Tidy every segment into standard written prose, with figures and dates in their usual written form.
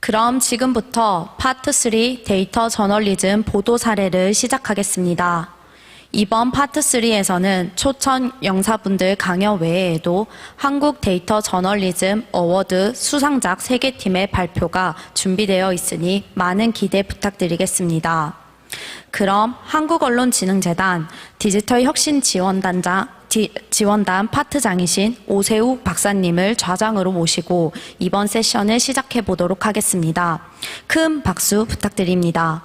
그럼 지금부터 파트 3 데이터 저널리즘 보도 사례를 시작하겠습니다. 이번 파트 3에서는 초청 영사분들 강연 외에도 한국 데이터 저널리즘 어워드 수상작 3개 팀의 발표가 준비되어 있으니 많은 기대 부탁드리겠습니다. 그럼 한국언론진흥재단 디지털혁신지원단 파트장이신 오세욱 박사님을 좌장으로 모시고 이번 세션을 시작해 보도록 하겠습니다. 큰 박수 부탁드립니다.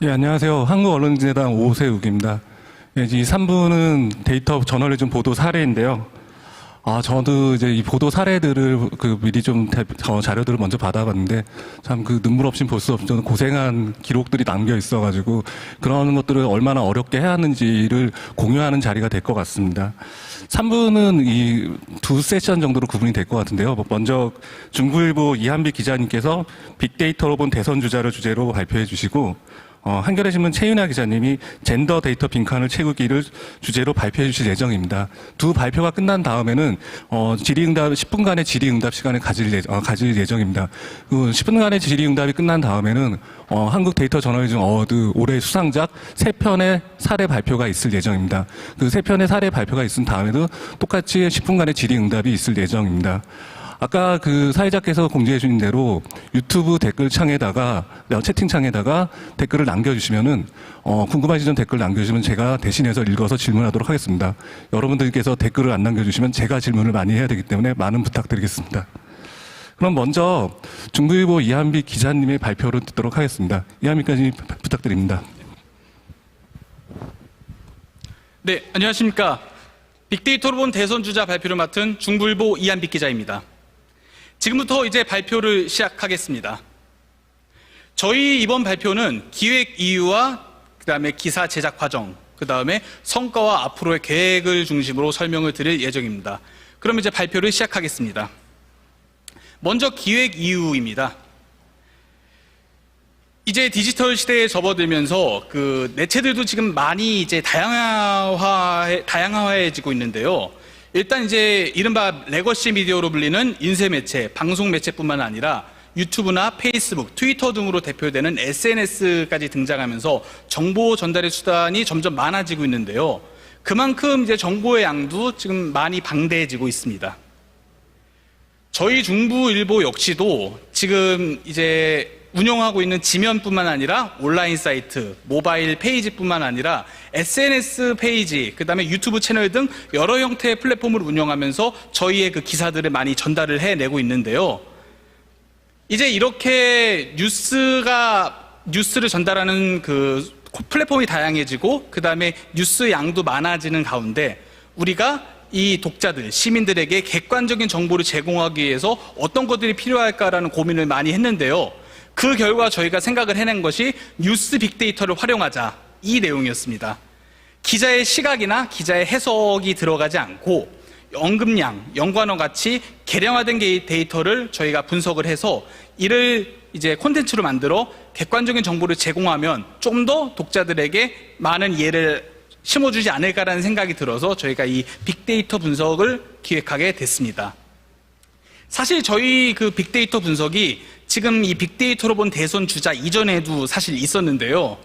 예, 안녕하세요. 한국언론진흥재단 오세욱입니다. 예, 이 3부는 데이터 저널리즘 보도 사례인데요. 저도 이제 이 보도 사례들을 미리 좀 자료들을 먼저 받아봤는데 참 눈물 없이 볼 수 없는 고생한 기록들이 남겨 있어가지고 그런 것들을 얼마나 어렵게 해야 하는지를 공유하는 자리가 될 것 같습니다. 3부는 이 2세션 정도로 구분이 될 것 같은데요. 먼저 중부일보 이한비 기자님께서 빅데이터로 본 대선 주자를 주제로 발표해 주시고 한겨레신문 최윤아 기자님이 젠더 데이터 빈칸을 채우기를 주제로 발표해 주실 예정입니다. 두 발표가 끝난 다음에는 질의응답 10분간의 질의응답 시간을 가질 예정입니다. 그 10분간의 질의응답이 끝난 다음에는 한국 데이터 저널리즘 어워드 올해 수상작 3편의 사례 발표가 있을 예정입니다. 그 3편의 사례 발표가 있은 다음에도 똑같이 10분간의 질의응답이 있을 예정입니다. 아까 사회자께서 공지해 주신 대로 유튜브 댓글창에다가, 채팅창에다가 댓글을 남겨주시면은, 궁금하신 점 댓글 남겨주시면 제가 대신해서 읽어서 질문하도록 하겠습니다. 여러분들께서 댓글을 안 남겨주시면 제가 질문을 많이 해야 되기 때문에 많은 부탁드리겠습니다. 그럼 먼저 중부일보 이한비 기자님의 발표를 듣도록 하겠습니다. 이한비까지 부탁드립니다. 네, 안녕하십니까. 빅데이터로 본 대선 주자 발표를 맡은 중부일보 이한비 기자입니다. 지금부터 이제 발표를 시작하겠습니다. 저희 이번 발표는 기획 이유와 그다음에 기사 제작 과정, 그다음에 성과와 앞으로의 계획을 중심으로 설명을 드릴 예정입니다. 그럼 이제 발표를 시작하겠습니다. 먼저 기획 이유입니다. 이제 디지털 시대에 접어들면서 매체들도 지금 많이 이제 다양화해지고 있는데요. 일단 이제 이른바 레거시 미디어로 불리는 인쇄 매체, 방송 매체뿐만 아니라 유튜브나 페이스북, 트위터 등으로 대표되는 SNS까지 등장하면서 정보 전달의 수단이 점점 많아지고 있는데요. 그만큼 이제 정보의 양도 지금 많이 방대해지고 있습니다. 저희 중부일보 역시도 지금 이제 운영하고 있는 지면뿐만 아니라 온라인 사이트, 모바일 페이지뿐만 아니라 SNS 페이지, 그 다음에 유튜브 채널 등 여러 형태의 플랫폼을 운영하면서 저희의 기사들을 많이 전달을 해내고 있는데요. 이제 이렇게 뉴스를 전달하는 플랫폼이 다양해지고 그 다음에 뉴스 양도 많아지는 가운데 우리가 이 독자들, 시민들에게 객관적인 정보를 제공하기 위해서 어떤 것들이 필요할까라는 고민을 많이 했는데요. 그 결과 저희가 생각을 해낸 것이 뉴스 빅데이터를 활용하자, 이 내용이었습니다. 기자의 시각이나 기자의 해석이 들어가지 않고 언급량, 연관어 같이 개량화된 데이터를 저희가 분석을 해서 이를 이제 콘텐츠로 만들어 객관적인 정보를 제공하면 좀 더 독자들에게 많은 이해를 심어주지 않을까라는 생각이 들어서 저희가 이 빅데이터 분석을 기획하게 됐습니다. 사실 저희 빅데이터 분석이 지금 이 빅데이터로 본 대선 주자 이전에도 사실 있었는데요.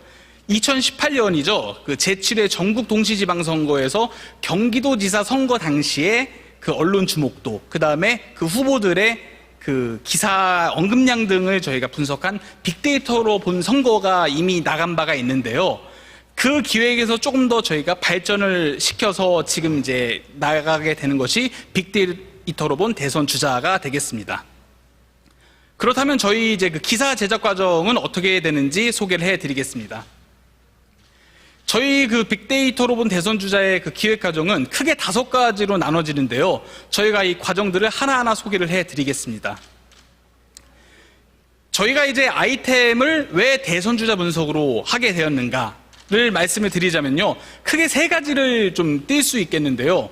2018년이죠. 제7회 전국 동시지방선거에서 경기도지사 선거 당시에 언론 주목도, 그 다음에 후보들의 기사 언급량 등을 저희가 분석한 빅데이터로 본 선거가 이미 나간 바가 있는데요. 그 기획에서 조금 더 저희가 발전을 시켜서 지금 이제 나가게 되는 것이 빅데이터로 본 대선 주자가 되겠습니다. 그렇다면 저희 이제 기사 제작 과정은 어떻게 되는지 소개를 해드리겠습니다. 저희 빅데이터로 본 대선 주자의 기획 과정은 크게 5가지로 나눠지는데요. 저희가 이 과정들을 하나하나 소개를 해드리겠습니다. 저희가 이제 아이템을 왜 대선 주자 분석으로 하게 되었는가를 말씀을 드리자면요. 크게 3가지를 좀 띨 수 있겠는데요.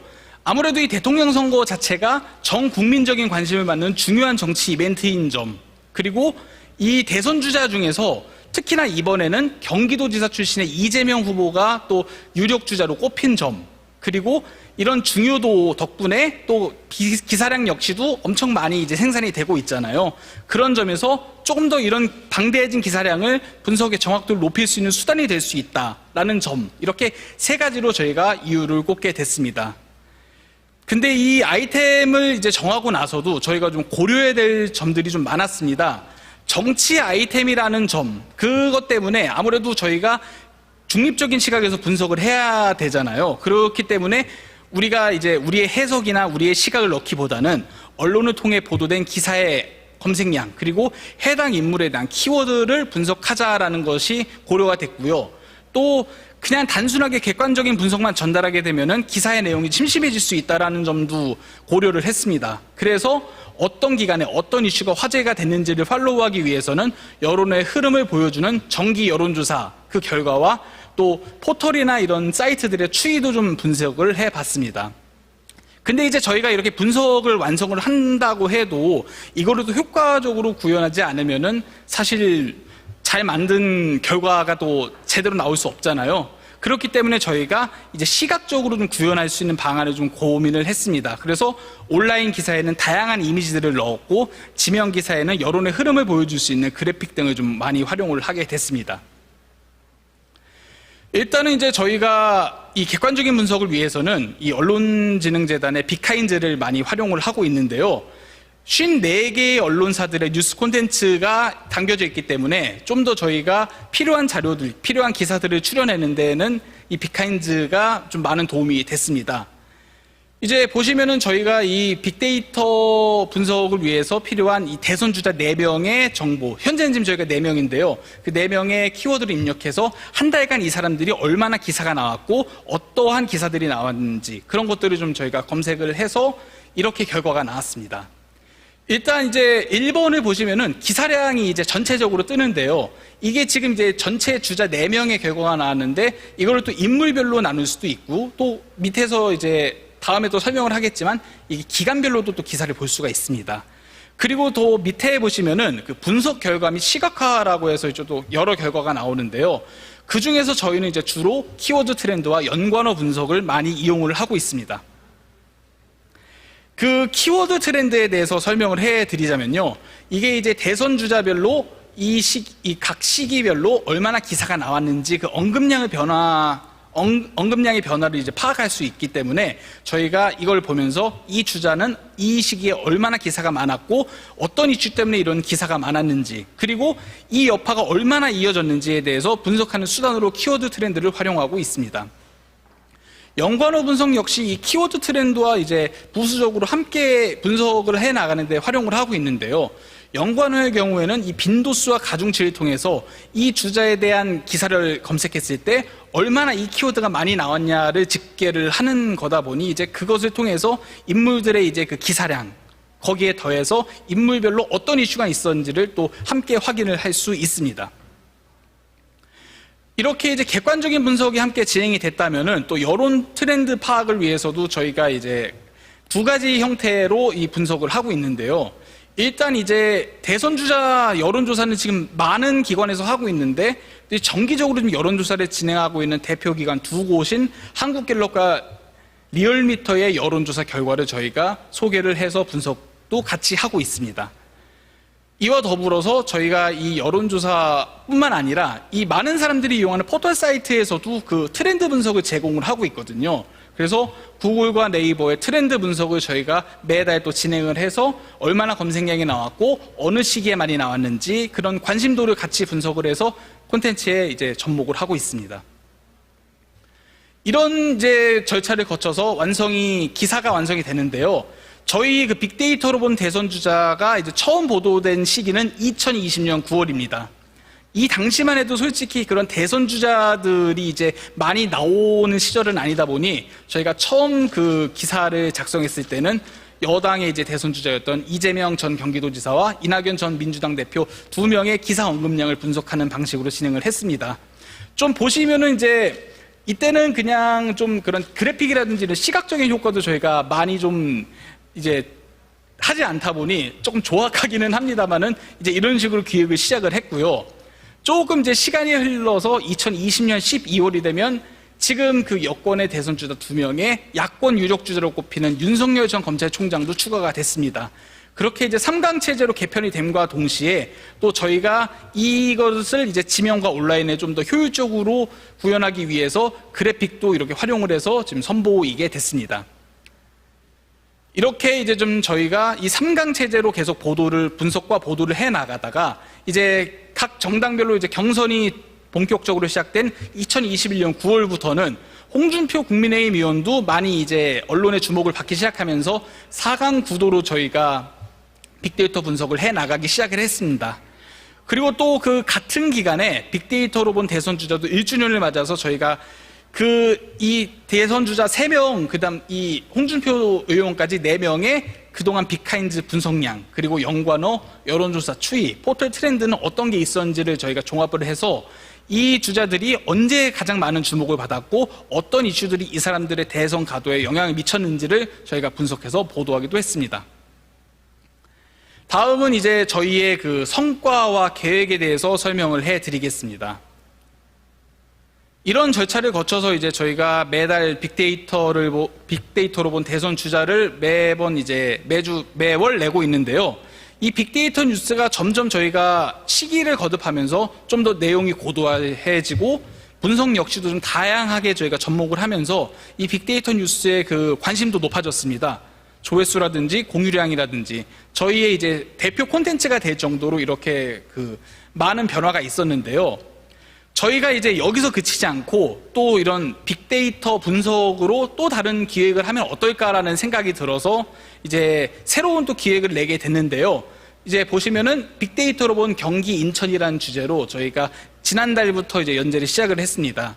아무래도 이 대통령 선거 자체가 전 국민적인 관심을 받는 중요한 정치 이벤트인 점, 그리고 이 대선 주자 중에서 특히나 이번에는 경기도지사 출신의 이재명 후보가 또 유력 주자로 꼽힌 점, 그리고 이런 중요도 덕분에 또 기사량 역시도 엄청 많이 이제 생산이 되고 있잖아요. 그런 점에서 조금 더 이런 방대해진 기사량을 분석의 정확도를 높일 수 있는 수단이 될 수 있다라는 점, 이렇게 세 가지로 저희가 이유를 꼽게 됐습니다. 근데 이 아이템을 이제 정하고 나서도 저희가 좀 고려해야 될 점들이 좀 많았습니다. 정치 아이템이라는 점, 그것 때문에 아무래도 저희가 중립적인 시각에서 분석을 해야 되잖아요. 그렇기 때문에 우리가 이제 우리의 해석이나 우리의 시각을 넣기보다는 언론을 통해 보도된 기사의 검색량, 그리고 해당 인물에 대한 키워드를 분석하자라는 것이 고려가 됐고요. 또 그냥 단순하게 객관적인 분석만 전달하게 되면은 기사의 내용이 심심해질 수 있다는 점도 고려를 했습니다. 그래서 어떤 기간에 어떤 이슈가 화제가 됐는지를 팔로우하기 위해서는 여론의 흐름을 보여주는 정기 여론조사 그 결과와 또 포털이나 이런 사이트들의 추이도 좀 분석을 해봤습니다. 근데 이제 저희가 이렇게 분석을 완성을 한다고 해도 이거를 또 효과적으로 구현하지 않으면은 사실 잘 만든 결과가 또 제대로 나올 수 없잖아요. 그렇기 때문에 저희가 이제 시각적으로 좀 구현할 수 있는 방안을 좀 고민을 했습니다. 그래서 온라인 기사에는 다양한 이미지들을 넣었고, 지명 기사에는 여론의 흐름을 보여줄 수 있는 그래픽 등을 좀 많이 활용을 하게 됐습니다. 일단은 이제 저희가 이 객관적인 분석을 위해서는 이 언론진흥재단의 비카인즈를 많이 활용을 하고 있는데요. 54개의 언론사들의 뉴스 콘텐츠가 담겨져 있기 때문에 좀 더 저희가 필요한 자료들, 필요한 기사들을 추려내는 데는 이 비카인즈가 좀 많은 도움이 됐습니다. 이제 보시면은 저희가 이 빅데이터 분석을 위해서 필요한 이 대선 주자 4명의 정보, 현재는 지금 저희가 4명인데요. 그 4명의 키워드를 입력해서 한 달간 이 사람들이 얼마나 기사가 나왔고 어떠한 기사들이 나왔는지 그런 것들을 좀 저희가 검색을 해서 이렇게 결과가 나왔습니다. 일단 이제 1번을 보시면은 기사량이 이제 전체적으로 뜨는데요. 이게 지금 이제 전체 주자 4명의 결과가 나왔는데 이거를 또 인물별로 나눌 수도 있고, 또 밑에서 이제 다음에 또 설명을 하겠지만 이게 기간별로도 또 기사를 볼 수가 있습니다. 그리고 더 밑에 보시면은 그 분석 결과 및 시각화라고 해서 이제 또 여러 결과가 나오는데요. 그 중에서 저희는 이제 주로 키워드 트렌드와 연관어 분석을 많이 이용을 하고 있습니다. 그 키워드 트렌드에 대해서 설명을 해드리자면요. 이게 이제 대선 주자별로 이 각 시기별로 얼마나 기사가 나왔는지 그 언급량의 변화를 이제 파악할 수 있기 때문에 저희가 이걸 보면서 이 주자는 이 시기에 얼마나 기사가 많았고 어떤 이슈 때문에 이런 기사가 많았는지, 그리고 이 여파가 얼마나 이어졌는지에 대해서 분석하는 수단으로 키워드 트렌드를 활용하고 있습니다. 연관어 분석 역시 이 키워드 트렌드와 이제 부수적으로 함께 분석을 해 나가는데 활용을 하고 있는데요. 연관어의 경우에는 이 빈도수와 가중치를 통해서 이 주자에 대한 기사를 검색했을 때 얼마나 이 키워드가 많이 나왔냐를 집계를 하는 거다 보니 이제 그것을 통해서 인물들의 이제 그 기사량, 거기에 더해서 인물별로 어떤 이슈가 있었는지를 또 함께 확인을 할 수 있습니다. 이렇게 이제 객관적인 분석이 함께 진행이 됐다면은 또 여론 트렌드 파악을 위해서도 저희가 이제 2가지 형태로 이 분석을 하고 있는데요. 일단 이제 대선 주자 여론조사는 지금 많은 기관에서 하고 있는데 정기적으로 좀 여론조사를 진행하고 있는 대표 기관 2곳인 한국갤럽과 리얼미터의 여론조사 결과를 저희가 소개를 해서 분석도 같이 하고 있습니다. 이와 더불어서 저희가 이 여론조사뿐만 아니라 이 많은 사람들이 이용하는 포털 사이트에서도 그 트렌드 분석을 제공을 하고 있거든요. 그래서 구글과 네이버의 트렌드 분석을 저희가 매달 또 진행을 해서 얼마나 검색량이 나왔고 어느 시기에 많이 나왔는지 그런 관심도를 같이 분석을 해서 콘텐츠에 이제 접목을 하고 있습니다. 이런 이제 절차를 거쳐서 기사가 완성이 되는데요. 저희 그 빅데이터로 본 대선 주자가 이제 처음 보도된 시기는 2020년 9월입니다. 이 당시만 해도 솔직히 그런 대선 주자들이 이제 많이 나오는 시절은 아니다 보니 저희가 처음 그 기사를 작성했을 때는 여당의 이제 대선 주자였던 이재명 전 경기도지사와 이낙연 전 민주당 대표 2명의 기사 언급량을 분석하는 방식으로 진행을 했습니다. 좀 보시면은 이제 이때는 그냥 좀 그런 그래픽이라든지 시각적인 효과도 저희가 많이 좀 이제 하지 않다 보니 조금 조악하기는 합니다만은 이제 이런 식으로 기획을 시작을 했고요. 조금 이제 시간이 흘러서 2020년 12월이 되면 지금 그 여권의 대선 주자 2명에 야권 유력 주자로 꼽히는 윤석열 전 검찰총장도 추가가 됐습니다. 그렇게 이제 3강 체제로 개편이 됨과 동시에 또 저희가 이것을 이제 지명과 온라인에 좀 더 효율적으로 구현하기 위해서 그래픽도 이렇게 활용을 해서 지금 선보이게 됐습니다. 이렇게 이제 좀 저희가 이 3강 체제로 계속 분석과 보도를 해 나가다가 이제 각 정당별로 이제 경선이 본격적으로 시작된 2021년 9월부터는 홍준표 국민의힘 의원도 많이 이제 언론의 주목을 받기 시작하면서 4강 구도로 저희가 빅데이터 분석을 해 나가기 시작을 했습니다. 그리고 또 그 같은 기간에 빅데이터로 본 대선 주자도 1주년을 맞아서 저희가 이 대선 주자 3명, 그다음 이 홍준표 의원까지 4명의 그동안 빅카인즈 분석량, 그리고 연관어, 여론조사 추이, 포털 트렌드는 어떤 게 있었는지를 저희가 종합을 해서 이 주자들이 언제 가장 많은 주목을 받았고 어떤 이슈들이 이 사람들의 대선 가도에 영향을 미쳤는지를 저희가 분석해서 보도하기도 했습니다. 다음은 이제 저희의 그 성과와 계획에 대해서 설명을 해드리겠습니다. 이런 절차를 거쳐서 이제 저희가 매달 빅데이터로 본 대선 주자를 매월 내고 있는데요. 이 빅데이터 뉴스가 점점 저희가 시기를 거듭하면서 좀 더 내용이 고도화해지고 분석 역시도 좀 다양하게 저희가 접목을 하면서 이 빅데이터 뉴스의 그 관심도 높아졌습니다. 조회수라든지 공유량이라든지 저희의 이제 대표 콘텐츠가 될 정도로 이렇게 그 많은 변화가 있었는데요. 저희가 이제 여기서 그치지 않고 또 이런 빅데이터 분석으로 또 다른 기획을 하면 어떨까라는 생각이 들어서 이제 새로운 또 기획을 내게 됐는데요. 이제 보시면은 빅데이터로 본 경기 인천이라는 주제로 저희가 지난달부터 이제 연재를 시작을 했습니다.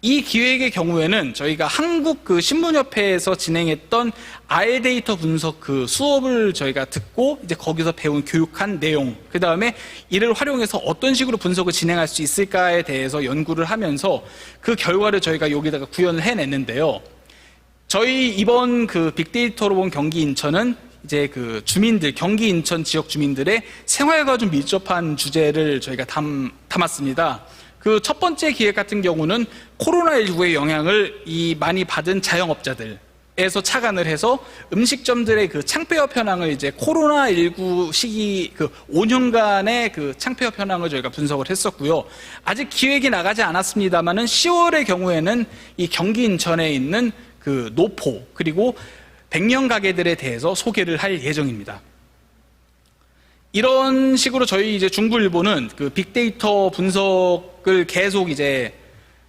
이 기획의 경우에는 저희가 한국 그 신문협회에서 진행했던 R데이터 분석 그 수업을 저희가 듣고 이제 거기서 배운 교육한 내용, 그 다음에 이를 활용해서 어떤 식으로 분석을 진행할 수 있을까에 대해서 연구를 하면서 그 결과를 저희가 여기다가 구현을 해냈는데요. 저희 이번 그 빅데이터로 본 경기 인천은 이제 그 주민들, 경기 인천 지역 주민들의 생활과 좀 밀접한 주제를 저희가 담았습니다. 그 첫 번째 기획 같은 경우는 코로나19의 영향을 많이 받은 자영업자들에서 착안을 해서 음식점들의 그 창폐업 현황을 이제 코로나19 시기 그 5년간의 그 창폐업 현황을 저희가 분석을 했었고요. 아직 기획이 나가지 않았습니다만은 10월의 경우에는 이 경기 인천에 있는 그 노포 그리고 100년 가게들에 대해서 소개를 할 예정입니다. 이런 식으로 저희 이제 중부일보는 그 빅데이터 분석을 계속 이제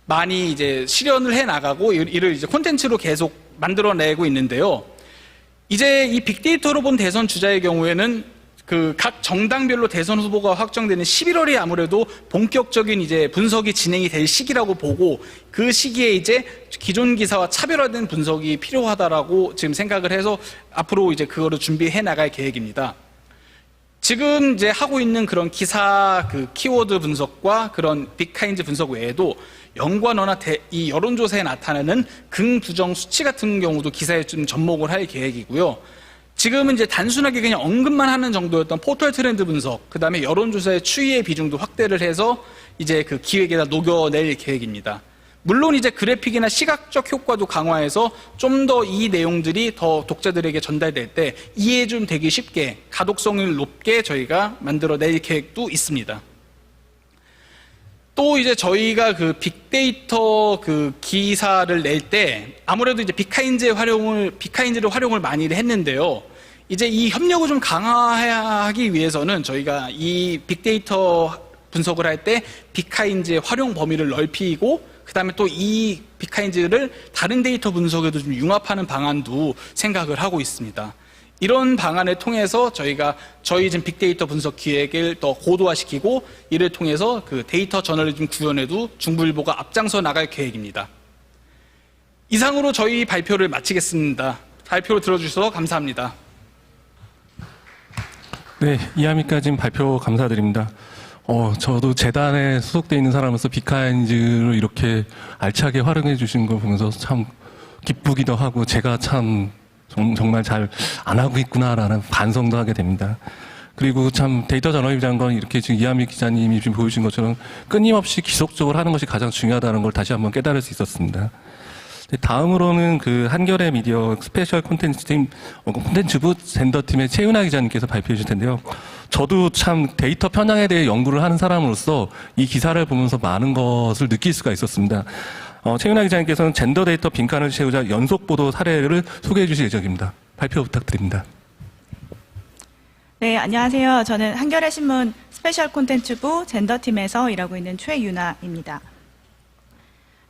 많이 이제 실현을 해 나가고 이를 이제 콘텐츠로 계속 만들어내고 있는데요. 이제 이 빅데이터로 본 대선 주자의 경우에는 그 각 정당별로 대선 후보가 확정되는 11월이 아무래도 본격적인 이제 분석이 진행이 될 시기라고 보고 그 시기에 이제 기존 기사와 차별화된 분석이 필요하다라고 지금 생각을 해서 앞으로 이제 그거를 준비해 나갈 계획입니다. 지금 이제 하고 있는 그런 기사 그 키워드 분석과 그런 빅카인즈 분석 외에도 연관어나 이 여론조사에 나타나는 긍부정 수치 같은 경우도 기사에 좀 접목을 할 계획이고요. 지금은 이제 단순하게 그냥 언급만 하는 정도였던 포털 트렌드 분석, 그 다음에 여론조사의 추이의 비중도 확대를 해서 이제 그 기획에다 녹여낼 계획입니다. 물론 이제 그래픽이나 시각적 효과도 강화해서 좀 더 이 내용들이 더 독자들에게 전달될 때 이해 좀 되기 쉽게 가독성을 높게 저희가 만들어낼 계획도 있습니다. 또 이제 저희가 그 빅데이터 그 기사를 낼 때 아무래도 이제 빅카인즈를 활용을 많이 했는데요. 이제 이 협력을 좀 강화하기 위해서는 저희가 이 빅데이터 분석을 할 때 빅카인즈의 활용 범위를 넓히고 그 다음에 또 이 빅카인즈를 다른 데이터 분석에도 좀 융합하는 방안도 생각을 하고 있습니다. 이런 방안을 통해서 저희 지금 빅데이터 분석 기획을 더 고도화시키고 이를 통해서 그 데이터 저널리즘 구현에도 중부일보가 앞장서 나갈 계획입니다. 이상으로 저희 발표를 마치겠습니다. 발표를 들어주셔서 감사합니다. 네, 이하미까지 발표 감사드립니다. 저도 재단에 소속되어 있는 사람으로서 빅카인즈를 이렇게 알차게 활용해 주신 걸 보면서 참 기쁘기도 하고 제가 참 정말 잘 안 하고 있구나라는 반성도 하게 됩니다. 그리고 참 데이터 저널리즘이라는 건 이렇게 지금 이한미 기자님이 지금 보여주신 것처럼 끊임없이 지속적으로 하는 것이 가장 중요하다는 걸 다시 한번 깨달을 수 있었습니다. 다음으로는 그 한겨레 미디어 스페셜 콘텐츠팀, 콘텐츠부 젠더팀의 최윤아 기자님께서 발표해 주실 텐데요. 저도 참 데이터 편향에 대해 연구를 하는 사람으로서 이 기사를 보면서 많은 것을 느낄 수가 있었습니다. 최윤아 기자님께서는 젠더 데이터 빈칸을 채우자 연속 보도 사례를 소개해 주실 예정입니다. 발표 부탁드립니다. 네, 안녕하세요. 저는 한겨레 신문 스페셜 콘텐츠부 젠더팀에서 일하고 있는 최윤아입니다.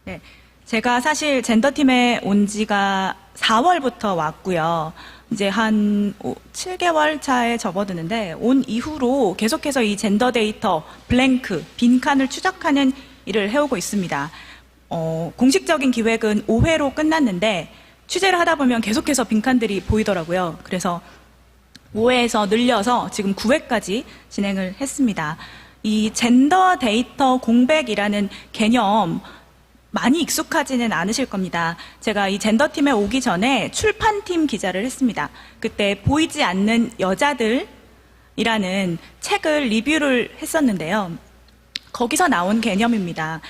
네, 제가 사실 젠더팀에 온 지가 4월부터 왔고요. 이제 한 7개월 차에 접어드는데 온 이후로 계속해서 이 젠더 데이터 블랭크, 빈칸을 추적하는 일을 해오고 있습니다. 공식적인 기획은 5회로 끝났는데 취재를 하다 보면 계속해서 빈칸들이 보이더라고요. 그래서 5회에서 늘려서 지금 9회까지 진행을 했습니다. 이 젠더 데이터 공백이라는 개념 많이 익숙하지는 않으실 겁니다. 제가 이 젠더팀에 오기 전에 출판팀 기자를 했습니다. 그때 보이지 않는 여자들이라는 책을 리뷰를 했었는데요. 거기서 나온 개념입니다.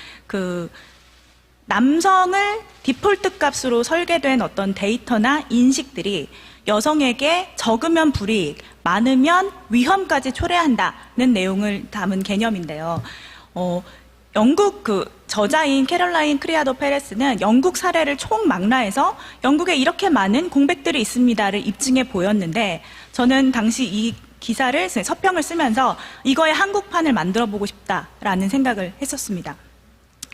남성을 디폴트 값으로 설계된 어떤 데이터나 인식들이 여성에게 적으면 불이익, 많으면 위험까지 초래한다는 내용을 담은 개념인데요. 영국 저자인 캐롤라인 크리아도 페레스는 영국 사례를 총망라해서 영국에 이렇게 많은 공백들이 있습니다를 입증해 보였는데 저는 당시 이 기사를, 서평을 쓰면서 이거의 한국판을 만들어 보고 싶다라는 생각을 했었습니다.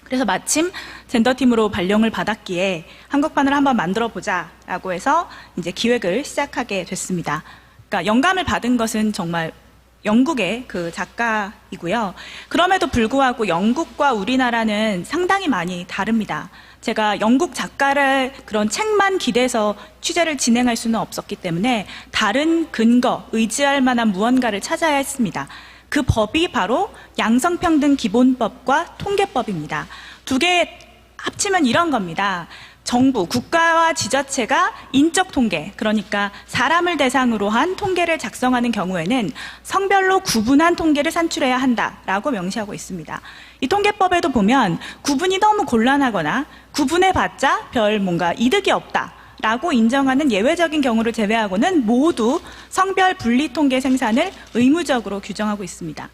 그래서 마침 젠더팀으로 발령을 받았기에 한국판을 한번 만들어 보자라고 해서 이제 기획을 시작하게 됐습니다. 그러니까 영감을 받은 것은 정말 영국의 그 작가이고요. 그럼에도 불구하고 영국과 우리나라는 상당히 많이 다릅니다. 제가 영국 작가를 그런 책만 기대서 취재를 진행할 수는 없었기 때문에 다른 근거, 의지할 만한 무언가를 찾아야 했습니다. 그 법이 바로 양성평등기본법과 통계법입니다. 두 개 합치면 이런 겁니다. 정부, 국가와 지자체가 인적 통계, 그러니까 사람을 대상으로 한 통계를 작성하는 경우에는 성별로 구분한 통계를 산출해야 한다라고 명시하고 있습니다. 이 통계법에도 보면 구분이 너무 곤란하거나 구분해봤자 별 뭔가 이득이 없다라고 인정하는 예외적인 경우를 제외하고는 모두 성별 분리 통계 생산을 의무적으로 규정하고 있습니다.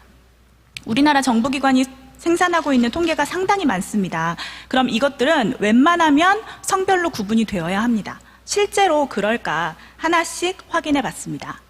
우리나라 정부기관이 생산하고 있는 통계가 상당히 많습니다. 그럼 이것들은 웬만하면 성별로 구분이 되어야 합니다. 실제로 그럴까 하나씩 확인해 봤습니다.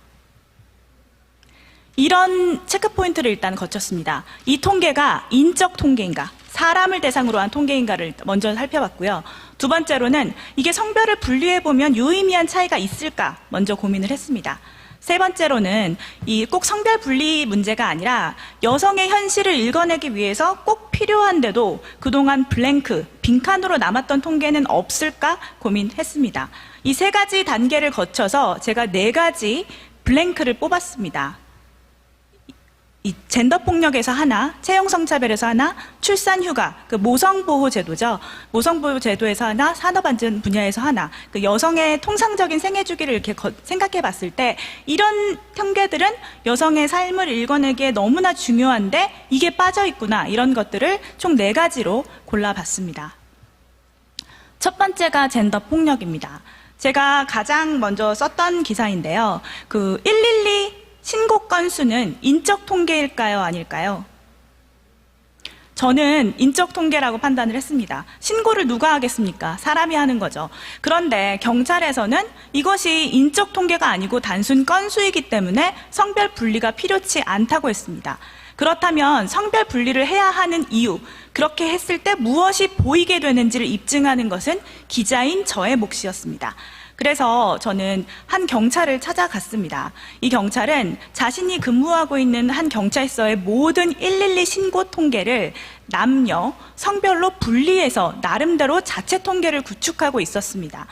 이런 체크포인트를 일단 거쳤습니다. 이 통계가 인적 통계인가, 사람을 대상으로 한 통계인가를 먼저 살펴봤고요. 두 번째로는 이게 성별을 분리해보면 유의미한 차이가 있을까 먼저 고민을 했습니다. 세 번째로는 이 꼭 성별 분리 문제가 아니라 여성의 현실을 읽어내기 위해서 꼭 필요한데도 그동안 블랭크, 빈칸으로 남았던 통계는 없을까 고민했습니다. 이 세 가지 단계를 거쳐서 제가 4가지 블랭크를 뽑았습니다. 이 젠더 폭력에서 하나, 채용 성차별에서 하나, 출산 휴가, 모성 보호 제도죠. 모성 보호 제도에서 하나, 산업 안전 분야에서 하나. 여성의 통상적인 생애 주기를 이렇게 생각해 봤을 때 이런 통계들은 여성의 삶을 읽어내기에 너무나 중요한데 이게 빠져 있구나. 이런 것들을 총 4가지로 골라 봤습니다. 첫 번째가 젠더 폭력입니다. 제가 가장 먼저 썼던 기사인데요. 112 신고 건수는 인적 통계일까요? 아닐까요? 저는 인적 통계라고 판단을 했습니다. 신고를 누가 하겠습니까? 사람이 하는 거죠. 그런데 경찰에서는 이것이 인적 통계가 아니고 단순 건수이기 때문에 성별 분리가 필요치 않다고 했습니다. 그렇다면 성별 분리를 해야 하는 이유, 그렇게 했을 때 무엇이 보이게 되는지를 입증하는 것은 기자인 저의 몫이었습니다. 그래서 저는 한 경찰을 찾아갔습니다. 이 경찰은 자신이 근무하고 있는 한 경찰서의 모든 112 신고 통계를 남녀, 성별로 분리해서 나름대로 자체 통계를 구축하고 있었습니다.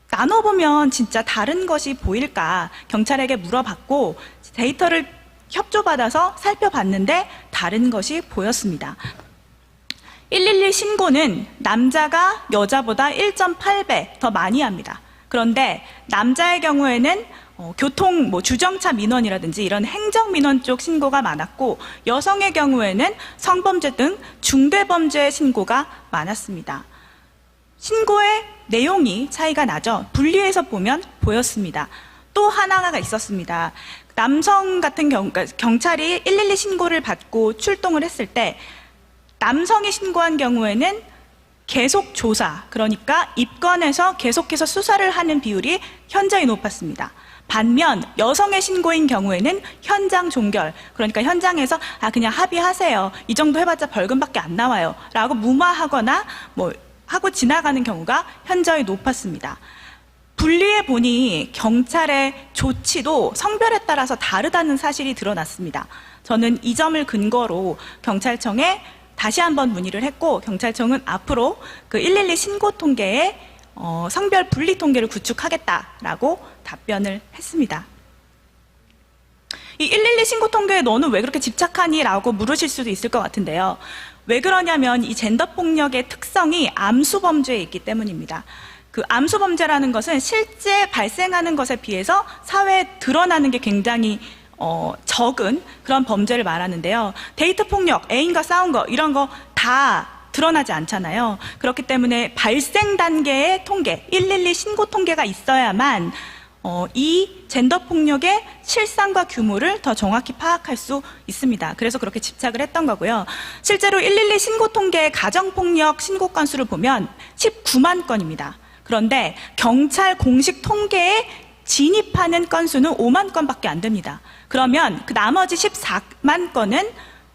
나눠보면 진짜 다른 것이 보일까 경찰에게 물어봤고 데이터를 협조받아서 살펴봤는데 다른 것이 보였습니다. 112 신고는 남자가 여자보다 1.8배 더 많이 합니다. 그런데 남자의 경우에는 교통 주정차 민원이라든지 이런 행정 민원 쪽 신고가 많았고, 여성의 경우에는 성범죄 등 중대범죄 신고가 많았습니다. 신고의 내용이 차이가 나죠. 분리해서 보면 보였습니다. 또 하나가 있었습니다. 남성 같은 경우, 그러니까 경찰이 112 신고를 받고 출동을 했을 때 남성이 신고한 경우에는 계속 조사, 그러니까 입건해서 계속해서 수사를 하는 비율이 현저히 높았습니다. 반면 여성의 신고인 경우에는 현장 종결, 그러니까 현장에서 그냥 합의하세요, 이 정도 해봤자 벌금밖에 안 나와요 라고 무마하거나 하고 지나가는 경우가 현저히 높았습니다. 분리해 보니 경찰의 조치도 성별에 따라서 다르다는 사실이 드러났습니다. 저는 이 점을 근거로 경찰청에 다시 한번 문의를 했고, 경찰청은 앞으로 그 112 신고 통계에 성별 분리 통계를 구축하겠다라고 답변을 했습니다. 이 112 신고 통계에 너는 왜 그렇게 집착하니? 라고 물으실 수도 있을 것 같은데요. 왜 그러냐면 이 젠더 폭력의 특성이 암수 범죄에 있기 때문입니다. 그 암수 범죄라는 것은 실제 발생하는 것에 비해서 사회에 드러나는 게 굉장히 적은 그런 범죄를 말하는데요. 데이트 폭력, 애인과 싸운 거 이런 거 다 드러나지 않잖아요. 그렇기 때문에 발생 단계의 통계, 112 신고 통계가 있어야만 이 젠더 폭력의 실상과 규모를 더 정확히 파악할 수 있습니다. 그래서 그렇게 집착을 했던 거고요. 실제로 112 신고 통계의 가정폭력 신고 건수를 보면 19만 건입니다. 그런데 경찰 공식 통계에 진입하는 건수는 5만 건밖에 안 됩니다. 그러면 그 나머지 14만 건은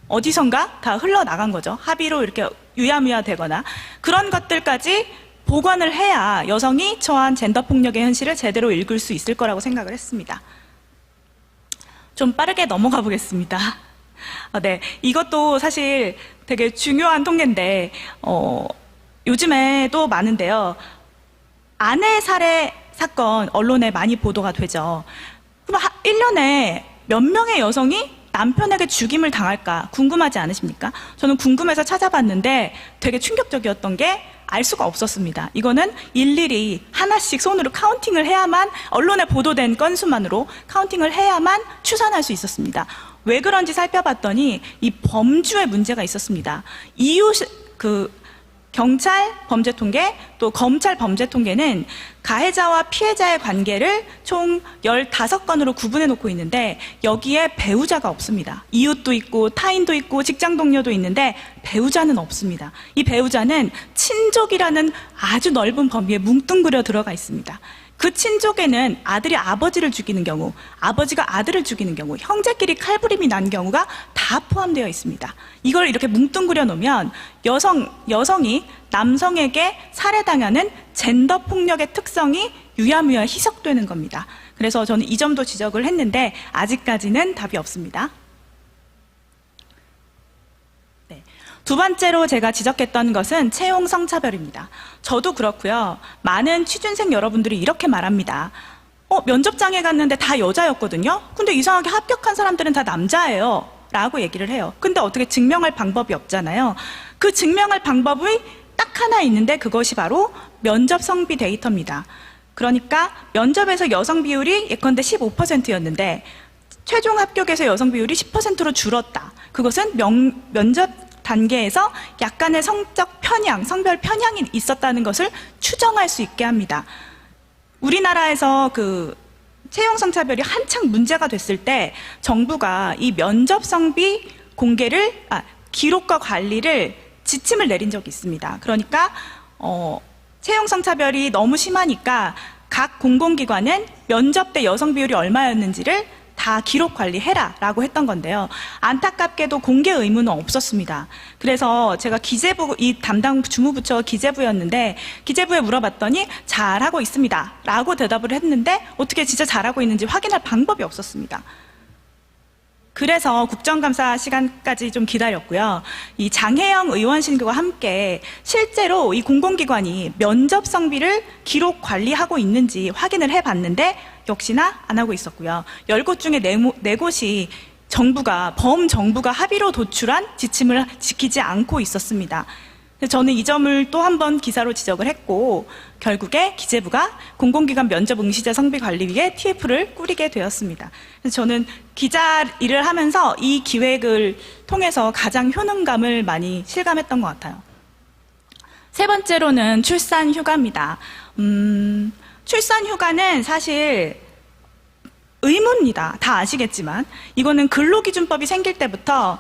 어디선가 다 흘러나간 거죠. 합의로 이렇게 유야무야 되거나 그런 것들까지 보관을 해야 여성이 처한 젠더 폭력의 현실을 제대로 읽을 수 있을 거라고 생각을 했습니다. 좀 빠르게 넘어가 보겠습니다. 네, 이것도 사실 되게 중요한 통계인데 요즘에 또 많은데요. 아내 살해 사건 언론에 많이 보도가 되죠. 그럼 1년에 몇 명의 여성이 남편에게 죽임을 당할까 궁금하지 않으십니까? 저는 궁금해서 찾아봤는데 되게 충격적이었던 게 알 수가 없었습니다. 이거는 일일이 하나씩 손으로 카운팅을 해야만, 언론에 보도된 건수만으로 카운팅을 해야만 추산할 수 있었습니다. 왜 그런지 살펴봤더니 이 범주에 문제가 있었습니다. 경찰 범죄 통계, 또 검찰 범죄 통계는 가해자와 피해자의 관계를 총 15건으로 구분해 놓고 있는데 여기에 배우자가 없습니다. 이웃도 있고 타인도 있고 직장 동료도 있는데 배우자는 없습니다. 이 배우자는 친족이라는 아주 넓은 범위에 뭉뚱그려 들어가 있습니다. 그 친족에는 아들이 아버지를 죽이는 경우, 아버지가 아들을 죽이는 경우, 형제끼리 칼부림이 난 경우가 다 포함되어 있습니다. 이걸 이렇게 뭉뚱그려 놓으면 여성이 남성에게 살해당하는 젠더 폭력의 특성이 유야무야 희석되는 겁니다. 그래서 저는 이 점도 지적을 했는데 아직까지는 답이 없습니다. 두 번째로 제가 지적했던 것은 채용 성차별입니다. 저도 그렇고요. 많은 취준생 여러분들이 이렇게 말합니다. 면접장에 갔는데 다 여자였거든요. 근데 이상하게 합격한 사람들은 다 남자예요. 라고 얘기를 해요. 근데 어떻게 증명할 방법이 없잖아요. 그 증명할 방법이 딱 하나 있는데 그것이 바로 면접 성비 데이터입니다. 그러니까 면접에서 여성 비율이 예컨대 15%였는데 최종 합격에서 여성 비율이 10%로 줄었다. 그것은 면접 단계에서 약간의 성적 편향, 성별 편향이 있었다는 것을 추정할 수 있게 합니다. 우리나라에서 그 채용 성차별이 한창 문제가 됐을 때 정부가 이 면접 성비 공개를 기록과 관리를 지침을 내린 적이 있습니다. 그러니까 채용 성차별이 너무 심하니까 각 공공기관은 면접 때 여성 비율이 얼마였는지를 다 기록 관리해라 라고 했던 건데요. 안타깝게도 공개 의무는 없었습니다. 그래서 제가 기재부, 이 담당 주무부처 기재부였는데 기재부에 물어봤더니 잘하고 있습니다 라고 대답을 했는데 어떻게 진짜 잘하고 있는지 확인할 방법이 없었습니다. 그래서 국정감사 시간까지 좀 기다렸고요. 이 장혜영 의원 신고와 함께 실제로 이 공공기관이 면접 성비를 기록 관리하고 있는지 확인을 해봤는데 역시나 안 하고 있었고요. 10곳 중에 4곳이 범정부가 합의로 도출한 지침을 지키지 않고 있었습니다. 저는 이 점을 또 한 번 기사로 지적을 했고 결국에 기재부가 공공기관 면접 응시자 성비관리위에 TF를 꾸리게 되었습니다. 그래서 저는 기자 일을 하면서 이 기획을 통해서 가장 효능감을 많이 실감했던 것 같아요. 세 번째로는 출산 휴가입니다. 출산 휴가는 사실 의무입니다. 다 아시겠지만 이거는 근로기준법이 생길 때부터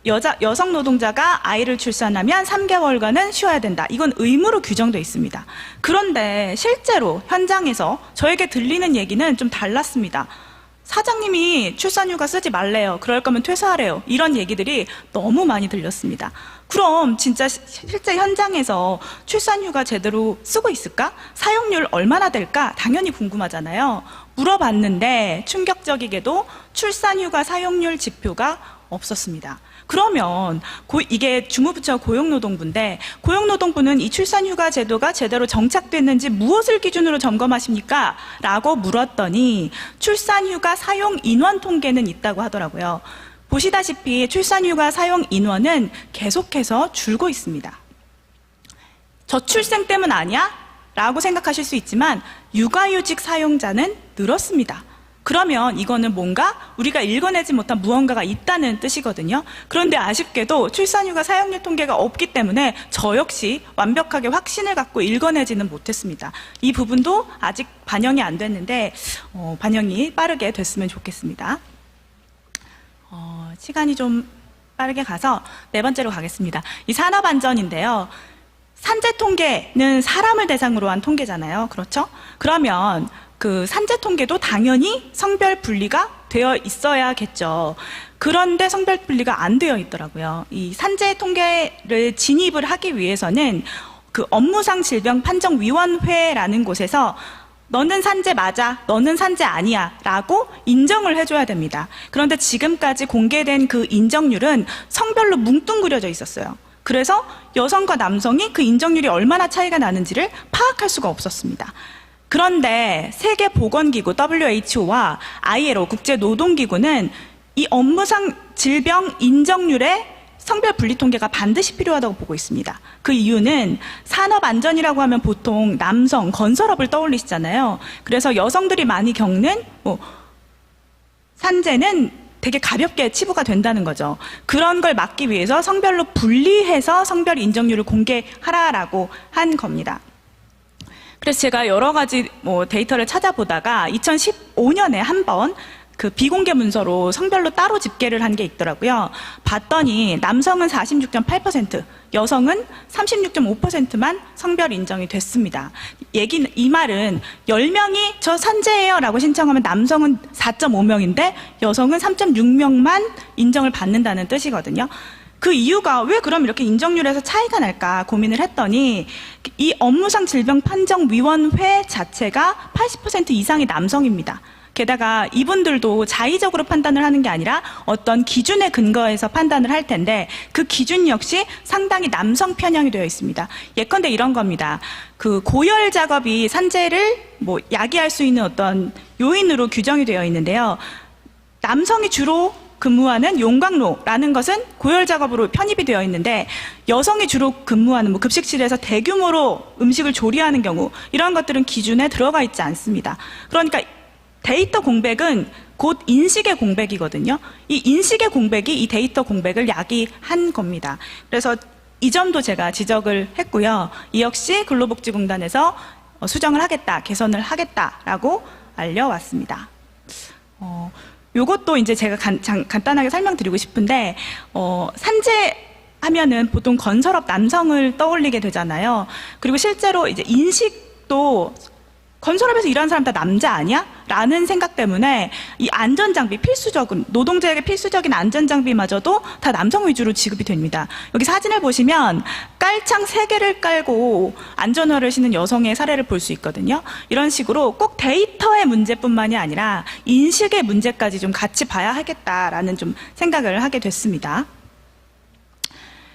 여성 노동자가 아이를 출산하면 3개월간은 쉬어야 된다. 이건 의무로 규정되어 있습니다. 그런데 실제로 현장에서 저에게 들리는 얘기는 좀 달랐습니다. 사장님이 출산휴가 쓰지 말래요. 그럴 거면 퇴사하래요. 이런 얘기들이 너무 많이 들렸습니다. 그럼 진짜 실제 현장에서 출산휴가 제대로 쓰고 있을까? 사용률 얼마나 될까? 당연히 궁금하잖아요. 물어봤는데 충격적이게도 출산휴가 사용률 지표가 없었습니다. 그러면 이게 주무부처 고용노동부인데 고용노동부는 이 출산휴가 제도가 제대로 정착됐는지 무엇을 기준으로 점검하십니까? 라고 물었더니 출산휴가 사용 인원 통계는 있다고 하더라고요. 보시다시피 출산휴가 사용 인원은 계속해서 줄고 있습니다. 저출생 때문 아니야? 라고 생각하실 수 있지만 육아휴직 사용자는 늘었습니다. 그러면 이거는 뭔가 우리가 읽어내지 못한 무언가가 있다는 뜻이거든요. 그런데 아쉽게도 출산휴가 사용률 통계가 없기 때문에 저 역시 완벽하게 확신을 갖고 읽어내지는 못했습니다. 이 부분도 아직 반영이 안 됐는데 반영이 빠르게 됐으면 좋겠습니다. 시간이 좀 빠르게 가서 네 번째로 가겠습니다. 이 산업안전인데요. 산재 통계는 사람을 대상으로 한 통계잖아요. 그렇죠? 그러면 그 산재 통계도 당연히 성별 분리가 되어 있어야겠죠. 그런데 성별 분리가 안 되어 있더라고요. 이 산재 통계를 진입을 하기 위해서는 그 업무상 질병 판정위원회라는 곳에서 너는 산재 맞아, 너는 산재 아니야 라고 인정을 해줘야 됩니다. 그런데 지금까지 공개된 그 인정률은 성별로 뭉뚱그려져 있었어요. 그래서 여성과 남성이 그 인정률이 얼마나 차이가 나는지를 파악할 수가 없었습니다. 그런데 세계보건기구 WHO와 ILO 국제노동기구는 이 업무상 질병 인정률의 성별 분리 통계가 반드시 필요하다고 보고 있습니다. 그 이유는 산업안전이라고 하면 보통 남성, 건설업을 떠올리시잖아요. 그래서 여성들이 많이 겪는 산재는 되게 가볍게 치부가 된다는 거죠. 그런 걸 막기 위해서 성별로 분리해서 성별 인정률을 공개하라라고 한 겁니다. 그래서 제가 여러 가지 데이터를 찾아보다가 2015년에 한 번 그 비공개 문서로 성별로 따로 집계를 한 게 있더라고요. 봤더니 남성은 46.8%, 여성은 36.5%만 성별 인정이 됐습니다. 이 말은 10명이 저 산재예요 라고 신청하면 남성은 4.5명인데 여성은 3.6명만 인정을 받는다는 뜻이거든요. 그 이유가 왜 그럼 이렇게 인정률에서 차이가 날까 고민을 했더니 이 업무상 질병 판정위원회 자체가 80% 이상이 남성입니다. 게다가 이분들도 자의적으로 판단을 하는 게 아니라 어떤 기준에 근거해서 판단을 할 텐데 그 기준 역시 상당히 남성 편향이 되어 있습니다. 예컨대 이런 겁니다. 그 고열 작업이 산재를 야기할 수 있는 어떤 요인으로 규정이 되어 있는데요. 남성이 주로 근무하는 용광로라는 것은 고열 작업으로 편입이 되어 있는데 여성이 주로 근무하는 급식실에서 대규모로 음식을 조리하는 경우 이런 것들은 기준에 들어가 있지 않습니다. 그러니까 데이터 공백은 곧 인식의 공백이거든요. 이 인식의 공백이 이 데이터 공백을 야기한 겁니다. 그래서 이 점도 제가 지적을 했고요. 이 역시 근로복지공단에서 수정을 하겠다, 개선을 하겠다라고 알려왔습니다. 요것도 이제 제가 간단하게 설명드리고 싶은데, 산재 하면은 보통 건설업 남성을 떠올리게 되잖아요. 그리고 실제로 이제 인식도 건설업에서 일하는 사람 다 남자 아니야? 라는 생각 때문에 이 안전장비, 필수적인, 노동자에게 필수적인 안전장비마저도 다 남성 위주로 지급이 됩니다. 여기 사진을 보시면 깔창 3개를 깔고 안전화를 신는 여성의 사례를 볼 수 있거든요. 이런 식으로 꼭 데이터의 문제뿐만이 아니라 인식의 문제까지 좀 같이 봐야 하겠다라는 좀 생각을 하게 됐습니다.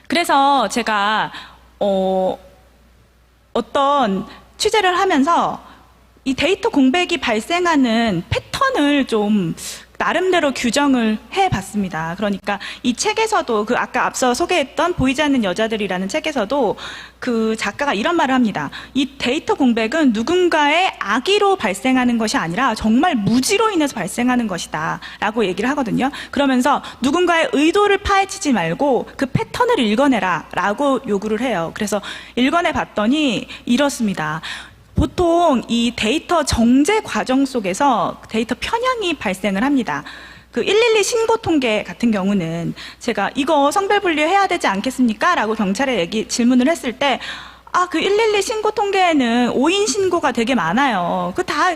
그래서 제가 어떤 취재를 하면서 이 데이터 공백이 발생하는 패턴을 좀 나름대로 규정을 해봤습니다. 그러니까 이 책에서도 그 아까 앞서 소개했던 보이지 않는 여자들이라는 책에서도 그 작가가 이런 말을 합니다. 이 데이터 공백은 누군가의 악의로 발생하는 것이 아니라 정말 무지로 인해서 발생하는 것이다 라고 얘기를 하거든요. 그러면서 누군가의 의도를 파헤치지 말고 그 패턴을 읽어내라 라고 요구를 해요. 그래서 읽어내 봤더니 이렇습니다. 보통 이 데이터 정제 과정 속에서 데이터 편향이 발생을 합니다. 그 112 신고 통계 같은 경우는 제가 이거 성별 분류해야 되지 않겠습니까? 라고 경찰에 질문을 했을 때 그 112 신고 통계에는 5인 신고가 되게 많아요. 그 다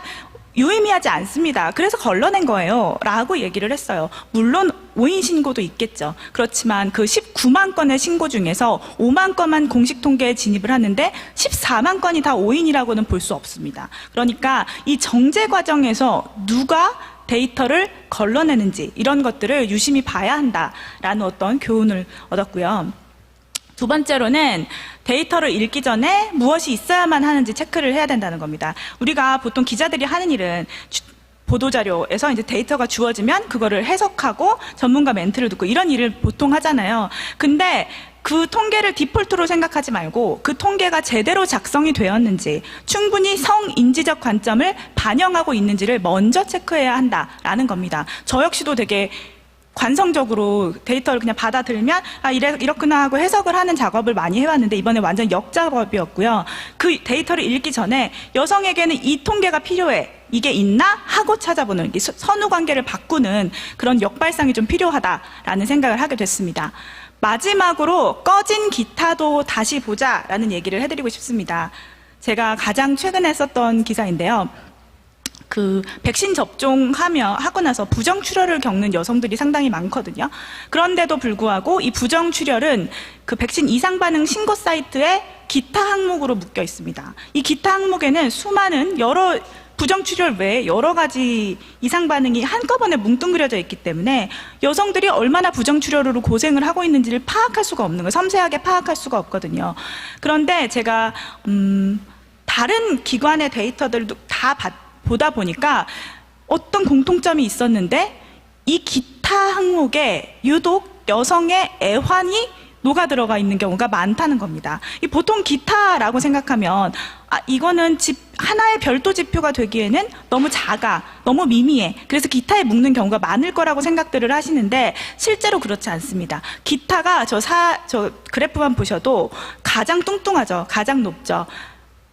유의미하지 않습니다. 그래서 걸러낸 거예요. 라고 얘기를 했어요. 물론 5인 신고도 있겠죠. 그렇지만 그 19만 건의 신고 중에서 5만 건만 공식 통계에 진입을 하는데 14만 건이 다 5인이라고는 볼 수 없습니다. 그러니까 이 정제 과정에서 누가 데이터를 걸러내는지 이런 것들을 유심히 봐야 한다라는 어떤 교훈을 얻었고요. 두 번째로는 데이터를 읽기 전에 무엇이 있어야만 하는지 체크를 해야 된다는 겁니다. 우리가 보통 기자들이 하는 일은 보도자료에서 이제 데이터가 주어지면 그거를 해석하고 전문가 멘트를 듣고 이런 일을 보통 하잖아요. 근데 그 통계를 디폴트로 생각하지 말고 그 통계가 제대로 작성이 되었는지 충분히 성인지적 관점을 반영하고 있는지를 먼저 체크해야 한다라는 겁니다. 저 역시도 되게 관성적으로 데이터를 그냥 받아들면 이렇구나 하고 해석을 하는 작업을 많이 해왔는데 이번에 완전 역작업이었고요. 그 데이터를 읽기 전에 여성에게는 이 통계가 필요해. 이게 있나? 하고 찾아보는 선후 관계를 바꾸는 그런 역발상이 좀 필요하다라는 생각을 하게 됐습니다. 마지막으로 꺼진 기타도 다시 보자라는 얘기를 해드리고 싶습니다. 제가 가장 최근에 썼던 기사인데요. 그 백신 접종하고 나서 부정 출혈을 겪는 여성들이 상당히 많거든요. 그런데도 불구하고 이 부정 출혈은 그 백신 이상 반응 신고 사이트에 기타 항목으로 묶여 있습니다. 이 기타 항목에는 수많은 여러 부정 출혈 외에 여러 가지 이상 반응이 한꺼번에 뭉뚱그려져 있기 때문에 여성들이 얼마나 부정 출혈으로 고생을 하고 있는지를 파악할 수가 없는 거예요. 섬세하게 파악할 수가 없거든요. 그런데 제가 다른 기관의 데이터들도 다 보다 보니까 어떤 공통점이 있었는데 이 기타 항목에 유독 여성의 애환이 녹아 들어가 있는 경우가 많다는 겁니다. 이 보통 기타라고 생각하면 이거는 하나의 별도 지표가 되기에는 너무 작아, 너무 미미해. 그래서 기타에 묶는 경우가 많을 거라고 생각들을 하시는데 실제로 그렇지 않습니다. 기타가 저 그래프만 보셔도 가장 뚱뚱하죠. 가장 높죠.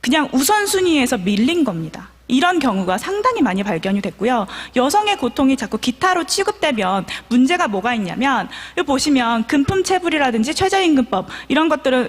그냥 우선순위에서 밀린 겁니다. 이런 경우가 상당히 많이 발견이 됐고요. 여성의 고통이 자꾸 기타로 취급되면 문제가 뭐가 있냐면 여기 보시면 금품체불이라든지 최저임금법 이런 것들은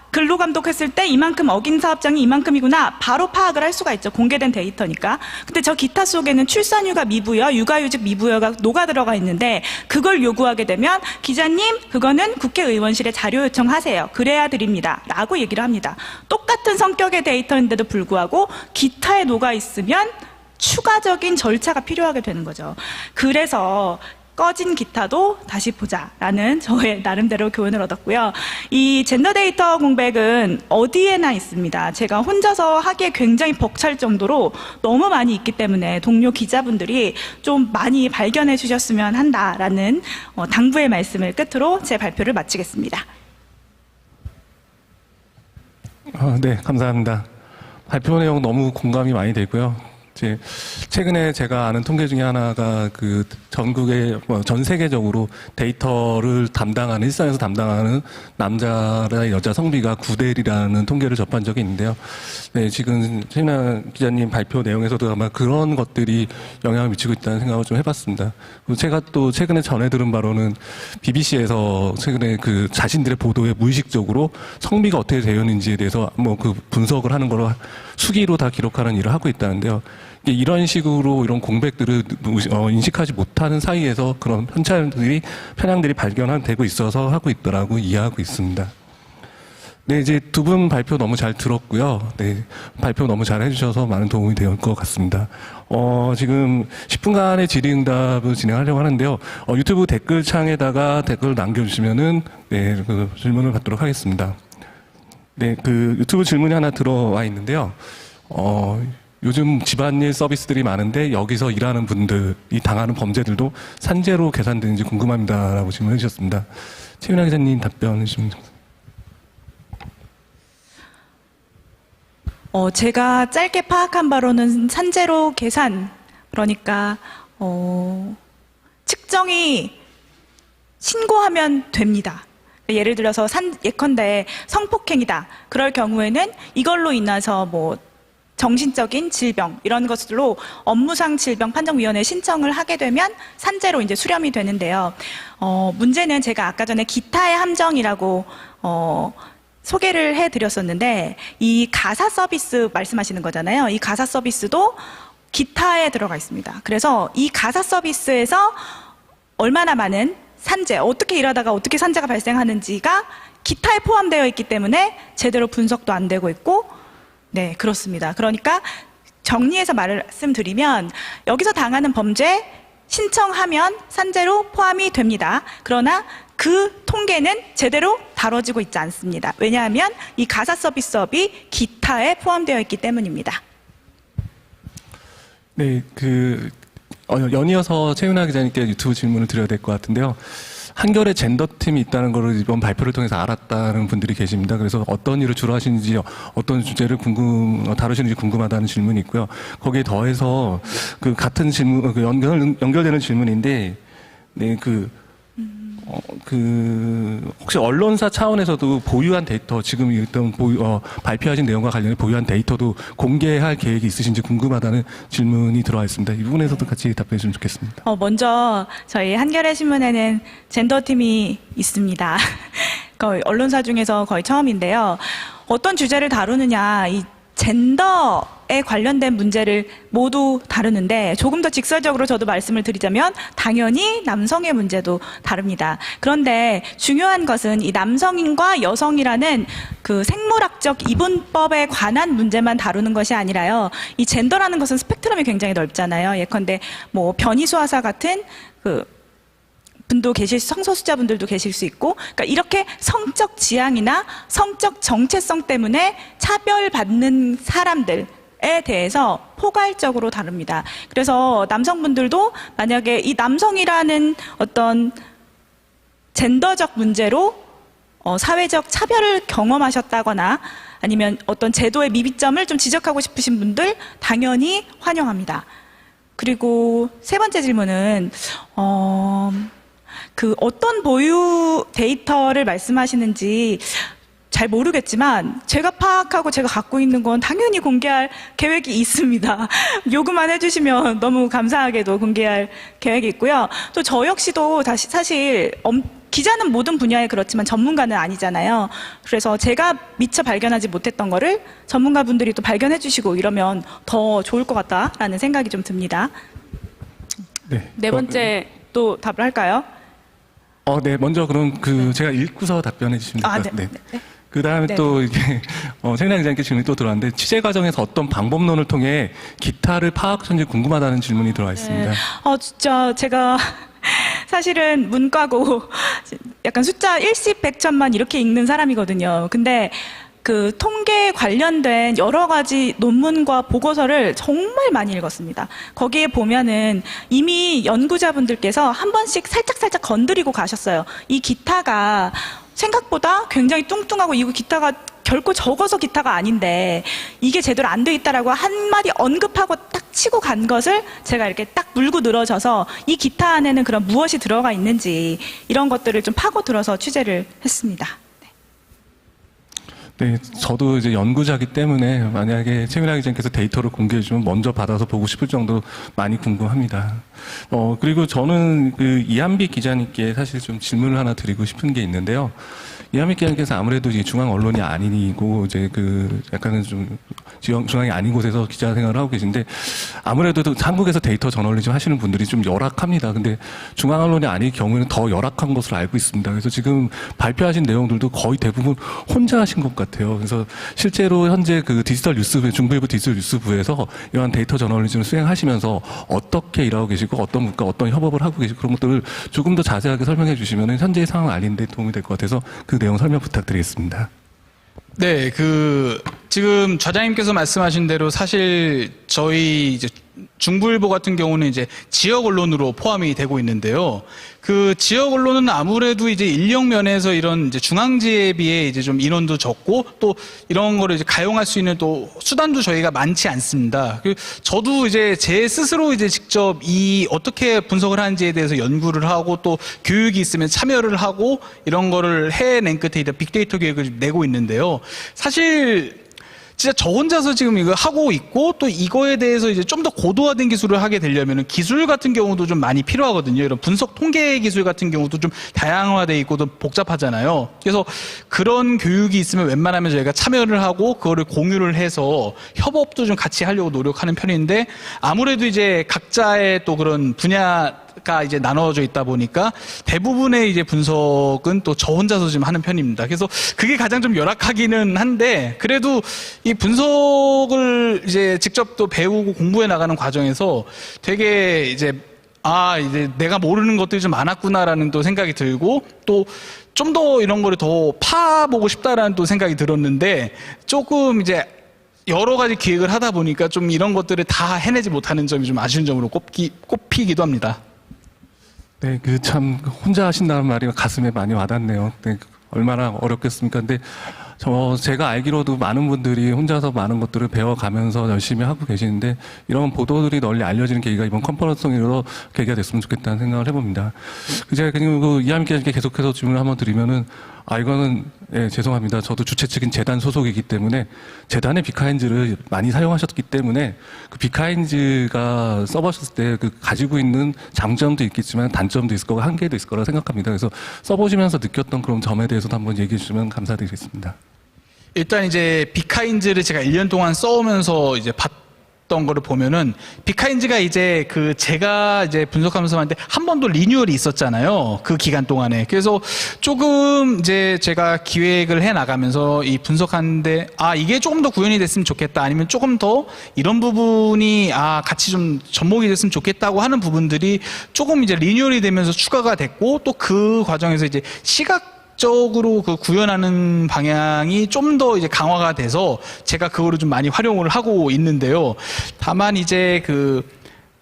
근로감독했을 때 이만큼 어긴 사업장이 이만큼이구나 바로 파악을 할 수가 있죠. 공개된 데이터니까. 근데 저 기타 속에는 출산휴가 미부여, 육아휴직 미부여가 녹아 들어가 있는데 그걸 요구하게 되면 기자님 그거는 국회의원실에 자료 요청하세요. 그래야 드립니다. 라고 얘기를 합니다. 똑같은 성격의 데이터인데도 불구하고 기타에 녹아 있으면 추가적인 절차가 필요하게 되는 거죠. 그래서 꺼진 기타도 다시 보자라는 저의 나름대로 교훈을 얻었고요. 이 젠더 데이터 공백은 어디에나 있습니다. 제가 혼자서 하기에 굉장히 벅찰 정도로 너무 많이 있기 때문에 동료 기자분들이 좀 많이 발견해 주셨으면 한다라는 당부의 말씀을 끝으로 제 발표를 마치겠습니다. 네, 감사합니다. 발표 내용 너무 공감이 많이 되고요. 최근에 제가 아는 통계 중에 하나가 그 전국의 전 세계적으로 데이터를 담당하는 일선에서 담당하는 남자나 여자 성비가 9대 1이라는 통계를 접한 적이 있는데요. 네, 지금 최인아 기자님 발표 내용에서도 아마 그런 것들이 영향을 미치고 있다는 생각을 좀 해봤습니다. 그리고 제가 또 최근에 전해 들은 바로는 BBC에서 최근에 그 자신들의 보도에 무의식적으로 성비가 어떻게 되었는지에 대해서 그 분석을 하는 걸로 수기로 다 기록하는 일을 하고 있다는데요. 이런 식으로 이런 공백들을 인식하지 못하는 사이에서 그런 편향들이 발견되고 있어서 하고 있더라고 이해하고 있습니다. 네, 이제 두 분 발표 너무 잘 들었고요. 네, 발표 너무 잘 해주셔서 많은 도움이 될 것 같습니다. 지금 10분간의 질의응답을 진행하려고 하는데요. 유튜브 댓글창에다가 댓글을 남겨주시면은 네, 그 질문을 받도록 하겠습니다. 네, 그 유튜브 질문이 하나 들어와 있는데요. 요즘 집안일 서비스들이 많은데 여기서 일하는 분들이 당하는 범죄들도 산재로 계산되는지 궁금합니다라고 질문해 주셨습니다. 최윤아 기자님 답변해 주시면 됩니다. 제가 짧게 파악한 바로는 산재로 계산, 그러니까 측정이 신고하면 됩니다. 예를 들어서 예컨대 성폭행이다. 그럴 경우에는 이걸로 인해서 뭐 정신적인 질병 이런 것들로 업무상 질병 판정위원회에 신청을 하게 되면 산재로 이제 수렴이 되는데요. 문제는 제가 아까 전에 기타의 함정이라고 소개를 해드렸었는데 이 가사 서비스 말씀하시는 거잖아요. 이 가사 서비스도 기타에 들어가 있습니다. 그래서 이 가사 서비스에서 얼마나 많은 산재, 어떻게 일하다가 어떻게 산재가 발생하는지가 기타에 포함되어 있기 때문에 제대로 분석도 안 되고 있고, 네, 그렇습니다. 그러니까 정리해서 말씀드리면 여기서 당하는 범죄 신청하면 산재로 포함이 됩니다. 그러나 그 통계는 제대로 다뤄지고 있지 않습니다. 왜냐하면 이 가사 서비스업이 기타에 포함되어 있기 때문입니다. 네, 연이어서 최윤아 기자님께 유튜브 질문을 드려야 될 것 같은데요. 한겨레 젠더팀이 있다는 것을 이번 발표를 통해서 알았다는 분들이 계십니다. 그래서 어떤 일을 주로 하시는지, 어떤 주제를 다루시는지 궁금하다는 질문이 있고요. 거기에 더해서 그 같은 질문, 연결되는 질문인데, 네, 혹시 언론사 차원에서도 보유한 데이터, 지금 일단 발표하신 내용과 관련해 보유한 데이터도 공개할 계획이 있으신지 궁금하다는 질문이 들어와 있습니다. 이 부분에서도 같이 답변해 주시면 좋겠습니다. 먼저 저희 한겨레 신문에는 젠더팀이 있습니다. 거의 언론사 중에서 거의 처음인데요. 어떤 주제를 다루느냐, 이 젠더에 관련된 문제를 모두 다루는데 조금 더 직설적으로 저도 말씀을 드리자면 당연히 남성의 문제도 다룹니다. 그런데 중요한 것은 이 남성인과 여성이라는 그 생물학적 이분법에 관한 문제만 다루는 것이 아니라요. 이 젠더라는 것은 스펙트럼이 굉장히 넓잖아요. 예컨대 뭐 변이수화사 같은 분도 성소수자분들도 계실 수 있고, 그러니까 이렇게 성적 지향이나 성적 정체성 때문에 차별받는 사람들에 대해서 포괄적으로 다룹니다. 그래서 남성분들도 만약에 이 남성이라는 어떤 젠더적 문제로 사회적 차별을 경험하셨다거나 아니면 어떤 제도의 미비점을 좀 지적하고 싶으신 분들 당연히 환영합니다. 그리고 세 번째 질문은 어떤 보유 데이터를 말씀하시는지 잘 모르겠지만 제가 파악하고 제가 갖고 있는 건 당연히 공개할 계획이 있습니다. 요구만 해주시면 너무 감사하게도 공개할 계획이 있고요. 또 저 역시도 사실 기자는 모든 분야에 그렇지만 전문가는 아니잖아요. 그래서 제가 미처 발견하지 못했던 거를 전문가분들이 또 발견해 주시고 이러면 더 좋을 것 같다라는 생각이 좀 듭니다. 네 번째 또 답을 할까요? 네, 먼저 그럼 제가 읽고서 답변해 주시면 될 것 같습니다. 네. 그 다음에 또 이게, 최윤아 기자님께 질문이 또 들어왔는데, 취재 과정에서 어떤 방법론을 통해 기타를 파악하셨는지 궁금하다는 질문이 들어와 있습니다. 진짜 제가 사실은 문과고 약간 숫자 일십 백천만 이렇게 읽는 사람이거든요. 근데 그 통계에 관련된 여러 가지 논문과 보고서를 정말 많이 읽었습니다. 거기에 보면은 이미 연구자분들께서 한 번씩 살짝 건드리고 가셨어요. 이 기타가 생각보다 굉장히 뚱뚱하고 이 기타가 결코 적어서 기타가 아닌데 이게 제대로 안 돼 있다라고 한마디 언급하고 딱 치고 간 것을 제가 이렇게 딱 물고 늘어져서 이 기타 안에는 그런 무엇이 들어가 있는지 이런 것들을 좀 파고 들어서 취재를 했습니다. 네, 저도 이제 연구자기 때문에 만약에 최윤아 기자님께서 데이터를 공개해 주면 먼저 받아서 보고 싶을 정도로 많이 궁금합니다. 그리고 저는 이한비 기자님께 사실 좀 질문을 하나 드리고 싶은 게 있는데요. 이한비 기자님께서 아무래도 이제 중앙 언론이 아니고 이제 약간은 좀 중앙이 아닌 곳에서 기자 생활을 하고 계신데 아무래도 한국에서 데이터 저널리즘 하시는 분들이 좀 열악합니다. 근데 중앙 언론이 아닐 경우에는 더 열악한 것으로 알고 있습니다. 그래서 지금 발표하신 내용들도 거의 대부분 혼자 하신 것 같아요. 그래서 실제로 현재 디지털 뉴스부, 중부일보 디지털 뉴스부에서 이러한 데이터 저널리즘을 수행하시면서 어떻게 일하고 계시고 어떤 분과 어떤 협업을 하고 계시고 그런 것들을 조금 더 자세하게 설명해 주시면 현재의 상황을 알리는 데 도움이 될 것 같아서 그 내용 설명 부탁드리겠습니다. 네, 지금 좌장님께서 말씀하신 대로 사실 저희 이제 중부일보 같은 경우는 이제 지역 언론으로 포함이 되고 있는데요. 그 지역 언론은 아무래도 이제 인력 면에서 이런 이제 중앙지에 비해 이제 좀 인원도 적고 또 이런 거를 이제 가용할 수 있는 또 수단도 저희가 많지 않습니다. 저도 이제 제 스스로 이제 직접 이 어떻게 분석을 하는지에 대해서 연구를 하고 또 교육이 있으면 참여를 하고 이런 거를 해낸 끝에 이제 빅데이터 계획을 내고 있는데요. 사실 진짜 저 혼자서 지금 이거 하고 있고 또 이거에 대해서 이제 좀 더 고도화된 기술을 하게 되려면 기술 같은 경우도 좀 많이 필요하거든요. 이런 분석 통계 기술 같은 경우도 좀 다양화돼 있고 또 복잡하잖아요. 그래서 그런 교육이 있으면 웬만하면 저희가 참여를 하고 그거를 공유를 해서 협업도 좀 같이 하려고 노력하는 편인데 아무래도 이제 각자의 또 그런 분야가 이제 나눠져 있다 보니까 대부분의 이제 분석은 또 저 혼자서 지금 하는 편입니다. 그래서 그게 가장 좀 열악하기는 한데 그래도 이 분석을 이제 직접 또 배우고 공부해 나가는 과정에서 되게 이제 이제 내가 모르는 것들이 좀 많았구나라는 또 생각이 들고 또 좀 더 이런 거를 더 파보고 싶다라는 또 생각이 들었는데 조금 이제 여러 가지 기획을 하다 보니까 좀 이런 것들을 다 해내지 못하는 점이 좀 아쉬운 점으로 꼽히기도 합니다. 네, 그 참 혼자 하신다는 말이 가슴에 많이 와닿네요. 네, 얼마나 어렵겠습니까? 근데 제가 알기로도 많은 분들이 혼자서 많은 것들을 배워가면서 열심히 하고 계시는데 이런 보도들이 널리 알려지는 계기가 이번 컨퍼런스로 계기가 됐으면 좋겠다는 생각을 해봅니다. 제가 그리고 이하민 기자님께 계속해서 질문을 한번 드리면은 이거는 죄송합니다. 저도 주최 측인 재단 소속이기 때문에 재단의 비카인즈를 많이 사용하셨기 때문에 그 비카인즈가 써보셨을 때 그 가지고 있는 장점도 있겠지만 단점도 있을 거고 한계도 있을 거라 생각합니다. 그래서 써보시면서 느꼈던 그런 점에 대해서도 한번 얘기해 주시면 감사드리겠습니다. 일단 이제 비카인즈를 제가 1년 동안 써오면서 이제 봤던 거를 보면은 비카인즈가 이제 그 제가 이제 분석하면서 봤는데 한 번도 리뉴얼이 있었잖아요. 그 기간 동안에. 그래서 조금 이제 제가 기획을 해 나가면서 이 분석하는데 이게 조금 더 구현이 됐으면 좋겠다. 아니면 조금 더 이런 부분이 같이 좀 접목이 됐으면 좋겠다고 하는 부분들이 조금 이제 리뉴얼이 되면서 추가가 됐고 또 그 과정에서 이제 적으로 그 구현하는 방향이 좀 더 이제 강화가 돼서 제가 그거를 좀 많이 활용을 하고 있는데요. 다만 이제 그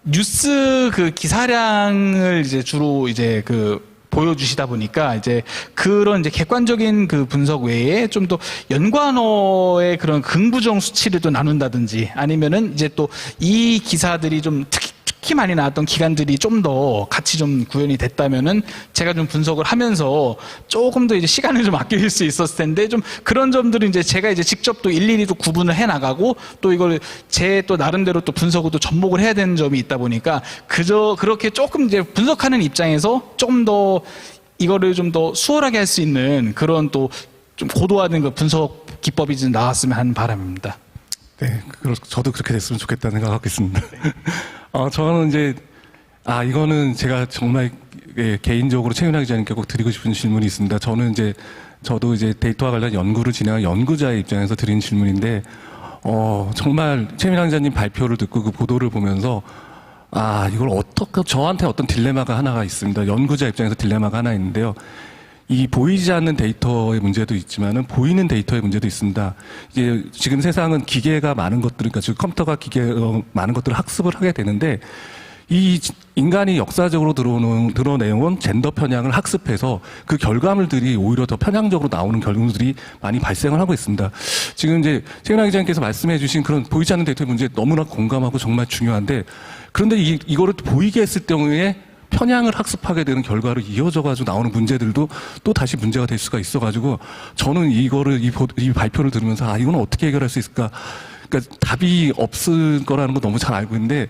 뉴스 그 기사량을 이제 주로 이제 그 보여주시다 보니까 이제 그런 이제 객관적인 그 분석 외에 좀 더 연관어의 그런 긍부정 수치를 또 나눈다든지 아니면은 이제 또 이 기사들이 좀 특히 많이 나왔던 기간들이 좀 더 같이 좀 구현이 됐다면은 제가 좀 분석을 하면서 조금 더 이제 시간을 좀 아낄 수 있었을 텐데 좀 그런 점들은 이제 제가 이제 직접 또 일일이 또 구분을 해 나가고 또 이걸 제 또 나름대로 또 분석을 또 접목을 해야 되는 점이 있다 보니까 그렇게 조금 이제 분석하는 입장에서 조금 더 이거를 좀 더 수월하게 할 수 있는 그런 또 좀 고도화된 그 분석 기법이 좀 나왔으면 하는 바람입니다. 네, 저도 그렇게 됐으면 좋겠다는 생각하고 있습니다. 저는 이제, 이거는 제가 정말 개인적으로 최윤아 기자님께 꼭 드리고 싶은 질문이 있습니다. 저도 이제 데이터와 관련 연구를 진행한 연구자의 입장에서 드린 질문인데, 정말 최윤아 기자님 발표를 듣고 그 보도를 보면서, 이걸 저한테 어떤 딜레마가 하나가 있습니다. 연구자 입장에서 딜레마가 하나 있는데요. 이 보이지 않는 데이터의 문제도 있지만은 보이는 데이터의 문제도 있습니다. 이제 지금 세상은 기계가 많은 것들, 그러니까 지금 컴퓨터가 많은 것들을 학습을 하게 되는데 이 인간이 역사적으로 드러내온 젠더 편향을 학습해서 그 결과물들이 오히려 더 편향적으로 나오는 결과물들이 많이 발생을 하고 있습니다. 지금 이제 최윤아 기자님께서 말씀해 주신 그런 보이지 않는 데이터의 문제에 너무나 공감하고 정말 중요한데 그런데 이거를 보이게 했을 경우에 편향을 학습하게 되는 결과로 이어져가지고 나오는 문제들도 또 다시 문제가 될 수가 있어가지고 저는 이 발표를 들으면서 이거는 어떻게 해결할 수 있을까? 그러니까 답이 없을 거라는 거 너무 잘 알고 있는데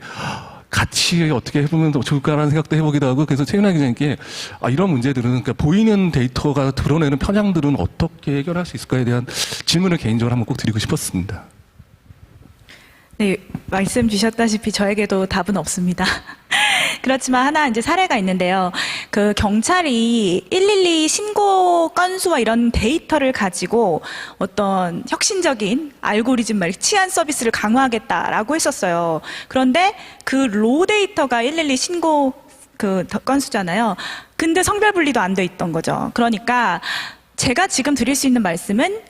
같이 어떻게 해보면 더 좋을까라는 생각도 해보기도 하고 그래서 최윤아 기자님께 이런 문제들은 그러니까 보이는 데이터가 드러내는 편향들은 어떻게 해결할 수 있을까에 대한 질문을 개인적으로 한번 꼭 드리고 싶었습니다. 네, 말씀 주셨다시피 저에게도 답은 없습니다. 그렇지만 하나 이제 사례가 있는데요. 그 경찰이 112 신고 건수와 이런 데이터를 가지고 어떤 혁신적인 알고리즘 치안 서비스를 강화하겠다라고 했었어요. 그런데 그 로 데이터가 112 신고 그 건수잖아요. 근데 성별 분리도 안 돼 있던 거죠. 그러니까 제가 지금 드릴 수 있는 말씀은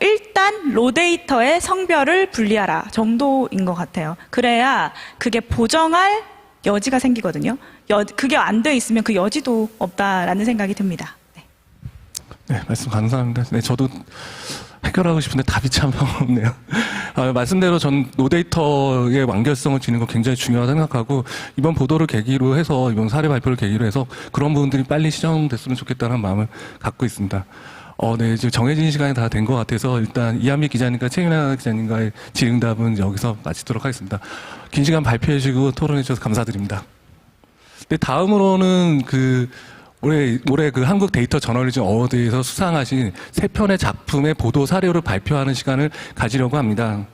일단 로데이터의 성별을 분리하라 정도인 것 같아요. 그래야 그게 보정할 여지가 생기거든요. 그게 안 돼 있으면 그 여지도 없다라는 생각이 듭니다. 네. 네, 말씀 감사합니다. 네, 저도 해결하고 싶은데 답이 참 없네요. 말씀대로 전 노데이터의 완결성을 지니는 거 굉장히 중요하다고 생각하고, 이번 보도를 계기로 해서, 이번 사례 발표를 계기로 해서 그런 부분들이 빨리 시정됐으면 좋겠다는 마음을 갖고 있습니다. 네, 지금 정해진 시간이 다 된 것 같아서 일단 이한미 기자님과 최윤아 기자님과의 질의응답은 여기서 마치도록 하겠습니다. 긴 시간 발표해 주시고 토론해 주셔서 감사드립니다. 네, 다음으로는 올해 그 한국 데이터 저널리즘 어워드에서 수상하신 3편의 작품의 보도 사례를 발표하는 시간을 가지려고 합니다.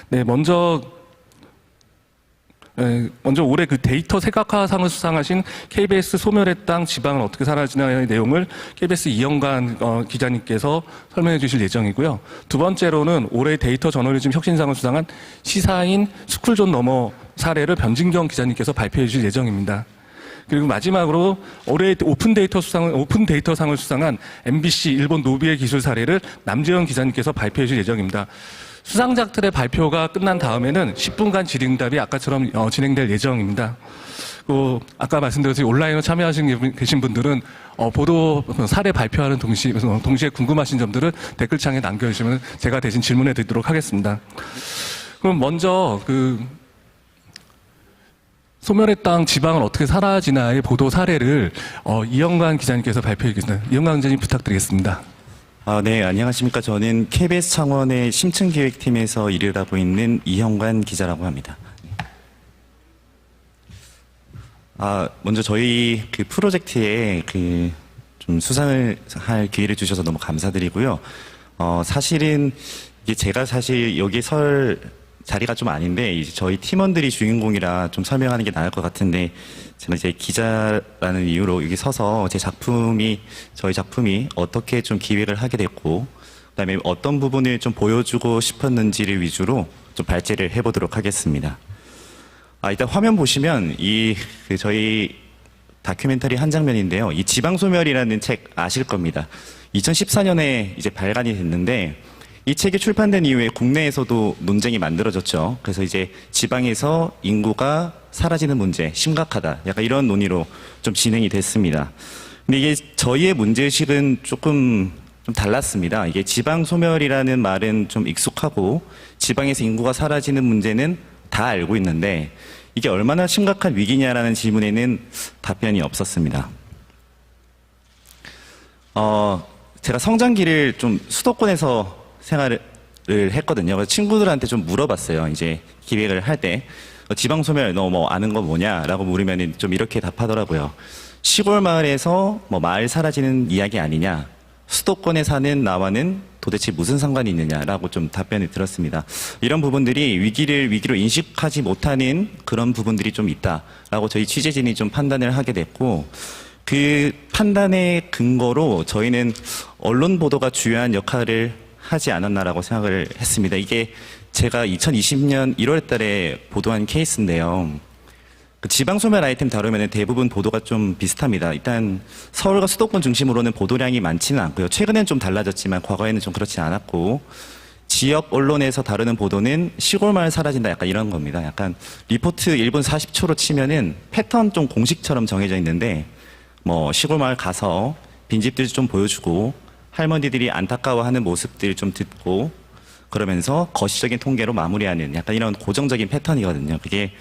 네, 먼저 올해 그 데이터 세각화상을 수상하신 KBS 소멸의 땅 지방은 어떻게 사라지나의 내용을 KBS 이영관 기자님께서 설명해 주실 예정이고요. 두 번째로는 올해 데이터 저널리즘 혁신상을 수상한 시사인 스쿨존 너머 사례를 변진경 기자님께서 발표해 주실 예정입니다. 그리고 마지막으로 올해 오픈 데이터상을 수상한 MBC 일본 노비의 기술 사례를 남재현 기자님께서 발표해 주실 예정입니다. 수상작들의 발표가 끝난 다음에는 10분간 질의응답이 아까처럼 진행될 예정입니다. 아까 말씀드렸듯이 온라인으로 참여하신 계신 분들은 보도 사례 발표하는 동시에 궁금하신 점들을 댓글창에 남겨주시면 제가 대신 질문해 드리도록 하겠습니다. 그럼 먼저 소멸의 땅 지방은 어떻게 사라지나의 보도 사례를 이영관 기자님께서 발표해 주겠습니다. 이영관 기자님 부탁드리겠습니다. 네, 안녕하십니까. 저는 KBS 창원의 심층기획팀에서 일을 하고 있는 이형관 기자라고 합니다. 먼저 저희 그 프로젝트에 좀 수상을 할 기회를 주셔서 너무 감사드리고요. 사실은 이게 제가 사실 여기 설 자리가 좀 아닌데, 이제 저희 팀원들이 주인공이라 좀 설명하는 게 나을 것 같은데, 제가 이제 기자라는 이유로 여기 서서 저희 작품이 어떻게 좀 기획을 하게 됐고, 그다음에 어떤 부분을 좀 보여주고 싶었는지를 위주로 좀 발제를 해보도록 하겠습니다. 일단 화면 보시면 저희 다큐멘터리 한 장면인데요. 이 지방소멸이라는 책 아실 겁니다. 2014년에 이제 발간이 됐는데, 이 책이 출판된 이후에 국내에서도 논쟁이 만들어졌죠. 그래서 이제 지방에서 인구가 사라지는 문제 심각하다, 약간 이런 논의로 좀 진행이 됐습니다. 근데 이게 저희의 문제의식은 조금 좀 달랐습니다. 이게 지방 소멸이라는 말은 좀 익숙하고 지방에서 인구가 사라지는 문제는 다 알고 있는데, 이게 얼마나 심각한 위기냐라는 질문에는 답변이 없었습니다. 제가 성장기를 좀 수도권에서 생활을 했거든요. 그래서 친구들한테 좀 물어봤어요. 이제 기획을 할 때 지방 소멸 너 뭐 아는 거 뭐냐라고 물으면 좀 이렇게 답하더라고요. 시골 마을에서 뭐 마을 사라지는 이야기 아니냐, 수도권에 사는 나와는 도대체 무슨 상관이 있느냐라고 좀 답변을 들었습니다. 이런 부분들이 위기로 인식하지 못하는 그런 부분들이 좀 있다라고 저희 취재진이 좀 판단을 하게 됐고, 그 판단의 근거로 저희는 언론 보도가 주요한 역할을 하지 않았나라고 생각을 했습니다. 이게 제가 2020년 1월 달에 보도한 케이스인데요. 지방소멸 아이템 다루면 대부분 보도가 좀 비슷합니다. 일단 서울과 수도권 중심으로는 보도량이 많지는 않고요. 최근엔 좀 달라졌지만 과거에는 좀 그렇지 않았고, 지역 언론에서 다루는 보도는 시골 마을 사라진다, 약간 이런 겁니다. 약간 리포트 1분 40초로 치면은 패턴 좀 공식처럼 정해져 있는데, 뭐 시골 마을 가서 빈집들 좀 보여주고 할머니들이 안타까워하는 모습들 좀 듣고 그러면서 거시적인 통계로 마무리하는 약간 이런 고정적인 패턴이거든요. 그게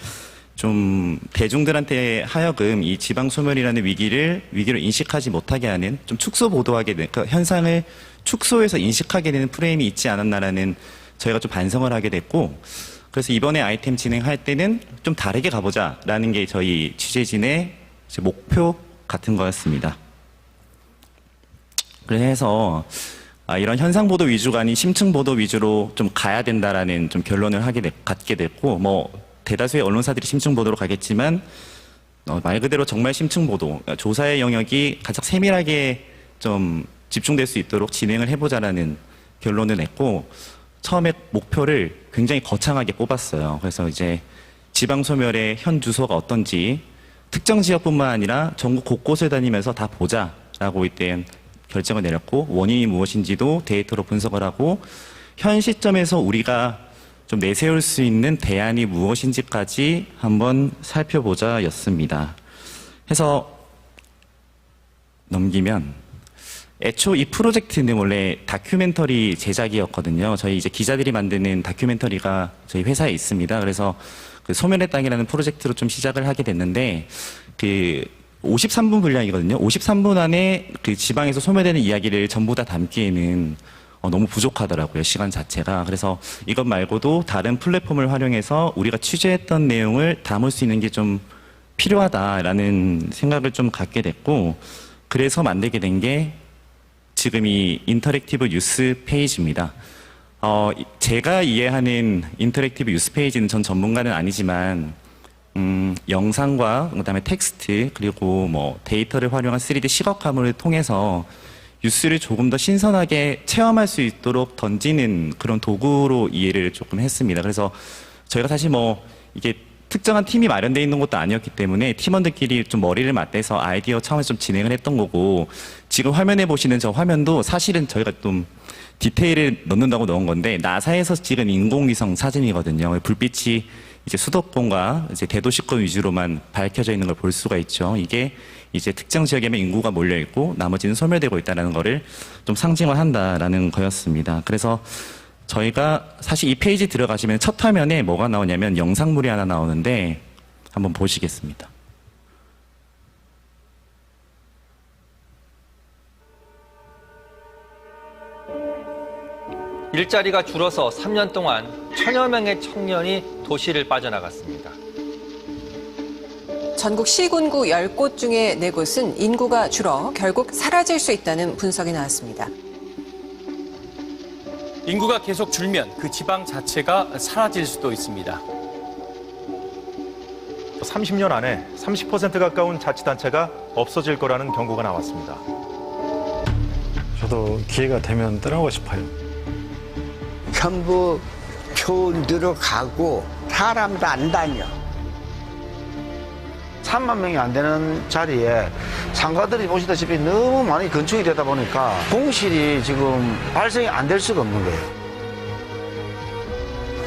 좀 대중들한테 하여금 이 지방소멸이라는 위기를 인식하지 못하게 하는, 좀 축소 보도하게 되는, 그러니까 현상을 축소해서 인식하게 되는 프레임이 있지 않았나라는 저희가 좀 반성을 하게 됐고, 그래서 이번에 아이템 진행할 때는 좀 다르게 가보자라는 게 저희 취재진의 목표 같은 거였습니다. 그래서 이런 현상 보도 위주가 아닌 심층 보도 위주로 좀 가야 된다라는 좀 결론을 갖게 됐고, 뭐 대다수의 언론사들이 심층 보도로 가겠지만 말 그대로 정말 심층 보도, 조사의 영역이 가장 세밀하게 좀 집중될 수 있도록 진행을 해보자라는 결론을 냈고, 처음에 목표를 굉장히 거창하게 꼽았어요. 그래서 이제 지방 소멸의 현 주소가 어떤지 특정 지역뿐만 아니라 전국 곳곳을 다니면서 다 보자라고 이때 결정을 내렸고 원인이 무엇인지도 데이터로 분석을 하고 현 시점에서 우리가 좀 내세울 수 있는 대안이 무엇인지까지 한번 살펴보자였습니다. 해서 넘기면 애초 이 프로젝트는 원래 다큐멘터리 제작이었거든요. 저희 이제 기자들이 만드는 다큐멘터리가 저희 회사에 있습니다. 그래서 그 소멸의 땅이라는 프로젝트로 좀 시작을 하게 됐는데 그 53분 분량이거든요. 53분 안에 그 지방에서 소멸되는 이야기를 전부 다 담기에는 너무 부족하더라고요. 시간 자체가. 그래서 이것 말고도 다른 플랫폼을 활용해서 우리가 취재했던 내용을 담을 수 있는 게 좀 필요하다라는 생각을 좀 갖게 됐고 그래서 만들게 된 게 지금 이 인터랙티브 뉴스 페이지입니다. 제가 이해하는 인터랙티브 뉴스 페이지는 전 전문가는 아니지만 영상과 그다음에 텍스트 그리고 뭐 데이터를 활용한 3D 시각화물을 통해서 뉴스를 조금 더 신선하게 체험할 수 있도록 던지는 그런 도구로 이해를 조금 했습니다. 그래서 저희가 사실 뭐 이게 특정한 팀이 마련되어 있는 것도 아니었기 때문에 팀원들끼리 좀 머리를 맞대서 아이디어 차원에서 좀 진행을 했던 거고 지금 화면에 보시는 저 화면도 사실은 저희가 좀 디테일을 넣는다고 넣은 건데 나사에서 찍은 인공위성 사진이거든요. 불빛이 이제 수도권과 이제 대도시권 위주로만 밝혀져 있는 걸 볼 수가 있죠. 이게 이제 특정 지역에만 인구가 몰려 있고 나머지는 소멸되고 있다는 거를 좀 상징화한다라는 거였습니다. 그래서 저희가 사실 이 페이지 들어가시면 첫 화면에 뭐가 나오냐면 영상물이 하나 나오는데 한번 보시겠습니다. 일자리가 줄어서 3년 동안 1000여 명의 청년이 도시를 빠져나갔습니다. 전국 시군구 10곳 중에 4곳은 인구가 줄어 결국 사라질 수 있다는 분석이 나왔습니다. 인구가 계속 줄면 그 지방 자체가 사라질 수도 있습니다. 30년 안에 30% 가까운 자치단체가 없어질 거라는 경고가 나왔습니다. 저도 기회가 되면 떠나고 싶어요. 전부 초원으로 가고 사람도 안 다녀. 3만 명이 안 되는 자리에 상가들이 보시다시피 너무 많이 건축이 되다 보니까 공실이 지금 발생이 안 될 수가 없는 거예요.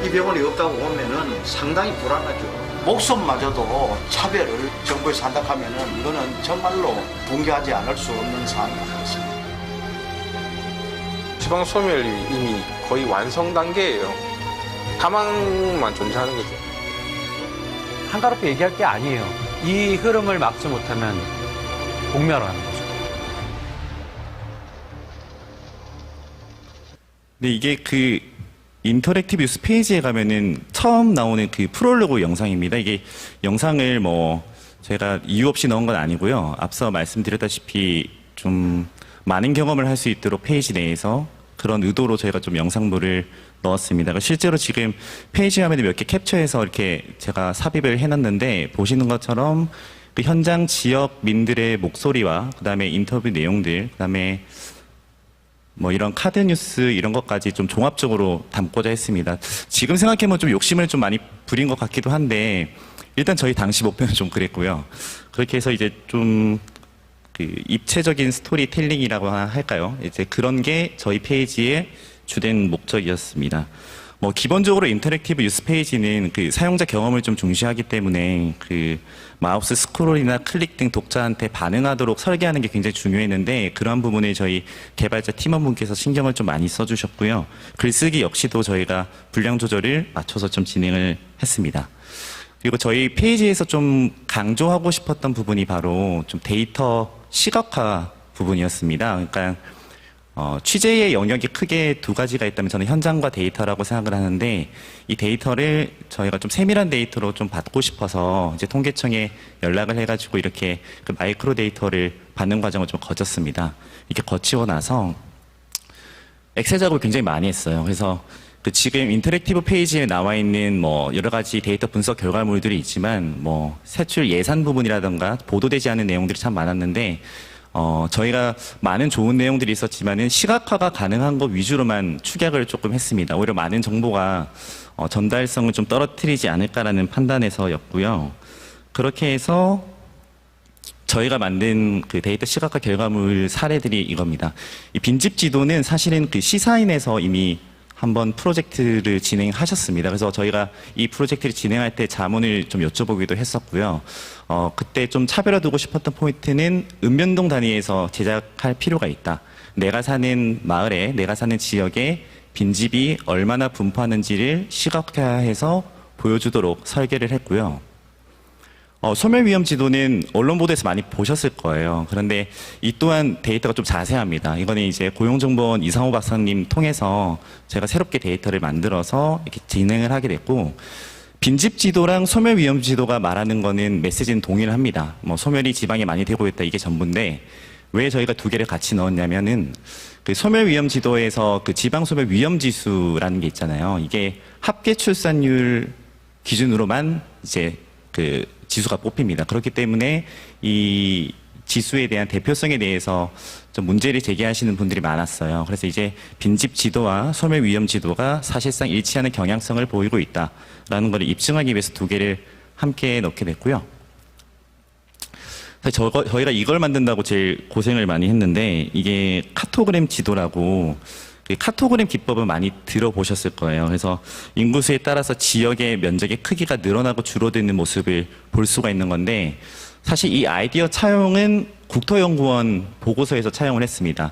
이 병원이 없다고 보면은 상당히 불안하죠. 목숨마저도 차별을 정부에서 한다 하면은 이거는 정말로 붕괴하지 않을 수 없는 상황이 되겠습니다. 지방 소멸이 이미 거의 완성 단계예요. 사망만 존재하는 거죠. 한가롭게 얘기할 게 아니에요. 이 흐름을 막지 못하면 공멸하는 거죠. 근데 이게 그 인터랙티브 뉴스 페이지에 가면은 처음 나오는 그 프롤로그 영상입니다. 이게 영상을 뭐 제가 이유 없이 넣은 건 아니고요. 앞서 말씀드렸다시피 좀 많은 경험을 할 수 있도록 페이지 내에서 그런 의도로 저희가 좀 영상물을 넣었습니다. 실제로 지금 페이지 화면에 몇 개 캡처해서 이렇게 제가 삽입을 해놨는데 보시는 것처럼 그 현장 지역민들의 목소리와 그다음에 인터뷰 내용들, 그다음에 뭐 이런 카드 뉴스 이런 것까지 좀 종합적으로 담고자 했습니다. 지금 생각해보면 좀 욕심을 좀 많이 부린 것 같기도 한데 일단 저희 당시 목표는 좀 그랬고요. 그렇게 해서 이제 좀 그 입체적인 스토리텔링이라고 할까요? 이제 그런 게 저희 페이지의 주된 목적이었습니다. 뭐 기본적으로 인터랙티브 뉴스 페이지는 그 사용자 경험을 좀 중시하기 때문에 그 마우스 스크롤이나 클릭 등 독자한테 반응하도록 설계하는 게 굉장히 중요했는데 그러한 부분에 저희 개발자 팀원분께서 신경을 좀 많이 써주셨고요. 글쓰기 역시도 저희가 분량 조절을 맞춰서 좀 진행을 했습니다. 그리고 저희 페이지에서 좀 강조하고 싶었던 부분이 바로 좀 데이터 시각화 부분이었습니다. 그러니까 취재의 영역이 크게 두 가지가 있다면 저는 현장과 데이터라고 생각을 하는데 이 데이터를 저희가 좀 세밀한 데이터로 좀 받고 싶어서 이제 통계청에 연락을 해가지고 이렇게 그 마이크로 데이터를 받는 과정을 좀 거쳤습니다. 이렇게 거치고 나서 엑셀 작업을 굉장히 많이 했어요. 그래서 그 지금 인터랙티브 페이지에 나와 있는 뭐 여러 가지 데이터 분석 결과물들이 있지만 뭐 세출 예산 부분이라든가 보도되지 않은 내용들이 참 많았는데 저희가 많은 좋은 내용들이 있었지만은 시각화가 가능한 것 위주로만 축약을 조금 했습니다. 오히려 많은 정보가 전달성을 좀 떨어뜨리지 않을까라는 판단에서였고요. 그렇게 해서 저희가 만든 그 데이터 시각화 결과물 사례들이 이겁니다. 이 빈집 지도는 사실은 그 시사인에서 이미 한번 프로젝트를 진행하셨습니다. 그래서 저희가 이 프로젝트를 진행할 때 자문을 좀 여쭤보기도 했었고요. 그때 좀 차별화 두고 싶었던 포인트는 읍면동 단위에서 제작할 필요가 있다. 내가 사는 마을에, 내가 사는 지역에 빈집이 얼마나 분포하는지를 시각화해서 보여주도록 설계를 했고요. 소멸위험 지도는 언론 보도에서 많이 보셨을 거예요. 그런데 이 또한 데이터가 좀 자세합니다. 이거는 이제 고용정보원 이상호 박사님 통해서 제가 새롭게 데이터를 만들어서 이렇게 진행을 하게 됐고, 빈집 지도랑 소멸위험 지도가 말하는 거는 메시지는 동일합니다. 소멸이 지방에 많이 되고 있다, 이게 전부인데, 왜 저희가 두 개를 같이 넣었냐면은, 그 소멸위험 지도에서 그 지방 소멸 위험 지수라는 게 있잖아요. 이게 합계 출산율 기준으로만 이제 그 지수가 뽑힙니다. 그렇기 때문에 이 지수에 대한 대표성에 대해서 좀 문제를 제기하시는 분들이 많았어요. 그래서 이제 빈집 지도와 소멸 위험 지도가 사실상 일치하는 경향성을 보이고 있다라는 것을 입증하기 위해서 두 개를 함께 넣게 됐고요. 사실 저희가 이걸 만든다고 제일 고생을 많이 했는데, 이게 카토그램 지도라고, 카토그램 기법은 많이 들어보셨을 거예요. 그래서 인구수에 따라서 지역의 면적의 크기가 늘어나고 줄어드는 모습을 볼 수가 있는 건데, 사실 이 아이디어 차용은 국토연구원 보고서에서 차용을 했습니다.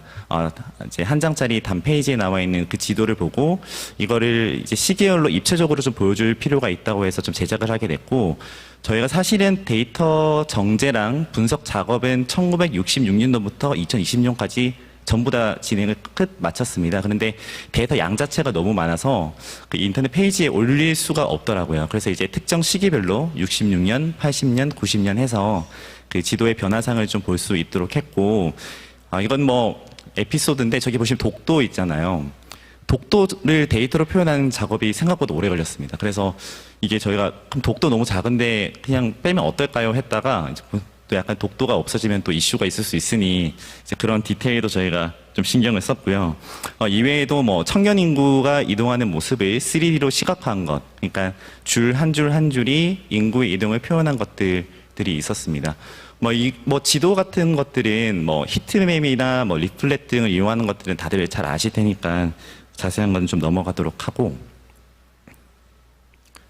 이제 한 장짜리 단페이지에 나와 있는 그 지도를 보고 이거를 이제 시계열로 입체적으로 좀 보여줄 필요가 있다고 해서 좀 제작을 하게 됐고, 저희가 사실은 데이터 정제랑 분석 작업은 1966년도부터 2020년까지 전부 다 진행을 끝 마쳤습니다. 그런데 데이터 양 자체가 너무 많아서 그 인터넷 페이지에 올릴 수가 없더라고요. 그래서 이제 특정 시기별로 66년, 80년, 90년 해서 그 지도의 변화상을 좀 볼 수 있도록 했고, 이건 뭐 에피소드인데, 저기 보시면 독도 있잖아요. 독도를 데이터로 표현하는 작업이 생각보다 오래 걸렸습니다. 그래서 이게 저희가 그럼 독도 너무 작은데 그냥 빼면 어떨까요? 했다가 이제 또 약간 독도가 없어지면 또 이슈가 있을 수 있으니 이제 그런 디테일도 저희가 좀 신경을 썼고요. 이외에도 뭐 청년 인구가 이동하는 모습을 3D로 시각화한 것, 그러니까 줄 한 줄 한 줄이 인구의 이동을 표현한 것들이 있었습니다. 뭐 지도 같은 것들은 뭐 히트맵이나 뭐 리플렛 등을 이용하는 것들은 다들 잘 아실 테니까 자세한 건 좀 넘어가도록 하고,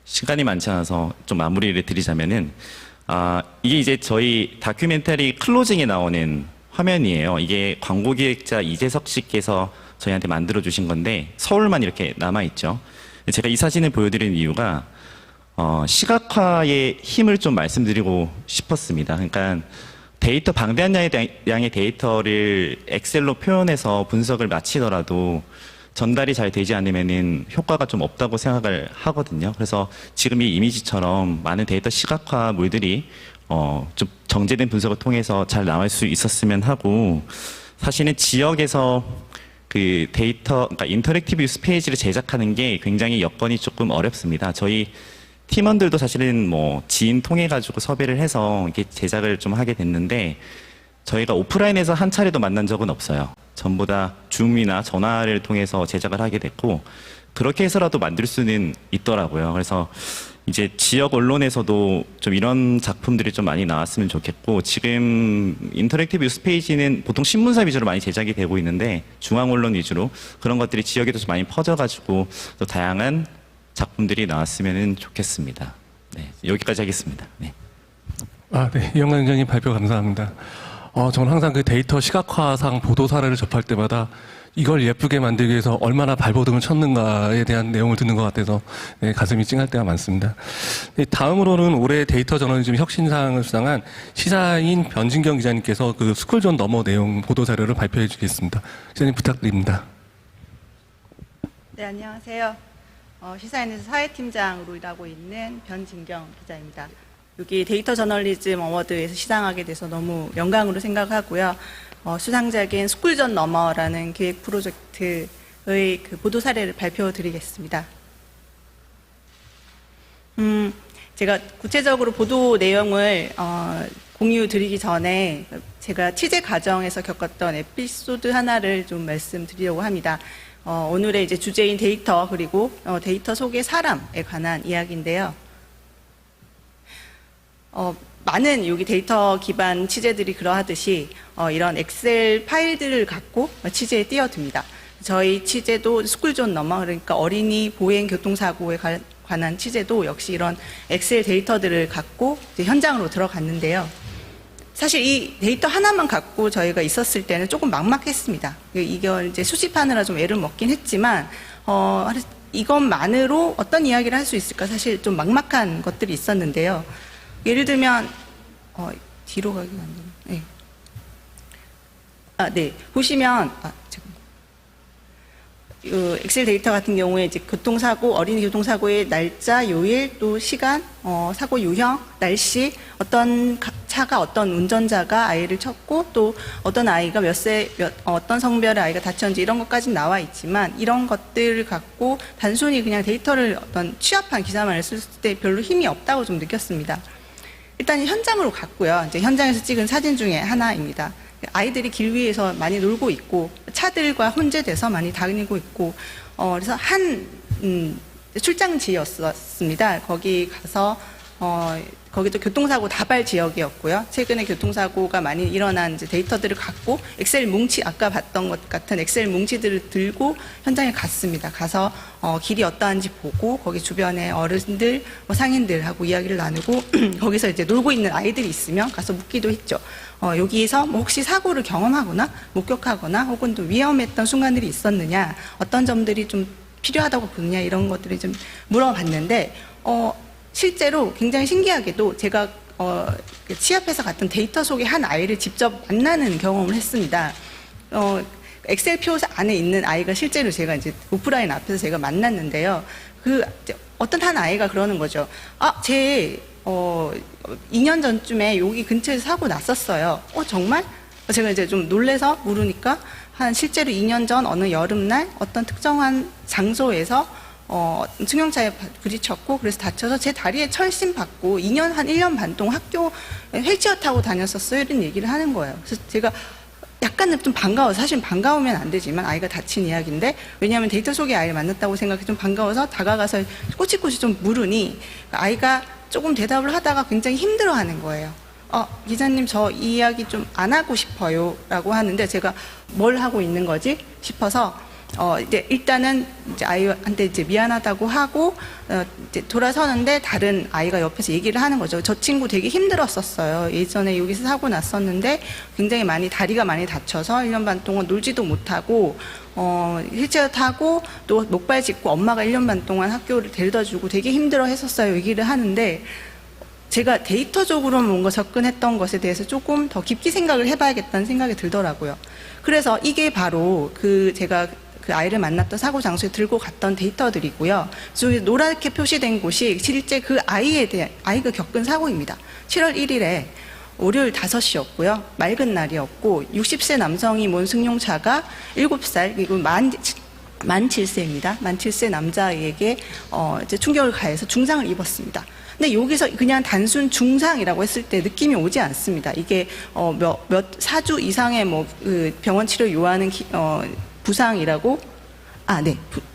시간이 많지 않아서 좀 마무리를 드리자면은, 이게 이제 저희 다큐멘터리 클로징에 나오는 화면이에요. 이게 광고기획자 이재석 씨께서 저희한테 만들어 주신 건데, 서울만 이렇게 남아있죠. 제가 이 사진을 보여드리는 이유가 시각화의 힘을 좀 말씀드리고 싶었습니다. 그러니까 데이터 방대한 양의 데이터를 엑셀로 표현해서 분석을 마치더라도 전달이 잘 되지 않으면은 효과가 좀 없다고 생각을 하거든요. 그래서 지금 이 이미지처럼 많은 데이터 시각화물들이 좀 정제된 분석을 통해서 잘 나올 수 있었으면 하고, 사실은 지역에서 그 데이터, 그러니까 인터랙티브 뉴스 페이지를 제작하는 게 굉장히 여건이 조금 어렵습니다. 저희 팀원들도 사실은 뭐 지인 통해 가지고 섭외를 해서 이렇게 제작을 좀 하게 됐는데, 저희가 오프라인에서 한 차례도 만난 적은 없어요. 전부 다 줌이나 전화를 통해서 제작을 하게 됐고, 그렇게 해서라도 만들 수는 있더라고요. 그래서 이제 지역 언론에서도 좀 이런 작품들이 좀 많이 나왔으면 좋겠고, 지금 인터랙티브 뉴스 페이지는 보통 신문사 위주로 많이 제작이 되고 있는데, 중앙 언론 위주로 그런 것들이 지역에도 좀 많이 퍼져가지고 또 다양한 작품들이 나왔으면 좋겠습니다. 네, 여기까지 하겠습니다. 네. 네. 이영관 위원장님 발표 감사합니다. 저는 항상 그 데이터 시각화상 보도 사례를 접할 때마다 이걸 예쁘게 만들기 위해서 얼마나 발버둥을 쳤는가에 대한 내용을 듣는 것 같아서 가슴이 찡할 때가 많습니다. 다음으로는 올해 데이터 저널리즘 혁신상을 수상한 시사인 변진경 기자님께서 그 스쿨존 너머 내용 보도 자료를 발표해 주겠습니다. 기자님 부탁드립니다. 네, 안녕하세요. 시사인에서 사회팀장으로 일하고 있는 변진경 기자입니다. 여기 데이터 저널리즘 어워드에서 시상하게 돼서 너무 영광으로 생각하고요. 수상작인 스쿨존 너머라는 기획 프로젝트의 그 보도 사례를 발표드리겠습니다. 제가 구체적으로 보도 내용을 공유 드리기 전에 제가 취재 과정에서 겪었던 에피소드 하나를 좀 말씀드리려고 합니다. 오늘의 이제 주제인 데이터, 그리고 데이터 속의 사람에 관한 이야기인데요. 많은 여기 데이터 기반 취재들이 그러하듯이 이런 엑셀 파일들을 갖고 취재에 뛰어듭니다. 저희 취재도 스쿨존 넘어, 그러니까 어린이 보행 교통사고에 관한 취재도 역시 이런 엑셀 데이터들을 갖고 이제 현장으로 들어갔는데요. 사실 이 데이터 하나만 갖고 저희가 있었을 때는 조금 막막했습니다. 이걸 이제 수집하느라 좀 애를 먹긴 했지만, 이것만으로 어떤 이야기를 할 수 있을까 사실 좀 막막한 것들이 있었는데요. 예를 들면, 뒤로 가기 안 되네. 네. 네. 보시면, 엑셀 데이터 같은 경우에 이제 교통사고, 어린이 교통사고의 날짜, 요일, 또 시간, 사고 유형, 날씨, 어떤 차가 어떤 운전자가 아이를 쳤고, 또 어떤 아이가 어떤 성별의 아이가 다쳤는지 이런 것까지 나와 있지만, 이런 것들을 갖고 단순히 그냥 데이터를 어떤 취합한 기사만을 쓸 때 별로 힘이 없다고 좀 느꼈습니다. 일단 현장으로 갔고요. 이제 현장에서 찍은 사진 중에 하나입니다. 아이들이 길 위에서 많이 놀고 있고 차들과 혼재돼서 많이 다니고 있고 그래서 한 출장지였습니다. 거기 가서 거기도 교통사고 다발 지역이었고요. 최근에 교통사고가 많이 일어난 이제 데이터들을 갖고 엑셀 뭉치, 아까 봤던 것 같은 엑셀 뭉치들을 들고 현장에 갔습니다. 가서 길이 어떠한지 보고 거기 주변에 어른들, 상인들하고 이야기를 나누고 거기서 이제 놀고 있는 아이들이 있으면 가서 묻기도 했죠. 여기에서 뭐 혹시 사고를 경험하거나 목격하거나 혹은 또 위험했던 순간들이 있었느냐, 어떤 점들이 좀 필요하다고 보느냐, 이런 것들을 좀 물어봤는데 실제로 굉장히 신기하게도 제가 취합해서 갔던 데이터 속의 한 아이를 직접 만나는 경험을 했습니다. 엑셀 표 안에 있는 아이가 실제로 제가 이제 오프라인 앞에서 제가 만났는데요. 어떤 한 아이가 그러는 거죠. 제 2년 전쯤에 여기 근처에서 사고 났었어요. 정말? 제가 이제 좀 놀래서 물으니까 실제로 2년 전 어느 여름날 어떤 특정한 장소에서 승용차에 부딪혔고 그래서 다쳐서 제 다리에 철심 받고 한 1년 반 동안 학교 휠체어 타고 다녔었어요. 이런 얘기를 하는 거예요. 그래서 제가 약간은 좀 반가워서, 사실 반가우면 안 되지만 아이가 다친 이야기인데, 왜냐하면 데이터 속의 아이를 만났다고 생각해 좀 반가워서 다가가서 꼬치꼬치 좀 물으니 아이가 조금 대답을 하다가 굉장히 힘들어하는 거예요. 기자님 저 이 이야기 좀 안 하고 싶어요 라고 하는데 제가 뭘 하고 있는 거지 싶어서 이제 일단은 이제 아이한테 이제 미안하다고 하고 이제 돌아서는데 다른 아이가 옆에서 얘기를 하는 거죠. 저 친구 되게 힘들었었어요. 예전에 여기서 사고 났었는데 굉장히 다리가 많이 다쳐서 1년 반 동안 놀지도 못하고 휠체어 타고 또 목발 짚고 엄마가 1년 반 동안 학교를 데려다 주고 되게 힘들어 했었어요. 얘기를 하는데 제가 데이터적으로 뭔가 접근했던 것에 대해서 조금 더 깊게 생각을 해봐야겠다는 생각이 들더라고요. 그래서 이게 바로 제가 그 아이를 만났던 사고 장소에 들고 갔던 데이터들이고요. 저기 노랗게 표시된 곳이 실제 그 아이가 겪은 사고입니다. 7월 1일에 월요일 5시였고요. 맑은 날이었고 60세 남성이 몰 승용차가 7살, 그리고 만 7세입니다. 만 7세 남자에게 이제 충격을 가해서 중상을 입었습니다. 근데 여기서 그냥 단순 중상이라고 했을 때 느낌이 오지 않습니다. 이게 4주 이상의 그 병원 치료 요하는 부상이라고,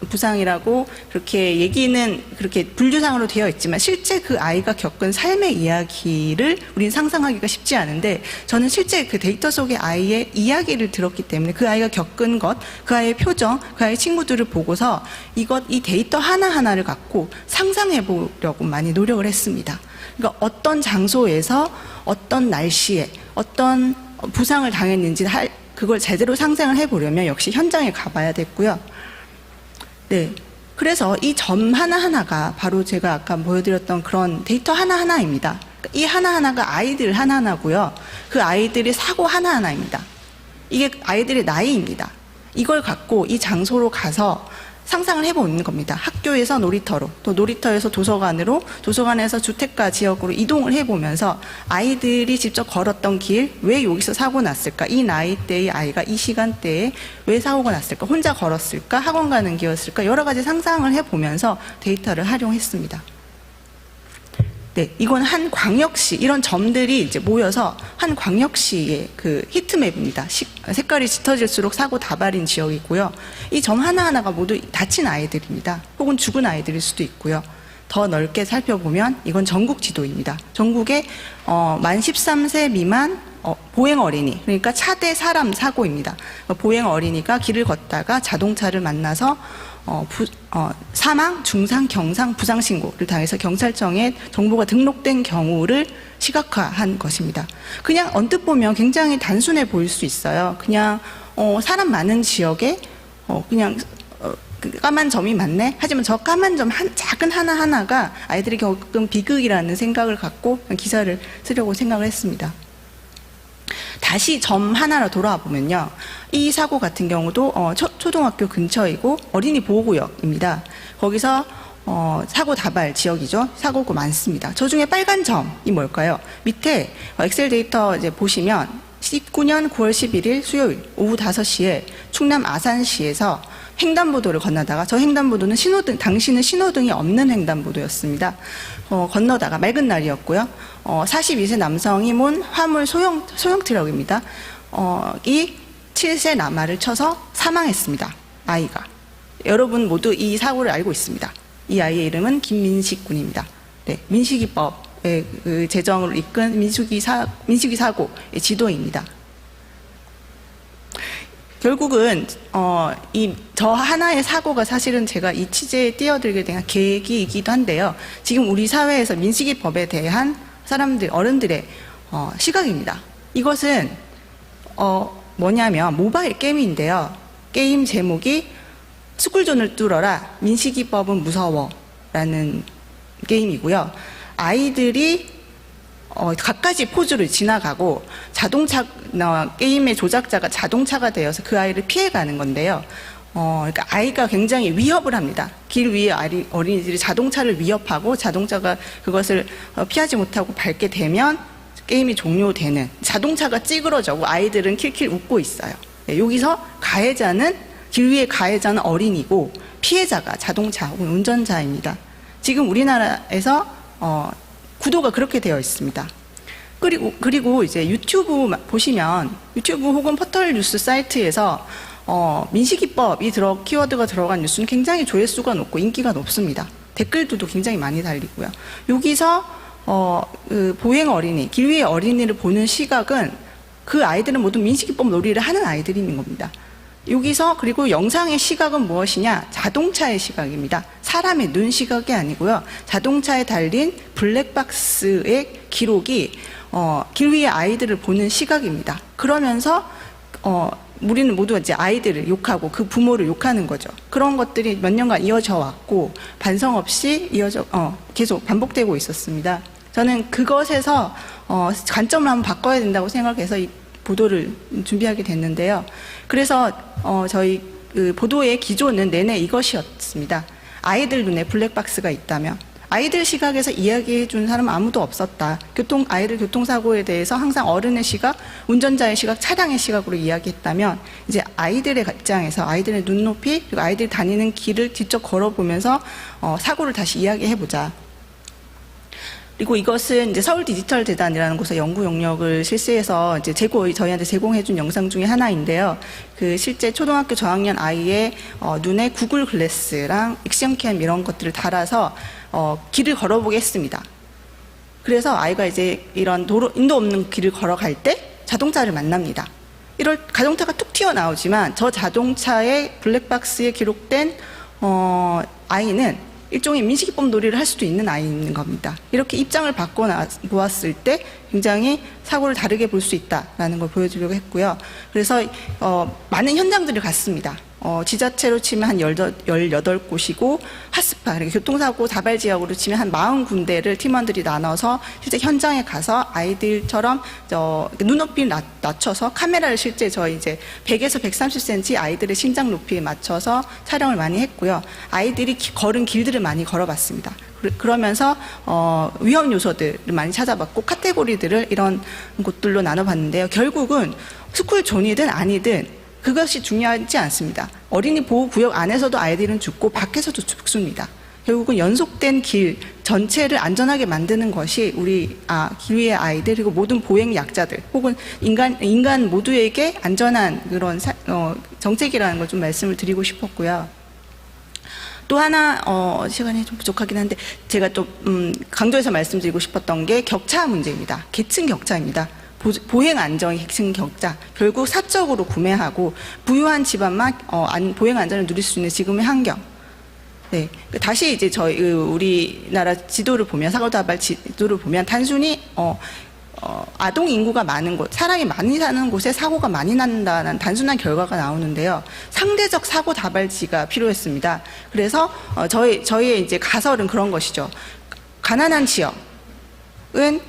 부상이라고 그렇게 얘기는 그렇게 분류상으로 되어 있지만 실제 그 아이가 겪은 삶의 이야기를 우린 상상하기가 쉽지 않은데, 저는 실제 그 데이터 속의 아이의 이야기를 들었기 때문에 그 아이가 겪은 것, 그 아이의 표정, 그 아이의 친구들을 보고서 이 데이터 하나하나를 갖고 상상해 보려고 많이 노력을 했습니다. 그러니까 어떤 장소에서 어떤 날씨에 어떤 부상을 당했는지 그걸 제대로 상상을 해보려면 역시 현장에 가봐야 됐고요. 네. 그래서 이 점 하나하나가 바로 제가 아까 보여드렸던 그런 데이터 하나하나입니다. 이 하나하나가 아이들 하나하나고요. 그 아이들의 사고 하나하나입니다. 이게 아이들의 나이입니다. 이걸 갖고 이 장소로 가서 상상을 해보는 겁니다. 학교에서 놀이터로, 또 놀이터에서 도서관으로, 도서관에서 주택가 지역으로 이동을 해보면서 아이들이 직접 걸었던 길, 왜 여기서 사고 났을까? 이 나이대의 아이가 이 시간대에 왜 사고가 났을까? 혼자 걸었을까? 학원 가는 길이었을까? 여러 가지 상상을 해보면서 데이터를 활용했습니다. 네, 이건 한 광역시, 이런 점들이 이제 모여서 한 광역시의 그 히트맵입니다. 색깔이 짙어질수록 사고 다발인 지역이고요. 이 점 하나하나가 모두 다친 아이들입니다. 혹은 죽은 아이들일 수도 있고요. 더 넓게 살펴보면 이건 전국 지도입니다. 전국에 만 13세 미만 보행 어린이, 그러니까 차대 사람 사고입니다. 보행 어린이가 길을 걷다가 자동차를 만나서 사망, 중상, 경상, 부상 신고를 당해서 경찰청에 정보가 등록된 경우를 시각화한 것입니다. 그냥 언뜻 보면 굉장히 단순해 보일 수 있어요. 그냥 사람 많은 지역에 그냥 까만 점이 많네. 하지만 저 까만 점 작은 하나하나가 아이들이 겪은 비극이라는 생각을 갖고 기사를 쓰려고 생각을 했습니다. 다시 점 하나로 돌아와 보면요. 이 사고 같은 경우도 초등학교 근처이고 어린이 보호구역입니다. 거기서 사고 다발 지역이죠. 사고가 많습니다. 저 중에 빨간 점이 뭘까요? 밑에 엑셀 데이터 이제 보시면 19년 9월 11일 수요일 오후 5시에 충남 아산시에서 횡단보도를 건너다가, 저 횡단보도는 당시는 신호등이 없는 횡단보도였습니다. 건너다가 맑은 날이었고요. 42세 남성이 몬 화물 소형 트럭입니다. 이 7세 남아를 쳐서 사망했습니다. 아이가. 여러분 모두 이 사고를 알고 있습니다. 이 아이의 이름은 김민식 군입니다. 네, 민식이법의 그 제정을 이끈 민식이 사고의 지도입니다. 결국은 저 하나의 사고가 사실은 제가 이 취재에 뛰어들게 된 계기이기도 한데요. 지금 우리 사회에서 민식이법에 대한 어른들의 시각입니다. 이것은 뭐냐면 모바일 게임인데요. 게임 제목이 스쿨존을 뚫어라, 민식이법은 무서워라는 게임이고요. 아이들이 갖가지 포즈를 지나가고 게임의 조작자가 자동차가 되어서 그 아이를 피해가는 건데요. 그러니까 아이가 굉장히 위협을 합니다. 길 위에 어린이들이 자동차를 위협하고 자동차가 그것을 피하지 못하고 밟게 되면 게임이 종료되는, 자동차가 찌그러져고 아이들은 킬킬 웃고 있어요. 네, 여기서 길 위의 가해자는 어린이고 피해자가 자동차 혹은 운전자입니다. 지금 우리나라에서 구도가 그렇게 되어 있습니다. 그리고 이제 유튜브 보시면 유튜브 혹은 포털 뉴스 사이트에서 민식이법이 키워드가 들어간 뉴스는 굉장히 조회수가 높고 인기가 높습니다. 댓글들도 굉장히 많이 달리고요. 여기서 그 보행 어린이, 길 위의 어린이를 보는 시각은 그 아이들은 모두 민식이법 놀이를 하는 아이들인 겁니다. 여기서 그리고 영상의 시각은 무엇이냐? 자동차의 시각입니다. 사람의 눈 시각이 아니고요. 자동차에 달린 블랙박스의 기록이 길 위의 아이들을 보는 시각입니다. 그러면서 우리는 모두 이제 아이들을 욕하고 그 부모를 욕하는 거죠. 그런 것들이 몇 년간 이어져 왔고 반성 없이 계속 반복되고 있었습니다. 저는 그것에서 관점을 한번 바꿔야 된다고 생각해서 이 보도를 준비하게 됐는데요. 그래서 저희 그 보도의 기조는 내내 이것이었습니다. 아이들 눈에 블랙박스가 있다면, 아이들 시각에서 이야기해 준 사람은 아무도 없었다. 아이들 교통사고에 대해서 항상 어른의 시각, 운전자의 시각, 차량의 시각으로 이야기했다면, 이제 아이들의 입장에서 아이들의 눈높이, 그리고 아이들이 다니는 길을 직접 걸어보면서 사고를 다시 이야기해보자. 그리고 이것은 이제 서울 디지털 재단이라는 곳에 연구 용역을 실시해서 이제 저희한테 제공해준 영상 중에 하나인데요. 그 실제 초등학교 저학년 아이의 눈에 구글 글래스랑 액션캠 이런 것들을 달아서 길을 걸어보게 했습니다. 그래서 아이가 이제 이런 인도 없는 길을 걸어갈 때 자동차를 만납니다. 자동차가 툭 튀어나오지만 저 자동차의 블랙박스에 기록된 아이는 일종의 민식이법 놀이를 할 수도 있는 아이인 겁니다. 이렇게 입장을 바꿔보았을 때 굉장히 사고를 다르게 볼 수 있다는 걸 보여주려고 했고요. 그래서 많은 현장들을 갔습니다. 지자체로 치면 한 18곳이고 핫스팟, 그러니까 교통사고 다발 지역으로 치면 한 40군데를 팀원들이 나눠서 실제 현장에 가서 아이들처럼 눈높이를 낮춰서 카메라를 실제 저희 이제 100에서 130cm 아이들의 심장 높이에 맞춰서 촬영을 많이 했고요. 아이들이 걸은 길들을 많이 걸어봤습니다. 그러면서 위험 요소들을 많이 찾아봤고 카테고리들을 이런 곳들로 나눠봤는데요. 결국은 스쿨존이든 아니든 그것이 중요하지 않습니다. 어린이 보호구역 안에서도 아이들은 죽고 밖에서도 죽습니다. 결국은 연속된 길 전체를 안전하게 만드는 것이 우리 길 위의 아이들 그리고 모든 보행 약자들 혹은 인간 모두에게 안전한 그런 정책이라는 걸 좀 말씀을 드리고 싶었고요. 또 하나 시간이 좀 부족하긴 한데 제가 또 강조해서 말씀드리고 싶었던 게 격차 문제입니다. 계층 격차입니다. 보행 안정의 계층 격차. 결국 사적으로 구매하고 부유한 집안만 보행 안전을 누릴 수 있는 지금의 환경. 네, 다시 이제 저희 우리나라 지도를 보면 사고다발 지도를 보면 단순히 아동 인구가 많은 곳, 사람이 많이 사는 곳에 사고가 많이 난다는 단순한 결과가 나오는데요. 상대적 사고 다발지가 필요했습니다. 그래서 저희의 이제 가설은 그런 것이죠. 가난한 지역은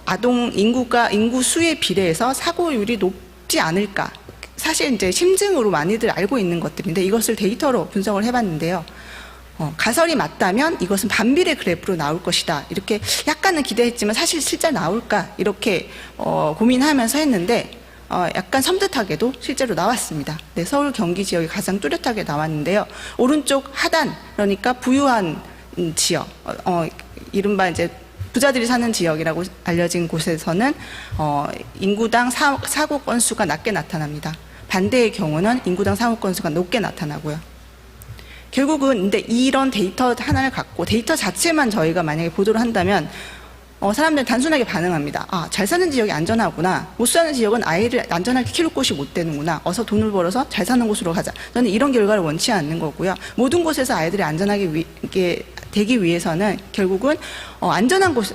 아동 인구 수에 비례해서 사고율이 높지 않을까. 사실 이제 심증으로 많이들 알고 있는 것들인데 이것을 데이터로 분석을 해봤는데요. 가설이 맞다면 이것은 반비례 그래프로 나올 것이다. 이렇게 약간은 기대했지만 사실 실제 나올까 이렇게 고민하면서 했는데 약간 섬뜩하게도 실제로 나왔습니다. 네, 서울 경기 지역이 가장 뚜렷하게 나왔는데요. 오른쪽 하단 그러니까 부유한 지역, 이른바 이제 부자들이 사는 지역이라고 알려진 곳에서는 인구당 사고 건수가 낮게 나타납니다. 반대의 경우는 인구당 사고 건수가 높게 나타나고요. 결국은 근데 이런 데이터 하나를 갖고 데이터 자체만 저희가 만약에 보도를 한다면 사람들은 단순하게 반응합니다. 아, 잘 사는 지역이 안전하구나. 못 사는 지역은 아이를 안전하게 키울 곳이 못 되는구나. 어서 돈을 벌어서 잘 사는 곳으로 가자. 저는 이런 결과를 원치 않는 거고요. 모든 곳에서 아이들이 안전하게 되기 위해서는 결국은 안전한 곳,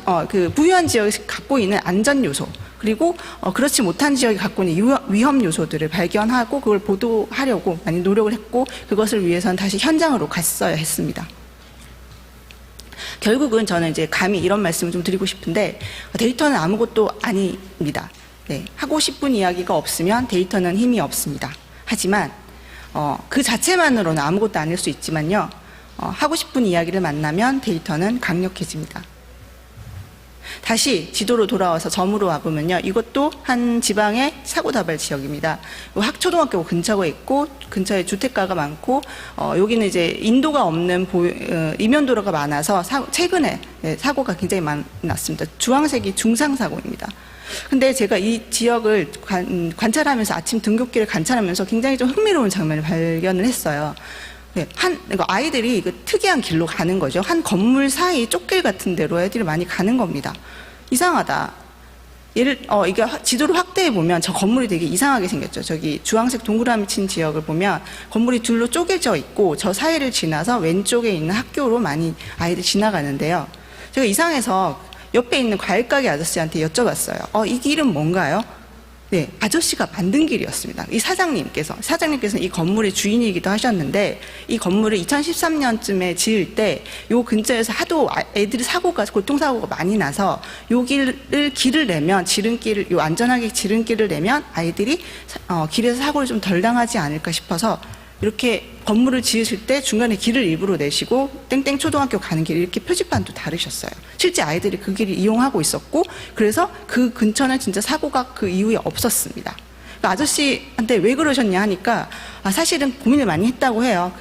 부유한 지역이 갖고 있는 안전 요소 그리고 그렇지 못한 지역이 갖고 있는 위험 요소들을 발견하고 그걸 보도하려고 많이 노력을 했고 그것을 위해서는 다시 현장으로 갔어야 했습니다. 결국은 저는 이제 감히 이런 말씀을 좀 드리고 싶은데 데이터는 아무것도 아닙니다. 네, 하고 싶은 이야기가 없으면 데이터는 힘이 없습니다. 하지만 그 자체만으로는 아무것도 아닐 수 있지만요. 하고 싶은 이야기를 만나면 데이터는 강력해집니다. 다시 지도로 돌아와서 점으로 와보면요. 이것도 한 지방의 사고다발 지역입니다. 초등학교 근처에 있고 근처에 주택가가 많고 여기는 이제 인도가 없는 이면도로가 많아서 최근에 사고가 굉장히 많이 났습니다. 주황색이 중상사고입니다. 근데 제가 이 지역을 관찰하면서 아침 등굣길을 관찰하면서 굉장히 좀 흥미로운 장면을 발견을 했어요. 네, 아이들이 특이한 길로 가는 거죠. 한 건물 사이 쪽길 같은 데로 애들이 많이 가는 겁니다. 이상하다. 이게 지도를 확대해 보면 저 건물이 되게 이상하게 생겼죠. 저기 주황색 동그라미 친 지역을 보면 건물이 둘로 쪼개져 있고 저 사이를 지나서 왼쪽에 있는 학교로 많이 아이들이 지나가는데요. 제가 이상해서 옆에 있는 과일 가게 아저씨한테 여쭤봤어요. 이 길은 뭔가요? 네, 아저씨가 만든 길이었습니다. 이 사장님께서는 이 건물의 주인이기도 하셨는데 이 건물을 2013년쯤에 지을 때 요 근처에서 하도 애들이 교통사고가 많이 나서 요 길을 내면 요 안전하게 지름길을 내면 아이들이 길에서 사고를 좀 덜 당하지 않을까 싶어서 이렇게 건물을 지으실 때 중간에 길을 일부러 내시고 땡땡 초등학교 가는 길 이렇게 표지판도 다르셨어요. 실제 아이들이 그 길을 이용하고 있었고 그래서 그 근처는 진짜 사고가 그 이후에 없었습니다. 아저씨한테 왜 그러셨냐 하니까 사실은 고민을 많이 했다고 해요.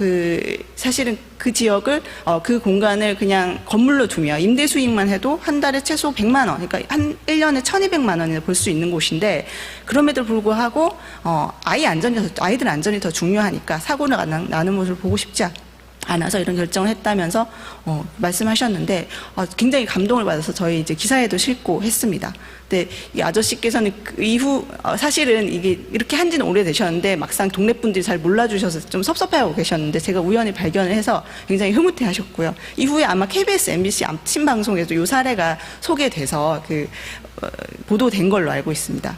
사실은 그 지역을 그 공간을 그냥 건물로 두며 임대 수익만 해도 한 달에 최소 100만 원, 그러니까 한 1년에 1,200만 원을 벌 수 있는 곳인데 그럼에도 불구하고 아이들 안전이 더 중요하니까 사고가 나는 모습을 보고 싶지 않아서 이런 결정을 했다면서 말씀하셨는데 굉장히 감동을 받아서 저희 이제 기사에도 실고 했습니다. 근데 이 아저씨께서는 그 이후 사실은 이게 이렇게 한지는 오래되셨는데 막상 동네 분들이 잘 몰라주셔서 좀 섭섭해하고 계셨는데 제가 우연히 발견을 해서 굉장히 흐뭇해하셨고요. 이후에 아마 KBS, MBC 아침 방송에도 이 사례가 소개돼서 보도된 걸로 알고 있습니다.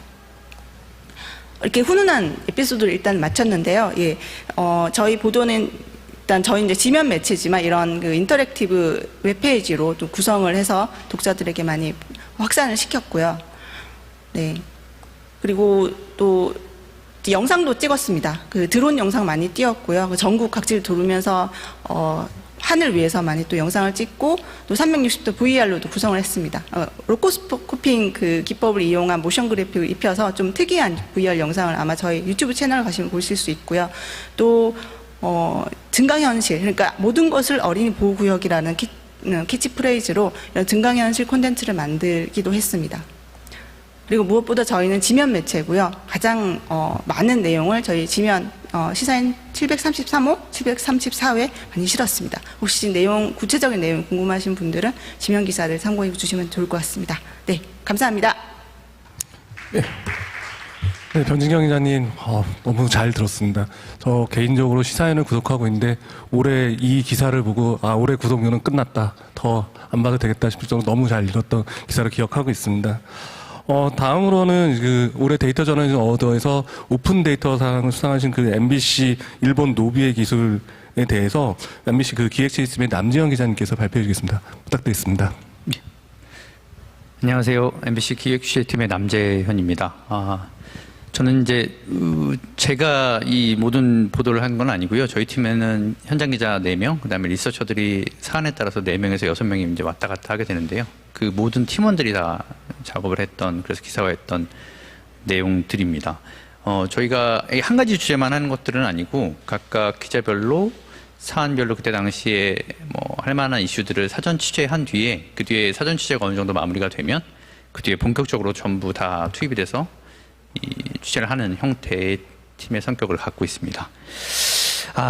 이렇게 훈훈한 에피소드를 일단 마쳤는데요. 예, 저희 보도는 일단 저희 이제 지면 매체지만 이런 인터랙티브 웹페이지로 또 구성을 해서 독자들에게 많이 확산을 시켰고요. 네. 그리고 또 영상도 찍었습니다. 드론 영상 많이 띄웠고요. 전국 각지를 돌으면서 한을 위해서 많이 또 영상을 찍고 또 360도 VR로도 구성을 했습니다. 로코스코핑 기법을 이용한 모션 그래픽을 입혀서 좀 특이한 VR 영상을 아마 저희 유튜브 채널 가시면 보실 수 있고요. 또 증강현실, 그러니까 모든 것을 어린이 보호구역이라는 캐치프레이즈로 이런 증강현실 콘텐츠를 만들기도 했습니다. 그리고 무엇보다 저희는 지면 매체고요. 가장 많은 내용을 저희 지면 시사인 733호, 734호에 많이 실었습니다. 혹시 구체적인 내용 궁금하신 분들은 지면 기사를 참고해 주시면 좋을 것 같습니다. 네, 감사합니다. 네, 변진경 기자님, 너무 잘 들었습니다. 저 개인적으로 시사인을 구독하고 있는데 올해 이 기사를 보고 올해 구독료는 끝났다. 더 안 봐도 되겠다 싶을 정도로 너무 잘 읽었던 기사를 기억하고 있습니다. 다음으로는 올해 데이터 저널리즘 어워드에서 오픈 데이터 상을 수상하신 MBC 일본 노비의 기술에 대해서 MBC 기획 시스템의 남지현 기자님께서 발표해 주겠습니다. 부탁드리겠습니다. 안녕하세요. MBC 기획실팀의 남재현입니다. 저는 이제 제가 이 모든 보도를 한 건 아니고요. 저희 팀에는 현장 기자 4명, 그다음에 리서처들이 사안에 따라서 4명에서 6명이 이제 왔다 갔다 하게 되는데요. 그 모든 팀원들이 다 작업을 했던, 그래서 기사화했던 내용들입니다. 저희가 한 가지 주제만 하는 것들은 아니고 각각 기자별로 사안별로 그때 당시에 할 만한 이슈들을 사전 취재한 뒤에 그 뒤에 사전 취재가 어느 정도 마무리가 되면 그 뒤에 본격적으로 전부 다 투입이 돼서 이 취재를 하는 형태의 팀의 성격을 갖고 있습니다.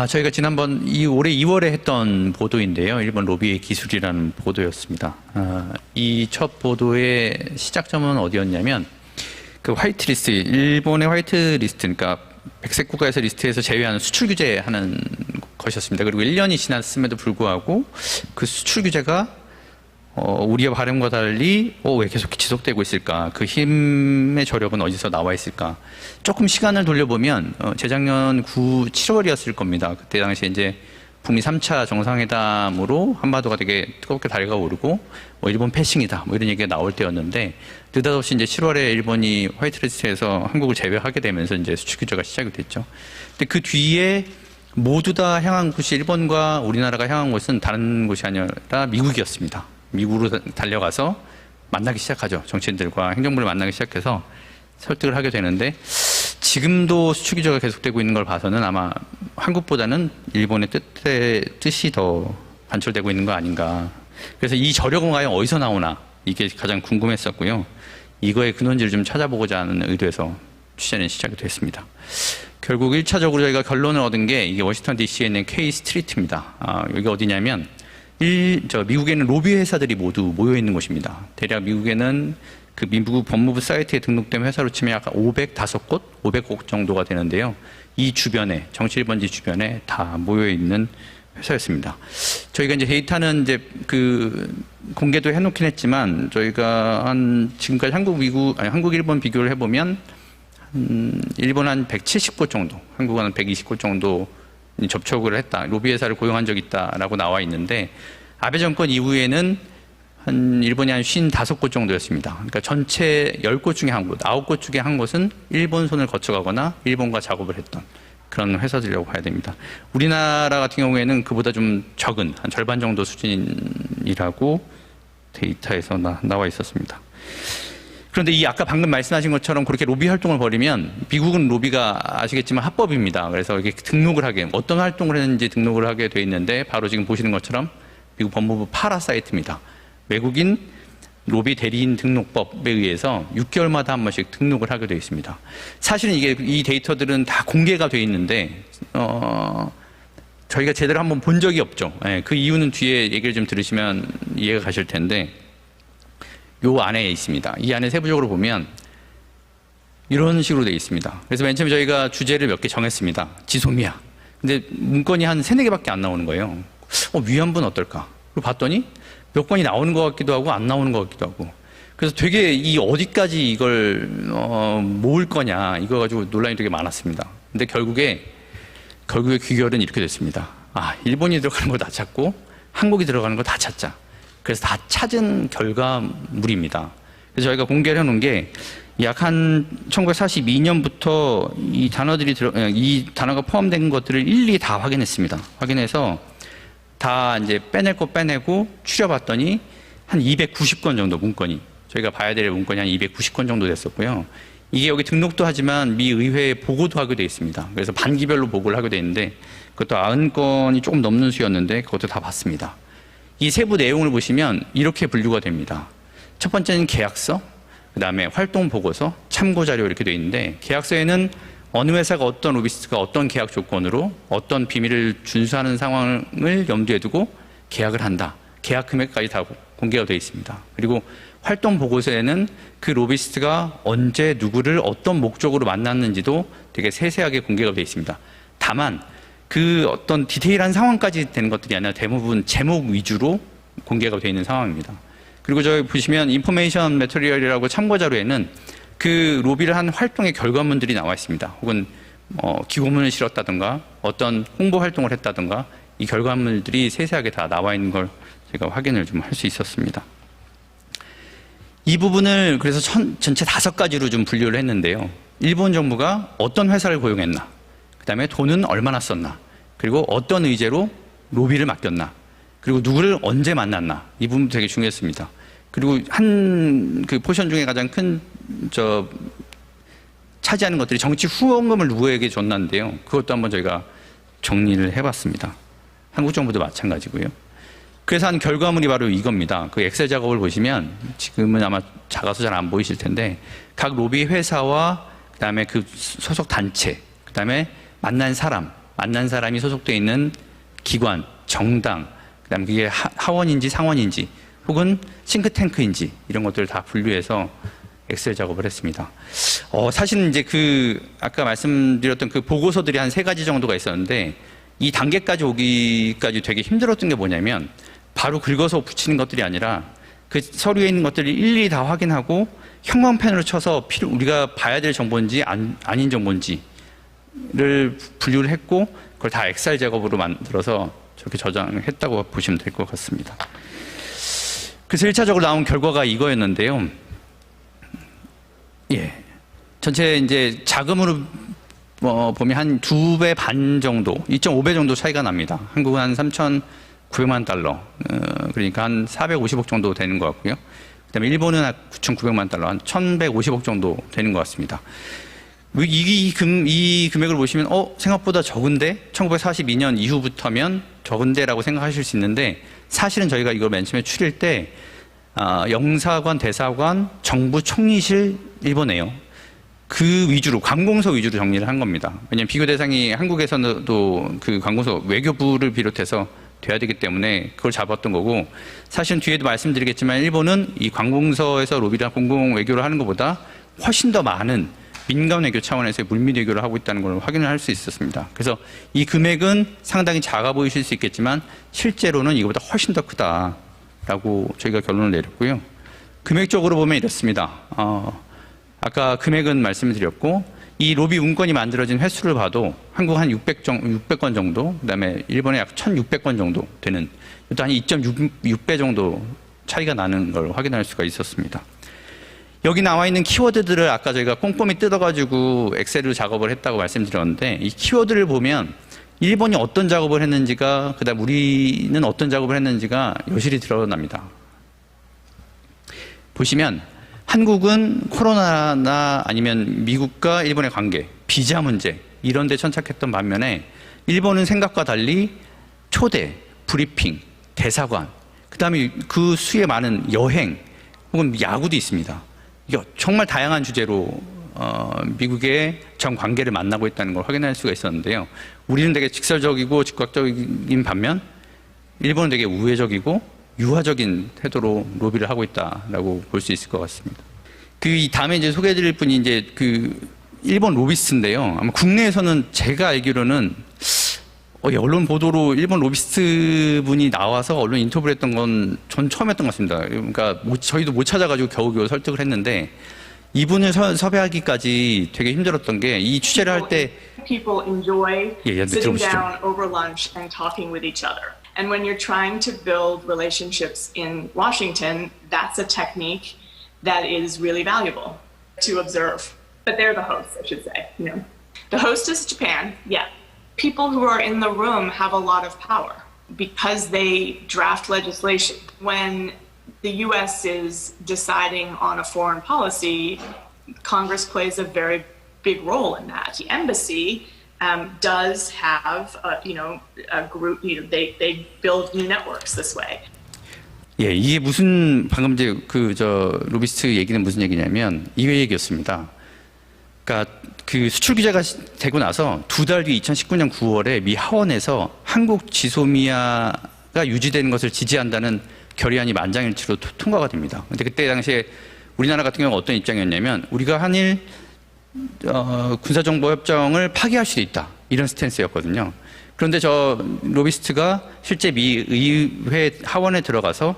저희가 지난번 올해 2월에 했던 보도인데요. 일본 로비의 기술이라는 보도였습니다. 이 첫 보도의 시작점은 어디였냐면 화이트리스트, 일본의 화이트리스트, 그러니까 백색 국가에서 리스트에서 제외하는 수출 규제하는 것이었습니다. 그리고 1년이 지났음에도 불구하고 그 수출 규제가 우리의 바람과 달리 왜 계속 지속되고 있을까? 그 힘의 저력은 어디서 나와 있을까? 조금 시간을 돌려보면 재작년 7월이었을 겁니다. 그때 당시에 이제 북미 3차 정상회담으로 한반도가 되게 뜨겁게 달가오르고 일본 패싱이다 이런 얘기가 나올 때였는데 느닷없이 이제 7월에 일본이 화이트리스트에서 한국을 제외하게 되면서 이제 수출 규제가 시작이 됐죠. 근데 그 뒤에 모두 다 향한 곳이 일본과 우리나라가 향한 곳은 다른 곳이 아니라 미국이었습니다. 미국으로 달려가서 만나기 시작하죠. 정치인들과 행정부를 만나기 시작해서 설득을 하게 되는데 지금도 수출 규제가 계속되고 있는 걸 봐서는 아마 한국보다는 일본의 뜻이 더 관철되고 있는 거 아닌가. 그래서 이 저력은 과연 어디서 나오나 이게 가장 궁금했었고요. 이거의 근원지를 좀 찾아보고자 하는 의도에서 취재는 시작이 됐습니다. 결국 1차적으로 저희가 결론을 얻은 게 이게 워싱턴 DC에 있는 K 스트리트입니다. 여기 어디냐면 미국에는 로비 회사들이 모두 모여 있는 곳입니다. 대략 미국에는 그 미국 법무부 사이트에 등록된 회사로 치면 약간 505곳, 500곳 정도가 되는데요. 이 주변에, 정치 1번지 주변에 다 모여 있는 회사였습니다. 저희가 이제 데이터는 이제 공개도 해놓긴 했지만 저희가 지금까지 한국, 일본 비교를 해보면 일본 한 170곳 정도, 한국은 한 120곳 정도 접촉을 했다. 로비 회사를 고용한 적이 있다라고 나와 있는데 아베 정권 이후에는 일본이 한 55곳 정도였습니다. 그러니까 전체 10곳 중에 한 곳, 9곳 중에 한 곳은 일본 손을 거쳐가거나 일본과 작업을 했던 그런 회사들이라고 봐야 됩니다. 우리나라 같은 경우에는 그보다 좀 적은 한 절반 정도 수준이라고 데이터에서 나와 있었습니다. 그런데 아까 방금 말씀하신 것처럼 그렇게 로비 활동을 벌이면 미국은 로비가 아시겠지만 합법입니다. 그래서 이게 등록을 하게 어떤 활동을 했는지 등록을 하게 돼 있는데 바로 지금 보시는 것처럼 미국 법무부 파라 사이트입니다. 외국인 로비 대리인 등록법에 의해서 6개월마다 한 번씩 등록을 하게 되어 있습니다. 사실은 이 데이터들은 다 공개가 되어 있는데 저희가 제대로 한번 본 적이 없죠. 그 이유는 뒤에 얘기를 좀 들으시면 이해가 가실 텐데 요 안에 있습니다. 이 안에 세부적으로 보면 이런 식으로 되어 있습니다. 그래서 맨 처음에 저희가 주제를 몇 개 정했습니다. 지소미아. 근데 문건이 한 3-4개밖에 안 나오는 거예요. 위안부는 어떨까? 그리고 봤더니 몇 건이 나오는 것 같기도 하고 안 나오는 것 같기도 하고. 그래서 되게 어디까지 이걸 모을 거냐 이거 가지고 논란이 되게 많았습니다. 근데 결국에 귀결은 이렇게 됐습니다. 일본이 들어가는 거 다 찾고 한국이 들어가는 거 다 찾자. 그래서 다 찾은 결과물입니다. 그래서 저희가 공개를 해놓은 게 약 한 1942년부터 이 단어가 포함된 것들을 일일이 다 확인했습니다. 확인해서 다 이제 빼낼 거 빼내고 추려봤더니 한 290건 정도 문건이 저희가 봐야 될 문건이 한 290건 정도 됐었고요. 이게 여기 등록도 하지만 미 의회에 보고도 하게 돼 있습니다. 그래서 반기별로 보고를 하게 돼 있는데 그것도 90건이 조금 넘는 수였는데 그것도 다 봤습니다. 이 세부 내용을 보시면 이렇게 분류가 됩니다. 첫 번째는 계약서, 그 다음에 활동 보고서, 참고 자료 이렇게 돼 있는데 계약서에는 어느 회사가 어떤 로비스트가 어떤 계약 조건으로 어떤 비밀을 준수하는 상황을 염두에 두고 계약을 한다. 계약 금액까지 다 공개가 되어 있습니다. 그리고 활동 보고서에는 그 로비스트가 언제 누구를 어떤 목적으로 만났는지도 되게 세세하게 공개가 되어 있습니다. 다만 그 어떤 디테일한 상황까지 되는 것들이 아니라 대부분 제목 위주로 공개가 되어 있는 상황입니다. 그리고 저기 보시면 인포메이션 매터리얼이라고 참고 자료에는 그 로비를 한 활동의 결과물들이 나와 있습니다. 혹은 기고문을 실었다든가 어떤 홍보 활동을 했다든가 이 결과물들이 세세하게 다 나와 있는 걸 제가 확인을 좀 할 수 있었습니다. 이 부분을 그래서 전체 5가지로 좀 분류를 했는데요. 일본 정부가 어떤 회사를 고용했나, 그 다음에 돈은 얼마나 썼나, 그리고 어떤 의제로 로비를 맡겼나, 그리고 누구를 언제 만났나, 이 부분도 되게 중요했습니다. 그리고 한 그 포션 중에 가장 큰 차지하는 것들이 정치 후원금을 누구에게 줬는데요. 그것도 한번 저희가 정리를 해봤습니다. 한국 정부도 마찬가지고요. 그래서 한 결과물이 바로 이겁니다. 그 엑셀 작업을 보시면 지금은 아마 작아서 잘 안 보이실 텐데 각 로비 회사와 그다음에 그 소속 단체, 그다음에 만난 사람이 소속되어 있는 기관, 정당, 그다음에 그게 하원인지 상원인지 혹은 싱크탱크인지 이런 것들을 다 분류해서 엑셀 작업을 했습니다. 사실은 이제 아까 말씀드렸던 그 보고서들이 한 3가지 정도가 있었는데 이 단계까지 오기까지 되게 힘들었던 게 뭐냐면 바로 긁어서 붙이는 것들이 아니라 그 서류에 있는 것들을 일일이 다 확인하고 형광펜으로 쳐서 우리가 봐야 될 정보인지 아닌 정보인지를 분류를 했고 그걸 다 엑셀 작업으로 만들어서 저렇게 저장했다고 보시면 될 것 같습니다. 그래서 1차적으로 나온 결과가 이거였는데요. 전체 이제 자금으로 보면 한 2배 반 정도, 2.5배 정도 차이가 납니다. 한국은 한 3,900만 달러, 그러니까 한 450억 정도 되는 것 같고요. 그다음에 일본은 한 9,900만 달러, 한 1,150억 정도 되는 것 같습니다. 이 금액을 보시면 생각보다 적은데 1942년 이후부터면 적은데라고 생각하실 수 있는데 사실은 저희가 이걸 맨 처음에 추릴 때 영사관, 대사관, 정부 총리실 일본에요. 그 위주로 관공서 위주로 정리를 한 겁니다. 왜냐하면 비교 대상이 한국에서도 그 관공서 외교부를 비롯해서 돼야 되기 때문에 그걸 잡았던 거고 사실은 뒤에도 말씀드리겠지만 일본은 이 관공서에서 로비나 공공 외교를 하는 것보다 훨씬 더 많은 민간 외교 차원에서의 물밑 외교를 하고 있다는 걸 확인을 할 수 있었습니다. 그래서 이 금액은 상당히 작아 보이실 수 있겠지만 실제로는 이거보다 훨씬 더 크다라고 저희가 결론을 내렸고요. 금액적으로 보면 이렇습니다. 아까 금액은 말씀을 드렸고 이 로비 문건이 만들어진 횟수를 봐도 한국 한 600건 정도, 그다음에 일본에 약 1,600건 정도 되는 또 한 2.6배 정도 차이가 나는 걸 확인할 수가 있었습니다. 여기 나와 있는 키워드들을 아까 저희가 꼼꼼히 뜯어가지고 엑셀로 작업을 했다고 말씀드렸는데 이 키워드를 보면 일본이 어떤 작업을 했는지가 그다음 우리는 어떤 작업을 했는지가 여실히 드러납니다. 보시면 한국은 코로나나 아니면 미국과 일본의 관계, 비자 문제 이런 데 천착했던 반면에 일본은 생각과 달리 초대, 브리핑, 대사관, 그다음에 그 수에 많은 여행 혹은 야구도 있습니다. 이게 정말 다양한 주제로 미국의 전 관계를 만나고 있다는 걸 확인할 수가 있었는데요. 우리는 되게 직설적이고 즉각적인 반면 일본은 되게 우회적이고 유화적인 태도로 로비를 하고 있다라고 볼 수 있을 것 같습니다. 이 다음에 이제 소개해드릴 분이 이제 일본 로비스트인데요. 아마 국내에서는 제가 알기로는 언론 보도로 일본 로비스트 분이 나와서 언론 인터뷰를 했던 건 전 처음 했던 것 같습니다. 그러니까 저희도 못 찾아가지고 겨우겨우 설득을 했는데 이분을 섭외하기까지 되게 힘들었던 게 이 취재를 할 때 People enjoy sitting down over lunch and talking with each other. And when you're trying to build relationships in Washington, that's a technique that is really valuable to observe. But they're the hosts, I should say. The host is Japan, yeah. People who are in the room have a lot of power because they draft legislation. When the U.S. is deciding on a foreign policy, Congress plays a very big role in that. The embassy does have, a group. They build new networks this way. 이게 방금 이제 로비스트 얘기는 무슨 얘기냐면 이 얘기였습니다. 그러니까 그 수출 규제가 되고 나서 2달 뒤 2019년 9월에 미 하원에서 한국 지소미아가 유지되는 것을 지지한다는 결의안이 만장일치로 통과가 됩니다. 근데 그때 당시에 우리나라 같은 경우는 어떤 입장이었냐면 우리가 한일 군사정보협정을 파기할 수도 있다. 이런 스탠스였거든요. 그런데 저 로비스트가 실제 미 의회 하원에 들어가서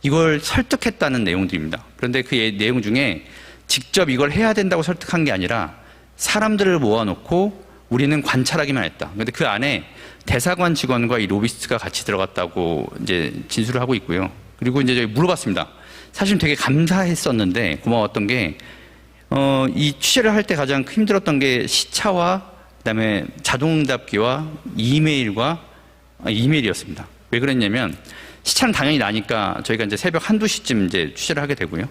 이걸 설득했다는 내용들입니다. 그런데 그 내용 중에 직접 이걸 해야 된다고 설득한 게 아니라 사람들을 모아놓고 우리는 관찰하기만 했다. 그런데 그 안에 대사관 직원과 이 로비스트가 같이 들어갔다고 이제 진술을 하고 있고요. 그리고 이제 저희 물어봤습니다. 사실 되게 감사했었는데 고마웠던 게 이 취재를 할 때 가장 힘들었던 게 시차와 그다음에 자동응답기와 이메일이었습니다. 왜 그랬냐면 시차는 당연히 나니까 저희가 이제 새벽 1~2시쯤 이제 취재를 하게 되고요.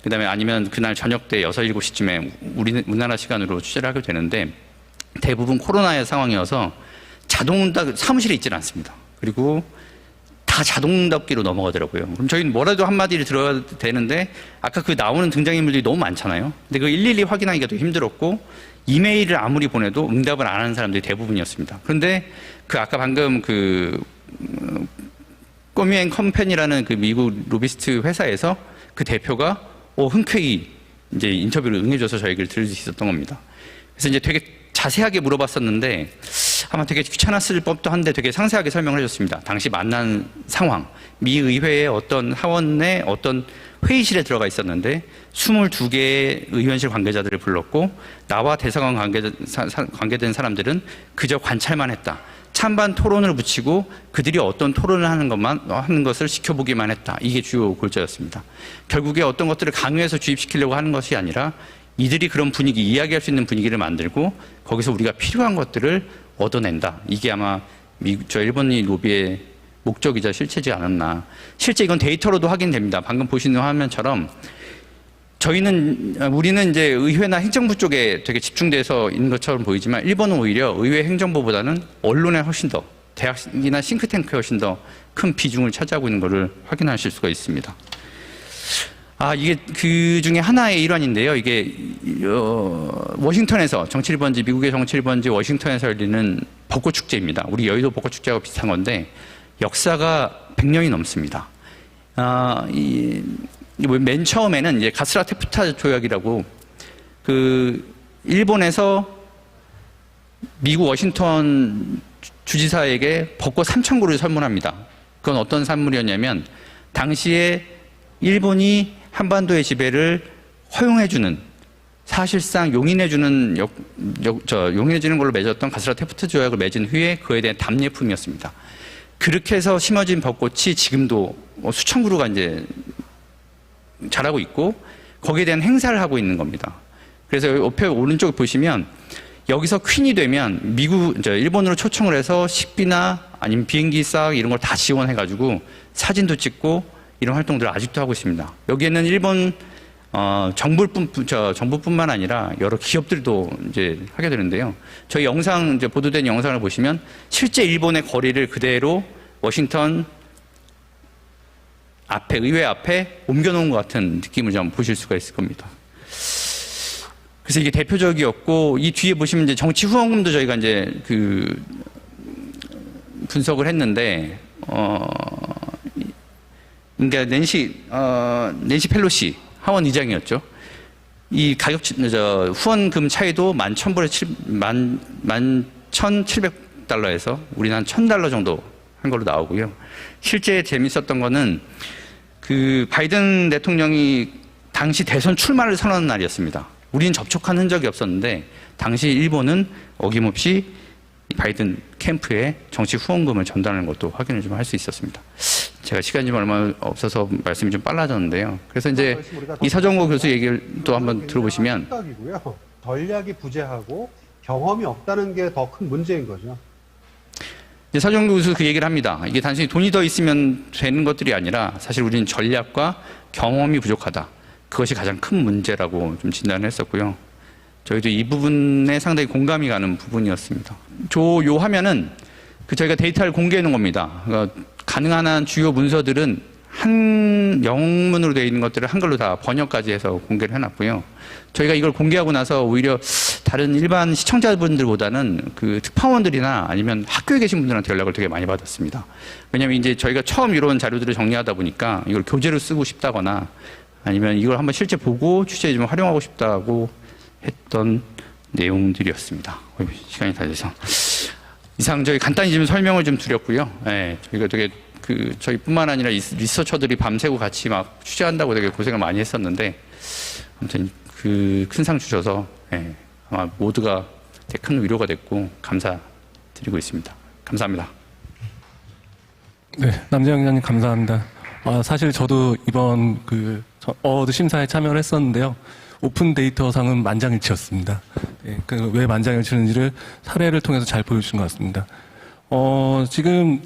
그다음에 아니면 그날 저녁 때 6~7시쯤에 우리나라 시간으로 취재를 하게 되는데 대부분 코로나의 상황이어서 자동응답 사무실에 있지는 않습니다. 그리고 다 자동응답기로 넘어가더라고요. 그럼 저희는 뭐라도 한마디를 들어야 되는데 아까 그 나오는 등장인물들이 너무 많잖아요. 근데 그 일일이 확인하기가 더 힘들었고 이메일을 아무리 보내도 응답을 안 하는 사람들이 대부분이었습니다. 그런데 그 아까 방금 그 꼬미앤컴퍼니라는 그 미국 로비스트 회사에서 그 대표가 흔쾌히 이제 인터뷰를 응해줘서 저희 얘기를 들을 수 있었던 겁니다. 그래서 이제 되게 자세하게 물어봤었는데 아마 되게 귀찮았을 법도 한데 되게 상세하게 설명을 해줬습니다. 당시 만난 상황, 미 의회의 어떤 하원의 어떤 회의실에 들어가 있었는데 22개의 의원실 관계자들을 불렀고 나와 대사관 관계된 사람들은 그저 관찰만 했다. 찬반 토론을 붙이고 그들이 어떤 토론을 하는 것을 지켜보기만 했다. 이게 주요 골자였습니다. 결국에 어떤 것들을 강요해서 주입시키려고 하는 것이 아니라 이들이 그런 분위기, 이야기할 수 있는 분위기를 만들고 거기서 우리가 필요한 것들을 얻어낸다. 이게 아마 저 일본의 로비의 목적이자 실체지 않았나. 실제 이건 데이터로도 확인됩니다. 방금 보시는 화면처럼 우리는 이제 의회나 행정부 쪽에 되게 집중돼서 있는 것처럼 보이지만 일본은 오히려 의회 행정부보다는 언론에 훨씬 더 대학이나 싱크탱크에 훨씬 더 큰 비중을 차지하고 있는 것을 확인하실 수가 있습니다. 이게 그 중에 하나의 일환인데요. 이게 워싱턴에서 정치 1번지, 미국의 정치 1번지 워싱턴에서 열리는 벚꽃 축제입니다. 우리 여의도 벚꽃 축제하고 비슷한 건데 역사가 100년이 넘습니다. 맨 처음에는 이제 가스라테프타 조약이라고 그 일본에서 미국 워싱턴 주지사에게 벚꽃 3,000그루를 선물합니다. 그건 어떤 선물이었냐면 당시에 일본이 한반도의 지배를 허용해주는 사실상 용인해주는 용인해주는 걸로 맺었던 가스라테프타 조약을 맺은 후에 그에 대한 답례품이었습니다. 그렇게 해서 심어진 벚꽃이 지금도 수천 그루가 이제 자라고 있고 거기에 대한 행사를 하고 있는 겁니다. 그래서 옆에 오른쪽에 보시면 여기서 퀸이 되면 일본으로 초청을 해서 식비나 아니면 비행기 싹 이런 걸 다 지원해가지고 사진도 찍고 이런 활동들을 아직도 하고 있습니다. 여기에는 일본 정부뿐만 아니라 여러 기업들도 이제 하게 되는데요. 저희 영상 이제 보도된 영상을 보시면 실제 일본의 거리를 그대로 워싱턴 앞에 의회 앞에 옮겨놓은 것 같은 느낌을 좀 보실 수가 있을 겁니다. 그래서 이게 대표적이었고 이 뒤에 보시면 이제 정치 후원금도 저희가 이제 그 분석을 했는데 그러니까 낸시 펠로시 하원 의장이었죠. 이 가격 후원금 차이도 11,700달러에서 우리는 한 1,000달러 정도 한 걸로 나오고요. 실제 재밌었던 거는 그 바이든 대통령이 당시 대선 출마를 선언한 날이었습니다. 우리는 접촉한 흔적이 없었는데 당시 일본은 어김없이 바이든 캠프에 정치 후원금을 전달하는 것도 확인을 좀 할 수 있었습니다. 제가 시간이 좀 얼마 없어서 말씀이 좀 빨라졌는데요. 그래서 이제 이 서정호 교수 얘기를 또 한번 들어보시면 생각이고요. 전략이 부재하고 경험이 없다는 게 더 큰 문제인 거죠. 서정호 교수 그 얘기를 합니다. 이게 단순히 돈이 더 있으면 되는 것들이 아니라 사실 우리는 전략과 경험이 부족하다. 그것이 가장 큰 문제라고 좀 진단을 했었고요. 저희도 이 부분에 상당히 공감이 가는 부분이었습니다. 요 화면은 저희가 데이터를 공개해 놓은 겁니다. 그러니까 가능한 한 주요 문서들은 영문으로 되어 있는 것들을 한글로 다 번역까지 해서 공개를 해놨고요. 저희가 이걸 공개하고 나서 오히려 다른 일반 시청자분들보다는 그 특파원들이나 아니면 학교에 계신 분들한테 연락을 되게 많이 받았습니다. 왜냐하면 이제 저희가 처음 이런 자료들을 정리하다 보니까 이걸 교재로 쓰고 싶다거나 아니면 이걸 한번 실제 보고 취재에 좀 활용하고 싶다고 했던 내용들이었습니다. 시간이 다 돼서 이상 저희 간단히 좀 설명을 좀 드렸고요. 네, 저희가 되게 저희뿐만 아니라 리서처들이 밤새고 같이 막 취재한다고 되게 고생을 많이 했었는데 아무튼 그 큰 상 주셔서 네, 아마 모두가 되게 큰 위로가 됐고 감사드리고 있습니다. 감사합니다. 네, 남재영 기자님 감사합니다. 사실 저도 이번 어워드 심사에 참여를 했었는데요. 오픈 데이터상은 만장일치였습니다. 네, 왜 만장일치인지를 사례를 통해서 잘 보여주신 것 같습니다. 지금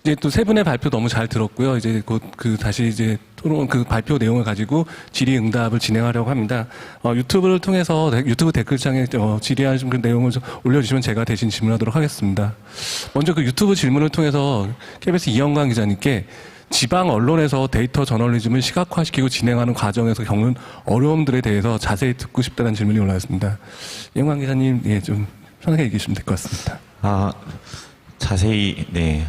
이제 또 세 분의 발표 너무 잘 들었고요. 이제 곧 다시 이제 토론 발표 내용을 가지고 질의응답을 진행하려고 합니다. 유튜브를 통해서 유튜브 댓글창에 질의하신 그 내용을 좀 올려주시면 제가 대신 질문하도록 하겠습니다. 먼저 그 유튜브 질문을 통해서 KBS 이영광 기자님께 지방 언론에서 데이터 저널리즘을 시각화시키고 진행하는 과정에서 겪는 어려움들에 대해서 자세히 듣고 싶다는 질문이 올라왔습니다. 이영광 기자님, 예, 좀 편하게 얘기하시면 될 것 같습니다. 자세히, 네.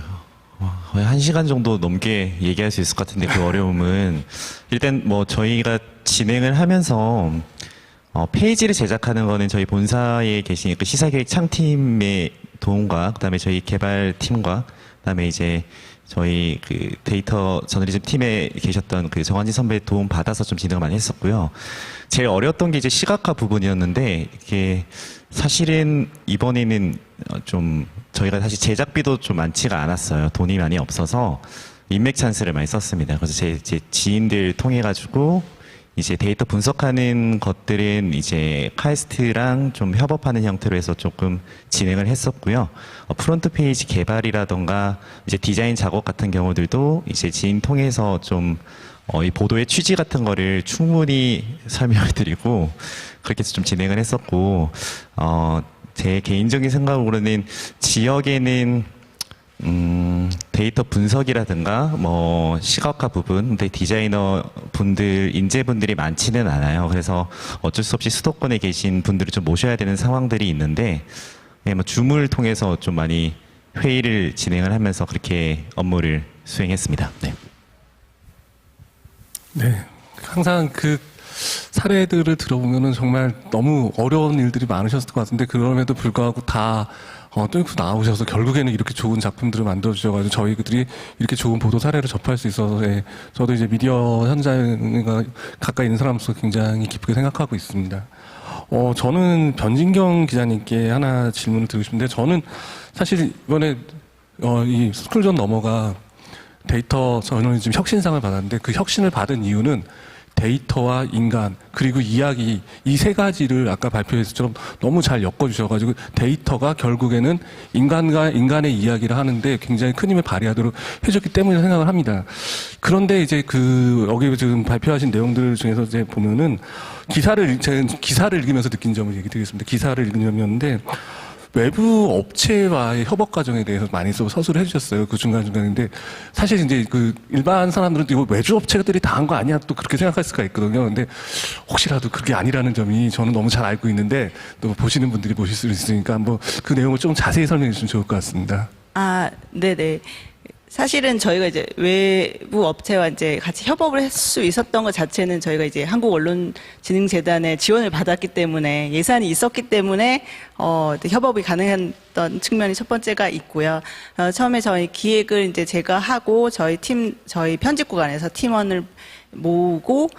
거의 1시간 정도 넘게 얘기할 수 있을 것 같은데 그 어려움은 일단 뭐 저희가 진행을 하면서 페이지를 제작하는 거는 저희 본사에 계신 그 시사기획 창팀의 도움과 그다음에 저희 개발팀과 그다음에 이제 저희 그 데이터 저널리즘 팀에 계셨던 그 정한진 선배의 도움 받아서 좀 진행을 많이 했었고요. 제일 어려웠던 게 이제 시각화 부분이었는데 이게 사실은 이번에는 좀 저희가 사실 제작비도 좀 많지가 않았어요. 돈이 많이 없어서 인맥 찬스를 많이 썼습니다. 그래서 제 지인들 통해 가지고 이제 데이터 분석하는 것들은 이제 카이스트랑 좀 협업하는 형태로 해서 조금 진행을 했었고요. 프론트 페이지 개발이라던가 이제 디자인 작업 같은 경우들도 이제 지인 통해서 좀 이 보도의 취지 같은 거를 충분히 설명을 드리고 그렇게 해서 좀 진행을 했었고 제 개인적인 생각으로는 지역에는 데이터 분석이라든가 뭐 시각화 부분, 근데 디자이너 분들, 인재분들이 많지는 않아요. 그래서 어쩔 수 없이 수도권에 계신 분들을 좀 모셔야 되는 상황들이 있는데, 뭐 줌을 통해서 좀 많이 회의를 진행을 하면서 그렇게 업무를 수행했습니다. 네. 네, 항상 그 사례들을 들어보면은 정말 너무 어려운 일들이 많으셨을 것 같은데 그럼에도 불구하고 다 뚫고 나오셔서 결국에는 이렇게 좋은 작품들을 만들어주셔가지고 저희들이 이렇게 좋은 보도 사례를 접할 수 있어서 예, 저도 이제 미디어 현장에 가까이 있는 사람으로서 굉장히 기쁘게 생각하고 있습니다. 저는 변진경 기자님께 하나 질문을 드리고 싶은데 저는 사실 이번에 이 스쿨존 너머가 데이터 저널리즘 혁신상을 받았는데 그 혁신을 받은 이유는 데이터와 인간 그리고 이야기 이 세 가지를 아까 발표에서처럼 너무 잘 엮어주셔가지고 데이터가 결국에는 인간과 인간의 이야기를 하는데 굉장히 큰 힘을 발휘하도록 해줬기 때문에 생각을 합니다. 그런데 이제 여기 지금 발표하신 내용들 중에서 이제 보면은 제가 기사를 읽으면서 느낀 점을 얘기 드리겠습니다. 기사를 읽으면데 외부 업체와의 협업 과정에 대해서 많이 서술을 해주셨어요. 그 중간중간인데, 사실 이제 일반 사람들은 이거 외주 업체들이 다 한 거 아니야? 또 그렇게 생각할 수가 있거든요. 근데 혹시라도 그게 아니라는 점이 저는 너무 잘 알고 있는데, 또 보시는 분들이 보실 수 있으니까 한번 그 내용을 좀 자세히 설명해 주시면 좋을 것 같습니다. 네네. 사실은 저희가 이제 외부 업체와 이제 같이 협업을 할 수 있었던 것 자체는 저희가 이제 한국언론진흥재단의 지원을 받았기 때문에 예산이 있었기 때문에 협업이 가능했던 측면이 첫 번째가 있고요. 처음에 저희 기획을 이제 제가 하고 저희 편집국 안에서 팀원을 모으고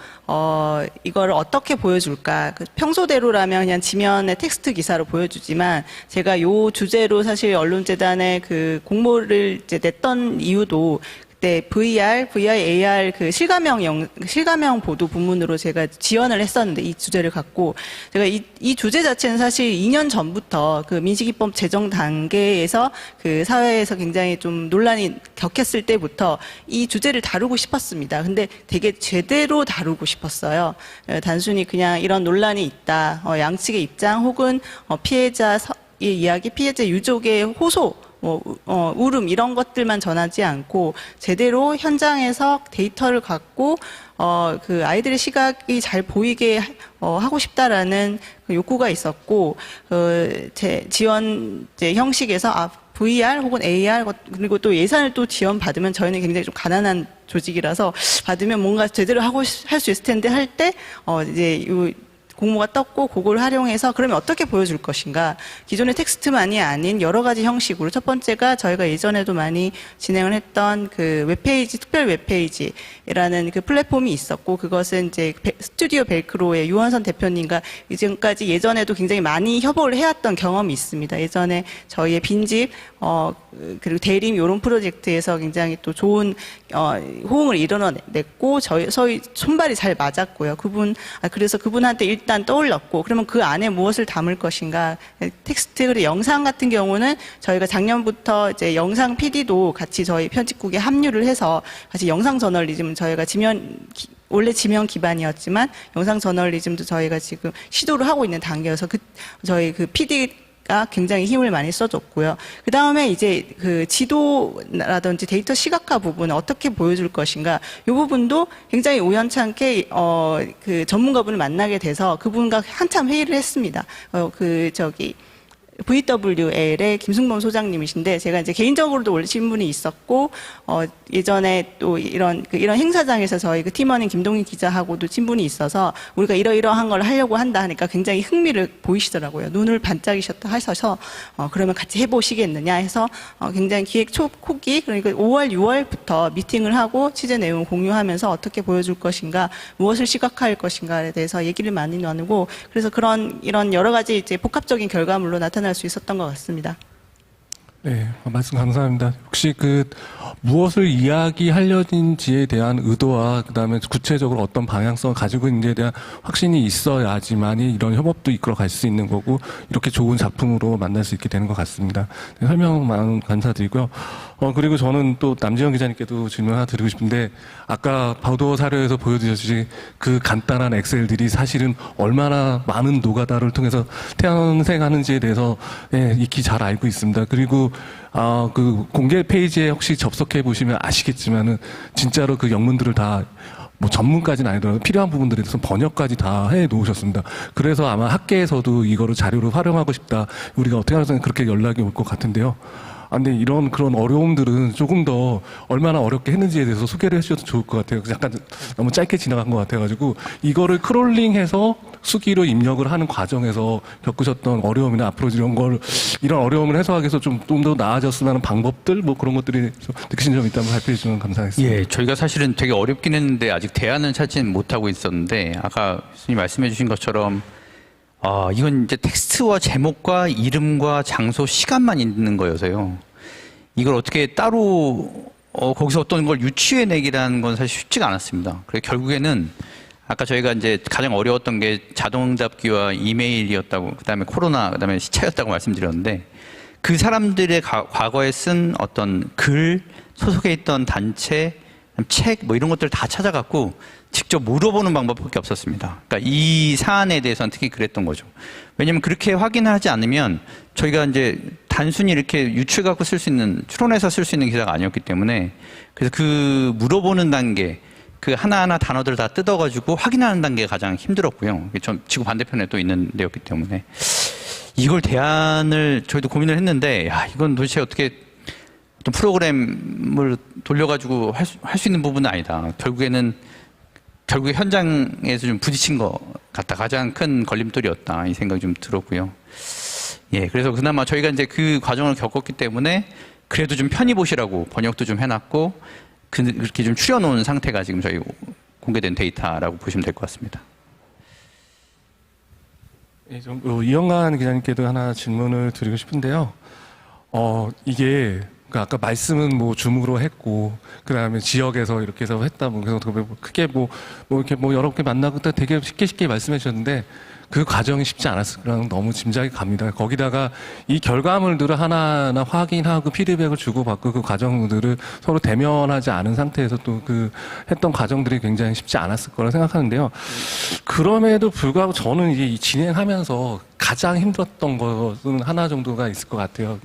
이걸 어떻게 보여줄까? 평소대로라면 그냥 지면에 텍스트 기사로 보여주지만 제가 요 주제로 사실 언론재단에 그 공모를 이제 냈던 이유도 그때 VR, AR 그 실감형 보도 부문으로 제가 지원을 했었는데 이 주제를 갖고 제가 이 주제 자체는 사실 2년 전부터 그 민식이법 제정 단계에서 그 사회에서 굉장히 좀 논란이 격했을 때부터 이 주제를 다루고 싶었습니다. 근데 되게 제대로 다루고 싶었어요. 단순히 그냥 이런 논란이 있다, 양측의 입장 혹은 피해자 이야기, 피해자 유족의 호소 울음 이런 것들만 전하지 않고 제대로 현장에서 데이터를 갖고 그 아이들의 시각이 잘 보이게 하고 싶다라는 그 욕구가 있었고 지원 형식에서 VR 혹은 AR 그리고 또 예산을 또 지원 받으면 저희는 굉장히 좀 가난한 조직이라서 받으면 뭔가 제대로 할 수 있을 텐데 할 때 이제 공모가 떴고 그걸 활용해서 그러면 어떻게 보여줄 것인가. 기존의 텍스트만이 아닌 여러 가지 형식으로 첫 번째가 저희가 예전에도 많이 진행을 했던 그 웹페이지, 특별 웹페이지라는 그 플랫폼이 있었고 그것은 이제 스튜디오 벨크로의 유원선 대표님과 이전까지 예전에도 굉장히 많이 협업을 해왔던 경험이 있습니다. 예전에 저희의 빈집 그리고 대림 이런 프로젝트에서 굉장히 또 좋은 호응을 이뤄냈고 저희 손발이 잘 맞았고요. 그래서 그분한테 일단 떠올렸고 그러면 그 안에 무엇을 담을 것인가. 텍스트 그리고 영상 같은 경우는 저희가 작년부터 이제 영상 PD도 같이 저희 편집국에 합류를 해서 같이 영상 저널리즘 저희가 원래 지면 기반이었지만 영상 저널리즘도 저희가 지금 시도를 하고 있는 단계여서 저희 그 PD가 굉장히 힘을 많이 써줬고요. 그 다음에 이제 그 지도라든지 데이터 시각화 부분을 어떻게 보여줄 것인가. 이 부분도 굉장히 우연찮게 그 전문가분을 만나게 돼서 그분과 한참 회의를 했습니다. VWL의 김승범 소장님이신데 제가 이제 개인적으로도 원래 질문이 있었고 예전에 또 이런 행사장에서 저희 그 팀원인 김동인 기자하고도 친분이 있어서 우리가 이러이러한 걸 하려고 한다 하니까 굉장히 흥미를 보이시더라고요. 눈을 반짝이셨다 하셔서 그러면 같이 해보시겠느냐 해서 굉장히 기획 초기 그러니까 5월 6월부터 미팅을 하고 취재 내용을 공유하면서 어떻게 보여줄 것인가 무엇을 시각화할 것인가에 대해서 얘기를 많이 나누고 그래서 이런 여러 가지 이제 복합적인 결과물로 나타날 수 있었던 것 같습니다. 네, 말씀 감사합니다. 혹시 무엇을 이야기하려는지에 대한 의도와 그다음에 구체적으로 어떤 방향성을 가지고 있는지에 대한 확신이 있어야지만이 이런 협업도 이끌어갈 수 있는 거고 이렇게 좋은 작품으로 만날 수 있게 되는 것 같습니다. 네, 설명 감사드리고요. 그리고 저는 또 남지현 기자님께도 질문 하나 드리고 싶은데 아까 보도 사료에서 보여주셨듯이 그 간단한 엑셀들이 사실은 얼마나 많은 노가다를 통해서 탄생하는지에 대해서 익히 잘 알고 있습니다. 그리고 그 공개 페이지에 혹시 접속해 보시면 아시겠지만은 진짜로 그 영문들을 다 전문까지는 아니더라도 필요한 부분들에 대해서 번역까지 다 해 놓으셨습니다. 그래서 아마 학계에서도 이거를 자료로 활용하고 싶다. 우리가 어떻게 하든 그렇게 연락이 올 것 같은데요. 근데 그런 어려움들은 조금 더 얼마나 어렵게 했는지에 대해서 소개를 해주셔도 좋을 것 같아요. 약간 너무 짧게 지나간 것 같아가지고 이거를 크롤링해서 수기로 입력을 하는 과정에서 겪으셨던 어려움이나 앞으로 이런 어려움을 해소하기 위해서 좀 더 나아졌으면 하는 방법들 그런 것들이 느끼신 점이 있다면 발표해 주시면 감사하겠습니다. 예, 저희가 사실은 되게 어렵긴 했는데 아직 대안을 찾지는 못하고 있었는데 아까 교수님 말씀해 주신 것처럼 이건 이제 텍스트와 제목과 이름과 장소, 시간만 있는 거여서요. 이걸 어떻게 따로 거기서 어떤 걸 유추해내기라는 건 사실 쉽지가 않았습니다. 그래서 결국에는 아까 저희가 이제 가장 어려웠던 게 자동응답기와 이메일이었다고, 그다음에 코로나, 그다음에 시차였다고 말씀드렸는데 그 사람들의 과거에 쓴 어떤 글, 소속해 있던 단체, 책 이런 것들 다 찾아갖고 직접 물어보는 방법밖에 없었습니다. 그러니까 이 사안에 대해서는 특히 그랬던 거죠. 왜냐하면 그렇게 확인하지 않으면 저희가 이제 단순히 이렇게 유추해갖고 쓸 수 있는, 추론해서 쓸 수 있는 기사가 아니었기 때문에 그래서 그 물어보는 단계, 그 하나하나 단어들을 다 뜯어가지고 확인하는 단계가 가장 힘들었고요. 좀 지구 반대편에 또 있는 데였기 때문에 이걸 대안을 저희도 고민을 했는데 이건 도대체 어떻게 어떤 프로그램을 돌려가지고 할 수 있는 부분은 아니다. 결국에 현장에서 좀 부딪힌 것 같다. 가장 큰 걸림돌이었다. 이 생각이 좀 들었고요. 예, 그래서 그나마 저희가 이제 그 과정을 겪었기 때문에 그래도 좀 편히 보시라고 번역도 좀 해놨고 그렇게 좀 추려놓은 상태가 지금 저희 공개된 데이터라고 보시면 될 것 같습니다. 예, 이영관 기자님께도 하나 질문을 드리고 싶은데요. 이게 아까 말씀은 줌으로 했고, 그 다음에 지역에서 이렇게 해서 했다, 그래서 크게 이렇게 여러 개 만나고 되게 쉽게 말씀해 주셨는데, 그 과정이 쉽지 않았을 거라는 너무 짐작이 갑니다. 거기다가 이 결과물들을 하나하나 확인하고 피드백을 주고받고 그 과정들을 서로 대면하지 않은 상태에서 또 했던 과정들이 굉장히 쉽지 않았을 거라 생각하는데요. 그럼에도 불구하고 저는 이게 진행하면서 가장 힘들었던 것은 하나 정도가 있을 것 같아요.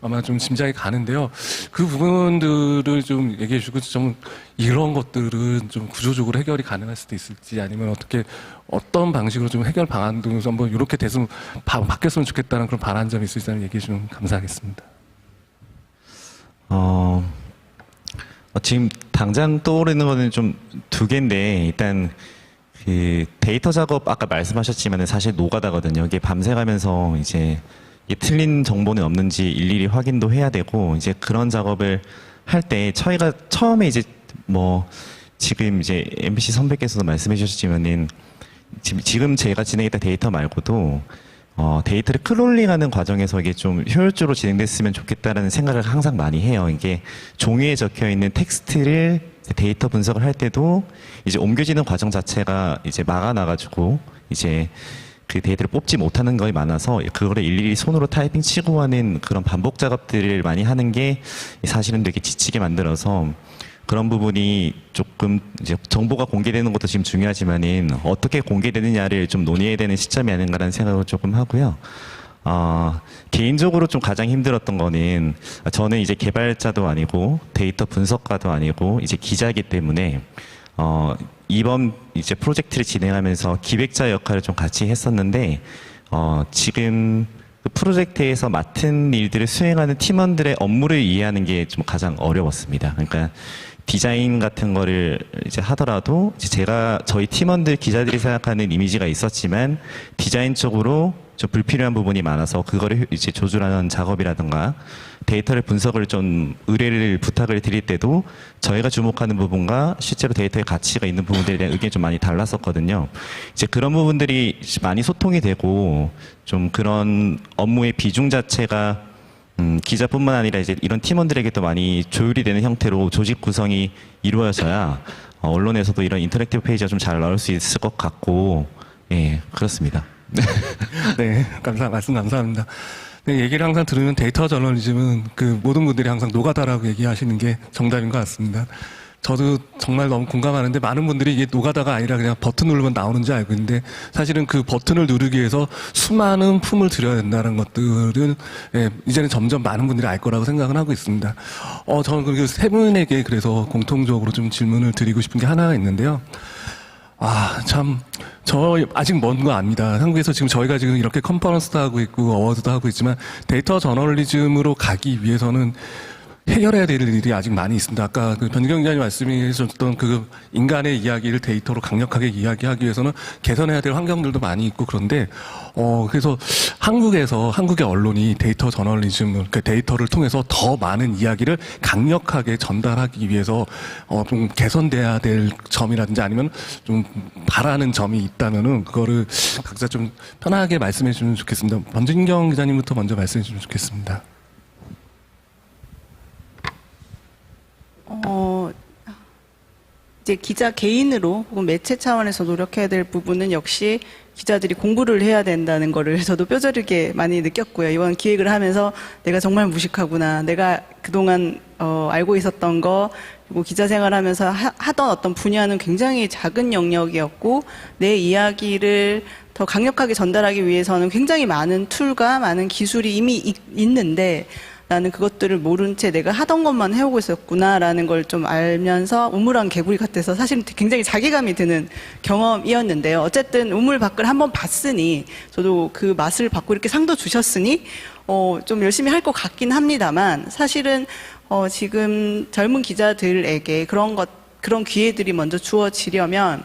아마 좀 짐작이 가는데요. 그 부분들을 좀 얘기해 주고 좀 이런 것들은 좀 구조적으로 해결이 가능할 수도 있을지 아니면 어떤 방식으로 좀 해결 방안도 한번 이렇게 됐으면 바뀌었으면 좋겠다는 그런 바라는 점이 있으시다면 얘기해 주면 감사하겠습니다. 지금 당장 떠오르는 거는 좀 두 개인데 일단 그 데이터 작업 아까 말씀하셨지만 사실 노가다거든요. 이게 밤새 가면서 이제 이게 틀린 정보는 없는지 일일이 확인도 해야 되고 이제 그런 작업을 할 때 저희가 처음에 이제 뭐 지금 이제 MBC 선배께서도 말씀해 주셨지만은 지금 제가 진행했던 데이터 말고도 데이터를 크롤링하는 과정에서 이게 좀 효율적으로 진행됐으면 좋겠다라는 생각을 항상 많이 해요. 이게 종이에 적혀 있는 텍스트를 데이터 분석을 할 때도 이제 옮겨지는 과정 자체가 이제 막아놔가지고 이제 그 데이터를 뽑지 못하는 거에 많아서 그거를 일일이 손으로 타이핑 치고 하는 그런 반복 작업들을 많이 하는 게 사실은 되게 지치게 만들어서 그런 부분이 조금 이제 정보가 공개되는 것도 지금 중요하지만은 어떻게 공개되느냐를 좀 논의해야 되는 시점이 아닌가라는 생각을 조금 하고요. 개인적으로 좀 가장 힘들었던 거는 저는 이제 개발자도 아니고 데이터 분석가도 아니고 이제 기자이기 때문에 이번 이제 프로젝트를 진행하면서 기획자 역할을 좀 같이 했었는데 지금 그 프로젝트에서 맡은 일들을 수행하는 팀원들의 업무를 이해하는 게 좀 가장 어려웠습니다. 그러니까 디자인 같은 거를 이제 하더라도 이제 저희 팀원들 기자들이 생각하는 이미지가 있었지만 디자인적으로 좀 불필요한 부분이 많아서 그거를 이제 조절하는 작업이라든가 데이터를 분석을 좀 부탁을 드릴 때도 저희가 주목하는 부분과 실제로 데이터의 가치가 있는 부분들에 대한 의견이 좀 많이 달랐었거든요. 이제 그런 부분들이 많이 소통이 되고 좀 그런 업무의 비중 자체가 기자뿐만 아니라 이제 이런 팀원들에게도 많이 조율이 되는 형태로 조직 구성이 이루어져야 언론에서도 이런 인터랙티브 페이지가 좀 잘 나올 수 있을 것 같고, 예, 그렇습니다. 네, 말씀 감사합니다. 네, 얘기를 항상 들으면 데이터 저널리즘은 그 모든 분들이 항상 노가다라고 얘기하시는 게 정답인 것 같습니다. 저도 정말 너무 공감하는데 많은 분들이 이게 노가다가 아니라 그냥 버튼 누르면 나오는 줄 알고 있는데 사실은 그 버튼을 누르기 위해서 수많은 품을 들여야 된다는 것들은 이제는 점점 많은 분들이 알 거라고 생각을 하고 있습니다. 저는 그 세 분에게 그래서 공통적으로 좀 질문을 드리고 싶은 게 하나가 있는데요. 저 아직 먼 거 압니다. 한국에서 지금 저희가 지금 이렇게 컨퍼런스도 하고 있고 어워드도 하고 있지만 데이터 저널리즘으로 가기 위해서는 해결해야 될 일이 아직 많이 있습니다. 아까 그 변경 기자님 말씀해 주셨던 그 인간의 이야기를 데이터로 강력하게 이야기하기 위해서는 개선해야 될 환경들도 많이 있고 그런데 그래서 한국의 언론이 데이터 저널리즘, 그러니까 데이터를 통해서 더 많은 이야기를 강력하게 전달하기 위해서 좀 개선돼야 될 점이라든지 아니면 좀 바라는 점이 있다면은 그거를 각자 좀 편하게 말씀해 주면 좋겠습니다. 변진경 기자님부터 먼저 말씀해 주면 좋겠습니다. 이제 기자 개인으로 혹은 매체 차원에서 노력해야 될 부분은 역시 기자들이 공부를 해야 된다는 거를 저도 뼈저리게 많이 느꼈고요. 이번 기획을 하면서 내가 정말 무식하구나. 내가 그동안 알고 있었던 거 그리고 기자 생활하면서 하던 어떤 분야는 굉장히 작은 영역이었고 내 이야기를 더 강력하게 전달하기 위해서는 굉장히 많은 툴과 많은 기술이 이미 있는데 나는 그것들을 모른 채 내가 하던 것만 해오고 있었구나라는 걸 좀 알면서 우물안 개구리 같아서 사실 굉장히 자괴감이 드는 경험이었는데요. 어쨌든 우물 밖을 한번 봤으니 저도 그 맛을 받고 이렇게 상도 주셨으니 좀 열심히 할 것 같긴 합니다만 사실은 지금 젊은 기자들에게 그런 기회들이 먼저 주어지려면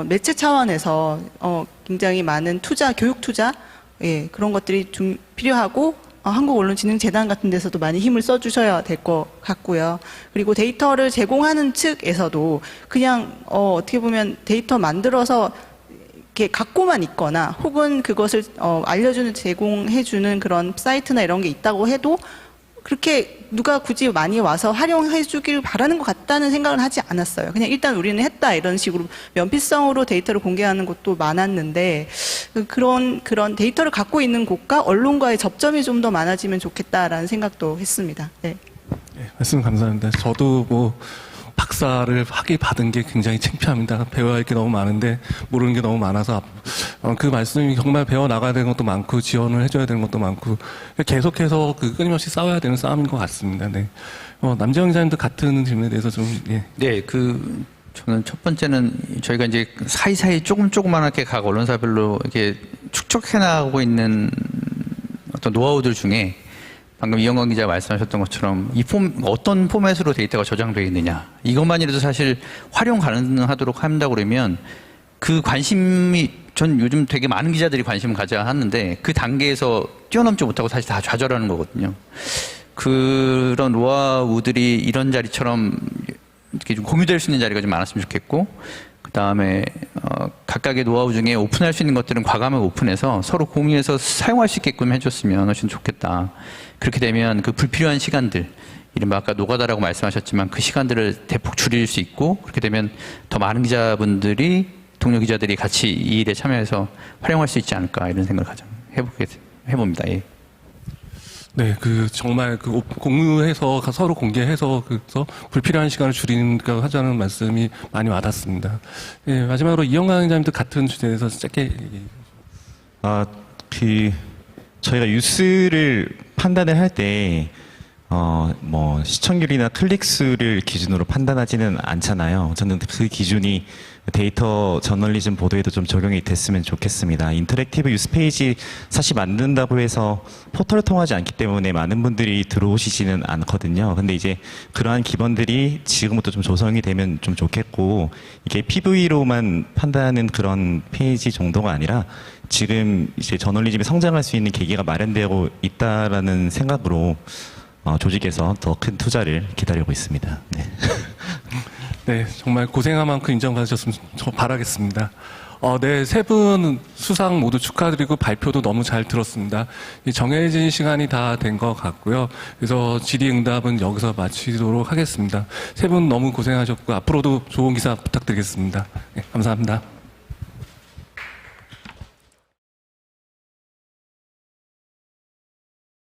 매체 차원에서 굉장히 많은 교육 투자 그런 것들이 좀 필요하고 한국언론진흥재단 같은 데서도 많이 힘을 써주셔야 될 것 같고요. 그리고 데이터를 제공하는 측에서도 그냥 어떻게 보면 데이터 만들어서 이렇게 갖고만 있거나 혹은 그것을 알려주는 제공해주는 그런 사이트나 이런 게 있다고 해도 그렇게 누가 굳이 많이 와서 활용해 주길 바라는 것 같다는 생각은 하지 않았어요. 그냥 일단 우리는 했다 이런 식으로 면피성으로 데이터를 공개하는 곳도 많았는데 그런 데이터를 갖고 있는 곳과 언론과의 접점이 좀 더 많아지면 좋겠다라는 생각도 했습니다. 네. 네, 말씀 감사합니다. 저도 박사를 받은 게 굉장히 창피합니다. 배워야 할 게 너무 많은데 모르는 게 너무 많아서 그 말씀이 정말 배워 나가야 되는 것도 많고 지원을 해줘야 되는 것도 많고 계속해서 끊임없이 싸워야 되는 싸움인 것 같습니다. 네. 남재형 기자님도 같은 질문에 대해서 좀 예. 네, 저는 첫 번째는 저희가 이제 사이사이 조그맣게 각 언론사별로 이렇게 축적해 나가고 있는 어떤 노하우들 중에 방금 이영광 기자가 말씀하셨던 것처럼 어떤 포맷으로 데이터가 저장되어 있느냐. 이것만이라도 사실 활용 가능하도록 한다고 그러면 그 관심이 전 요즘 되게 많은 기자들이 관심을 가져야 하는데 그 단계에서 뛰어넘지 못하고 사실 다 좌절하는 거거든요. 그런 노하우들이 이런 자리처럼 이렇게 좀 공유될 수 있는 자리가 좀 많았으면 좋겠고, 그 다음에 각각의 노하우 중에 오픈할 수 있는 것들은 과감하게 오픈해서 서로 공유해서 사용할 수 있게끔 해줬으면 훨씬 좋겠다. 그렇게 되면 그 불필요한 시간들, 이른바 아까 노가다라고 말씀하셨지만 그 시간들을 대폭 줄일 수 있고, 그렇게 되면 더 많은 기자분들이, 동료 기자들이 같이 이 일에 참여해서 활용할 수 있지 않을까 이런 생각을 해봅니다. 예. 네, 정말 공유해서 서로 공개해서 그래서 불필요한 시간을 줄이는가 하자는 말씀이 많이 와닿습니다. 예, 마지막으로 이영광 기자님도 같은 주제에서 짧게 저희가 뉴스를 판단을 할 때 시청률이나 클릭수를 기준으로 판단하지는 않잖아요. 저는 그 기준이 데이터 저널리즘 보도에도 좀 적용이 됐으면 좋겠습니다. 인터랙티브 뉴스페이지 사실 만든다고 해서 포털을 통하지 않기 때문에 많은 분들이 들어오시지는 않거든요. 근데 이제 그러한 기반들이 지금부터 좀 조성이 되면 좀 좋겠고, 이게 PV로만 판단하는 그런 페이지 정도가 아니라 지금 이제 저널리즘이 성장할 수 있는 계기가 마련되고 있다라는 생각으로 조직에서 더 큰 투자를 기다리고 있습니다. 네. 네, 정말 고생한 만큼 인정받으셨으면 바라겠습니다. 네, 세 분 수상 모두 축하드리고 발표도 너무 잘 들었습니다. 정해진 시간이 다 된 것 같고요. 그래서 질의응답은 여기서 마치도록 하겠습니다. 세 분 너무 고생하셨고 앞으로도 좋은 기사 부탁드리겠습니다. 네, 감사합니다.